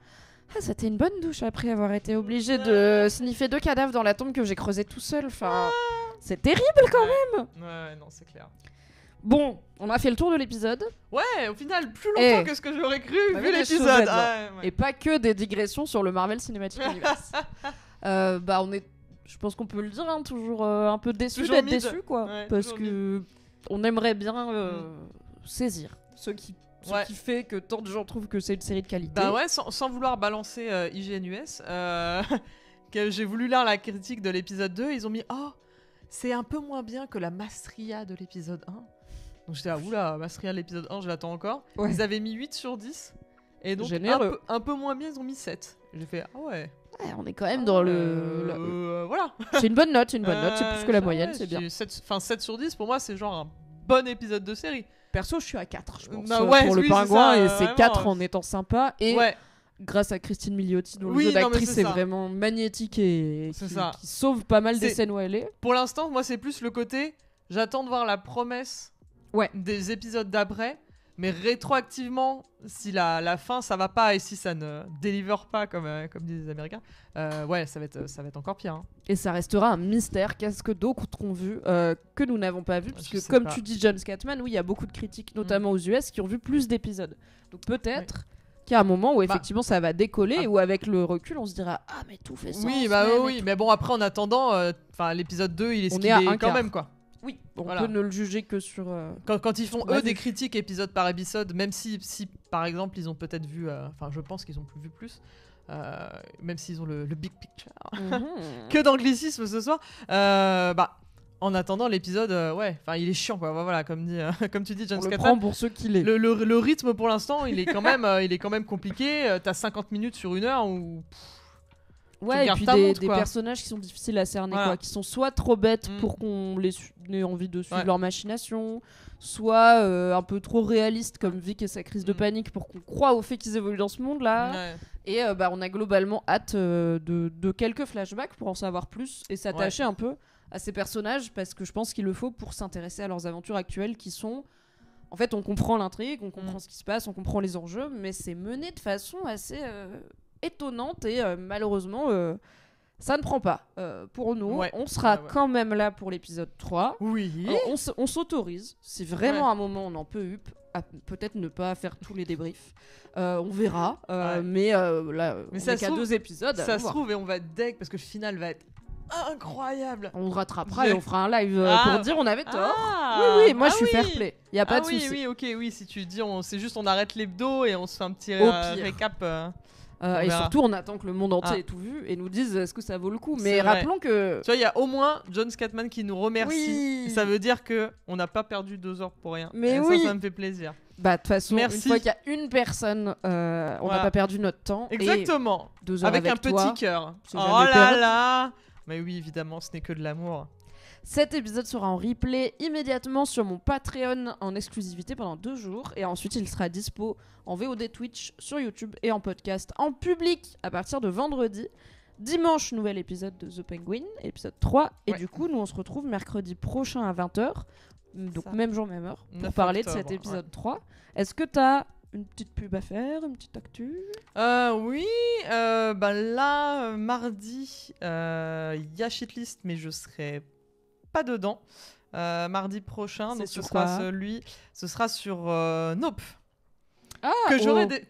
Ah, c'était une bonne douche après avoir été obligé de sniffer 2 cadavres dans la tombe que j'ai creusée tout seul. Enfin, c'est terrible quand même. Ouais, non, c'est clair. Bon, on a fait le tour de l'épisode. Ouais, au final, plus longtemps que ce que j'aurais cru vu l'épisode. Et pas que des digressions sur le Marvel Cinematic Universe. Je pense qu'on peut le dire, hein, toujours un peu déçu d'être déçu, quoi. Ouais, parce que on aimerait bien saisir ce qui fait que tant de gens trouvent que c'est une série de qualité. Bah ouais, sans vouloir balancer IGN-US, que j'ai voulu lire la critique de l'épisode 2, ils ont mis « Oh, c'est un peu moins bien que la Maestria de l'épisode 1 ». Donc j'étais là, oula, Maestria de l'épisode 1, je l'attends encore. Ouais. Ils avaient mis 8 sur 10. Et donc un peu moins bien, ils ont mis 7. J'ai fait « Ah ouais ». Ouais, on est quand même dans voilà. C'est une bonne note, c'est plus que la moyenne, c'est bien. 7 sur 10, pour moi, c'est genre un bon épisode de série. Perso, je suis à 4, je pense, pour le pingouin, et c'est 4 en étant sympa. Et grâce à Christine Milioti, dont le jeu d'actrice est vraiment magnétique et qui sauve pas mal des scènes où elle est. Pour l'instant, moi, c'est plus le côté, j'attends de voir la promesse des épisodes d'après. Mais rétroactivement, si la fin ça va pas et si ça ne délivre pas comme disent les Américains, ça va être encore pire. Hein. Et ça restera un mystère. Qu'est-ce que d'autres ont vu que nous n'avons pas vu, parce que comme tu dis, John Scatman, oui, il y a beaucoup de critiques, notamment aux US, qui ont vu plus d'épisodes. Donc peut-être qu'il y a un moment où effectivement ça va décoller, et où avec le recul on se dira mais tout fait sens. Oui, mais bon, après en attendant, l'épisode 2 il est ce qu'il est quand même, quoi. Oui, on peut ne le juger que sur... Quand ils font, eux, des critiques épisode par épisode, même si par exemple, ils ont peut-être vu... je pense qu'ils ont vu plus, même s'ils ont le big picture. Que d'anglicisme ce soir. En attendant, l'épisode, il est chiant, quoi. Voilà, comme tu dis, John Scatman. On le prend pour ce qu'il est. Le rythme, pour l'instant, il est quand même compliqué. T'as 50 minutes sur 1 heure où... Ouais, et puis des personnages qui sont difficiles à cerner, quoi, qui sont soit trop bêtes pour qu'on ait envie de suivre leur machination, soit un peu trop réalistes comme Vic et sa crise de panique pour qu'on croie au fait qu'ils évoluent dans ce monde-là. Ouais. Et on a globalement hâte de quelques flashbacks pour en savoir plus et s'attacher un peu à ces personnages, parce que je pense qu'il le faut pour s'intéresser à leurs aventures actuelles qui sont... En fait, on comprend l'intrigue, on comprend ce qui se passe, on comprend les enjeux, mais c'est mené de façon assez... étonnante et malheureusement ça ne prend pas pour nous. On sera quand même là pour l'épisode 3. Oui. On s'autorise, si vraiment à un moment on en peut à peut-être ne pas faire tous les débriefs, on verra, mais là on est qu'à 2 épisodes, ça se trouve, et on va être deg parce que le final va être incroyable. On rattrapera et on fera un live pour dire on avait tort. Oui, moi je suis fair play, y a pas de souci. Oui, si tu dis c'est juste on arrête l'hebdo et on se fait un petit récap. Et surtout, on attend que le monde entier ait tout vu et nous dise est-ce que ça vaut le coup. Mais rappelons que... Tu vois, il y a au moins John Scatman qui nous remercie. Oui. Ça veut dire qu'on n'a pas perdu 2 heures pour rien. Mais ça me fait plaisir. De toute façon, une fois qu'il y a une personne, on n'a pas perdu notre temps. Exactement. Et 2 heures avec un toi, petit cœur. Oh là là. Mais oui, évidemment, ce n'est que de l'amour. Cet épisode sera en replay immédiatement sur mon Patreon en exclusivité pendant 2 jours. Et ensuite, il sera dispo en VOD Twitch, sur YouTube et en podcast en public à partir de vendredi. Dimanche, nouvel épisode de The Penguin, épisode 3. Et du coup, nous, on se retrouve mercredi prochain à 20h. Donc, même jour, même heure, pour parler de cet épisode 3. Est-ce que tu as une petite pub à faire, une petite actu? Oui, là, mardi, il y a Shitlist, mais je serai pas dedans. Mardi prochain, donc ce sera sur Nope. Que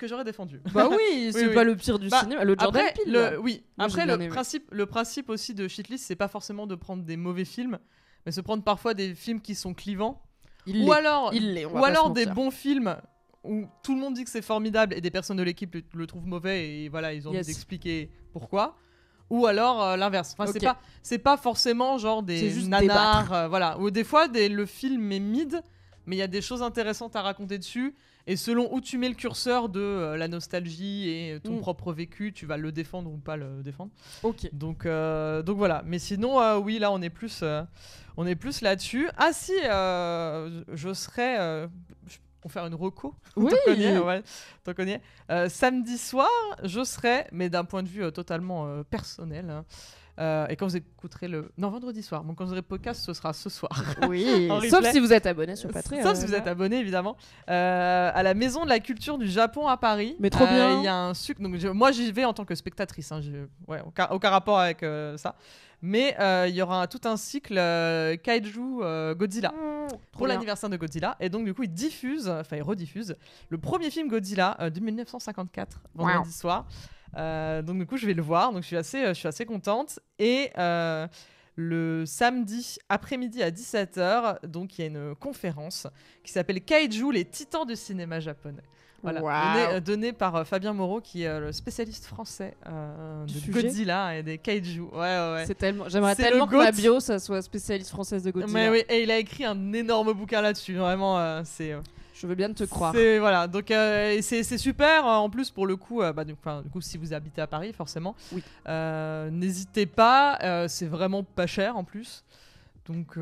j'aurais défendu. Bah oui, c'est pas le pire du cinéma, le Jordan Peele. Après le principe aussi de Shitlist, c'est pas forcément de prendre des mauvais films, mais se prendre parfois des films qui sont clivants, ou alors des bons films où tout le monde dit que c'est formidable et des personnes de l'équipe le trouvent mauvais et voilà, ils ont envie d'expliquer pourquoi. Ou alors l'inverse. Enfin, c'est pas forcément genre des nanars, voilà. Ou des fois le film est mid, mais il y a des choses intéressantes à raconter dessus. Et selon où tu mets le curseur de la nostalgie et ton propre vécu, tu vas le défendre ou pas le défendre. Ok. Donc voilà. Mais sinon, oui, là on est plus là-dessus. Ah si, je serais. Pour faire une reco. Oui. T'en connais. Samedi soir, je serai, mais d'un point de vue totalement personnel, Et quand vous écouterez vendredi soir. Donc quand vous aurez le podcast, ce sera ce soir. Oui, En sauf replay. si vous êtes abonné sur Patreon. Sauf si vous êtes abonné, évidemment. À la Maison de la Culture du Japon à Paris. Mais trop bien. Il y a un sucre. Donc moi, j'y vais en tant que spectatrice. Hein. Aucun rapport avec ça. Mais il y aura tout un cycle Kaiju Godzilla pour l'anniversaire de Godzilla. Et donc, du coup, ils rediffusent le premier film Godzilla de 1954, vendredi soir. Donc, du coup, je vais le voir. Donc, je suis assez contente. Et le samedi après-midi à 17h, donc il y a une conférence qui s'appelle Kaiju, les titans du cinéma japonais. Voilà, donné par Fabien Moreau, qui est le spécialiste français de Godzilla et des Kaiju. Ouais. J'aimerais tellement que ma bio, ça soit spécialiste française de Godzilla. Mais oui, et il a écrit un énorme bouquin là-dessus. Vraiment, c'est. Je veux bien te croire. Voilà, donc c'est super. En plus, pour le coup, du coup, si vous habitez à Paris, forcément, oui. N'hésitez pas. C'est vraiment pas cher en plus. Donc,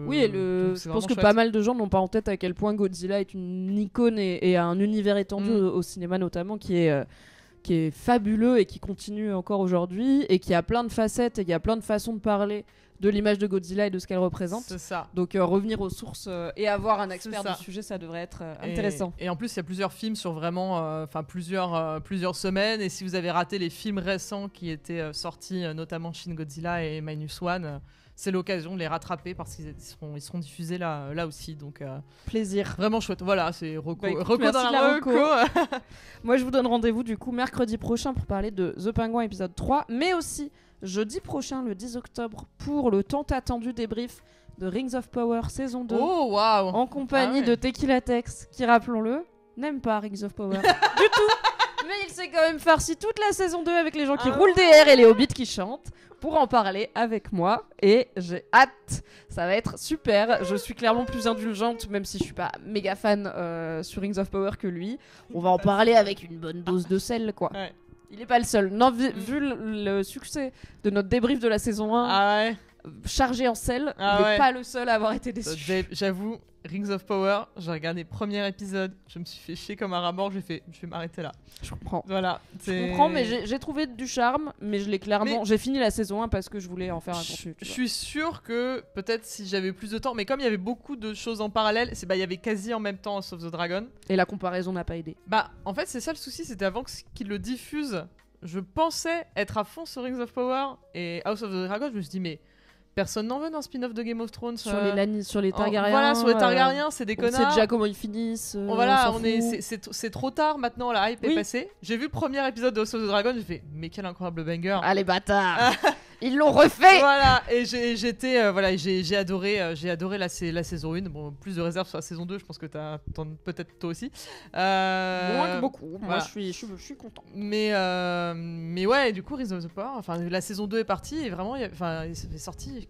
oui, je pense que pas mal de gens n'ont pas en tête à quel point Godzilla est une icône et a un univers étendu au cinéma notamment qui est fabuleux et qui continue encore aujourd'hui et qui a plein de facettes et qui a plein de façons de parler de l'image de Godzilla et de ce qu'elle représente. C'est ça. Donc revenir aux sources et avoir un expert du sujet, ça devrait être intéressant. Et en plus, il y a plusieurs films sur vraiment, plusieurs semaines. Et si vous avez raté les films récents qui étaient sortis, notamment Shin Godzilla et Minus One, c'est l'occasion de les rattraper parce qu'ils seront diffusés là aussi. Donc plaisir. Vraiment chouette. Voilà, c'est reco dans la reco. reco. Moi, je vous donne rendez-vous du coup mercredi prochain pour parler de The Penguin épisode 3, mais aussi jeudi prochain, le 10 octobre, pour le tant attendu débrief de Rings of Power saison 2. Oh, waouh! En compagnie de Tequila Tex, qui, rappelons-le, n'aime pas Rings of Power du tout. Mais il s'est quand même farci toute la saison 2 avec les gens qui roulent des airs et les hobbits qui chantent pour en parler avec moi. Et j'ai hâte. Ça va être super. Je suis clairement plus indulgente, même si je suis pas méga fan sur Rings of Power que lui. On va en parler avec une bonne dose de sel, quoi. Ouais. Il est pas le seul. Non, vu le succès de notre débrief de la saison 1, chargé en sel, il n'est pas le seul à avoir été déçu. J'avoue, Rings of Power, j'ai regardé le premier épisode, je me suis fait chier comme un rat mort, je vais m'arrêter là. Je comprends. Voilà. Je comprends, mais j'ai trouvé du charme, mais je l'ai clairement. J'ai fini la saison 1 parce que je voulais en faire un contenu. Je suis sûre que peut-être si j'avais plus de temps, mais comme il y avait beaucoup de choses en parallèle, il y avait quasi en même temps House of the Dragon. Et la comparaison n'a pas aidé. En fait, c'est ça le souci, c'était avant qu'ils le diffusent. Je pensais être à fond sur Rings of Power et House of the Dragon, je me suis dit, mais personne n'en veut d'un spin-off de Game of Thrones. Sur les Targaryens. Voilà, sur les Targaryens, c'est des connards. On sait déjà comment ils finissent. C'est trop tard maintenant, la hype est passée. J'ai vu le premier épisode de House of the Dragon, j'ai fait, mais quel incroyable banger. Ah, les bâtards. Ils l'ont refait. Voilà, et j'ai adoré la saison 1. Bon, plus de réserve sur la saison 2, je pense que peut-être toi aussi. Moins que beaucoup. Voilà. Moi, je suis content. Mais ouais, du coup, Rise of the Power, la saison 2 est partie et vraiment, il est sorti.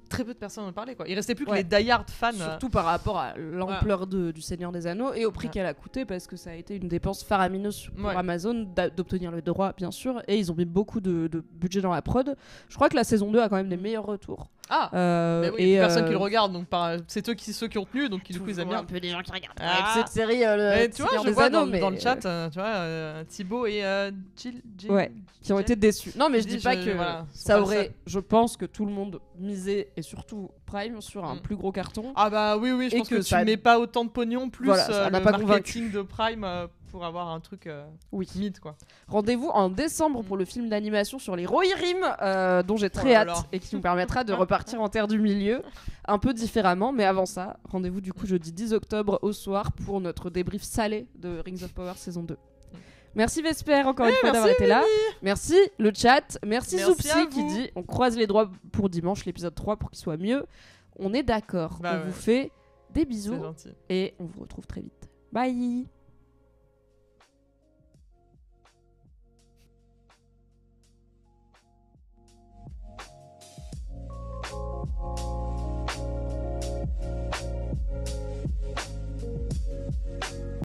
Très peu de personnes en parlaient, quoi. Il restait plus que les die-hard fans. Surtout par rapport à l'ampleur du Seigneur des Anneaux et au prix qu'elle a coûté, parce que ça a été une dépense faramineuse pour Amazon d'obtenir le droit, bien sûr, et ils ont mis beaucoup de budget dans la prod. Je crois que la saison 2 a quand même des meilleurs retours. Mais oui, et personne qui le regarde, donc c'est ceux qui ont tenu, donc du coup ils aiment bien. Un peu des gens qui regardent cette série. Tu vois, je vois dans le chat, tu vois, Thibaut et Jill, qui ont été déçus. Non, mais je dis pas que ça aurait. Je pense que tout le monde misait, et surtout Prime, sur un plus gros carton. Ah bah oui, je pense que tu mets pas autant de pognon plus ça n'a le pas marketing de Prime pour avoir un truc mythe, quoi. Rendez-vous en décembre pour le film d'animation sur les Rohirrim, dont j'ai très hâte et qui nous permettra de repartir en terre du milieu un peu différemment. Mais avant ça, rendez-vous du coup jeudi 10 octobre au soir pour notre débrief salé de Rings of Power saison 2. Merci Vesper encore une fois d'avoir été là. Merci le chat. Merci Zoupsi qui dit on croise les doigts pour dimanche l'épisode 3 pour qu'il soit mieux. On est d'accord. On vous fait des bisous et on vous retrouve très vite. Bye.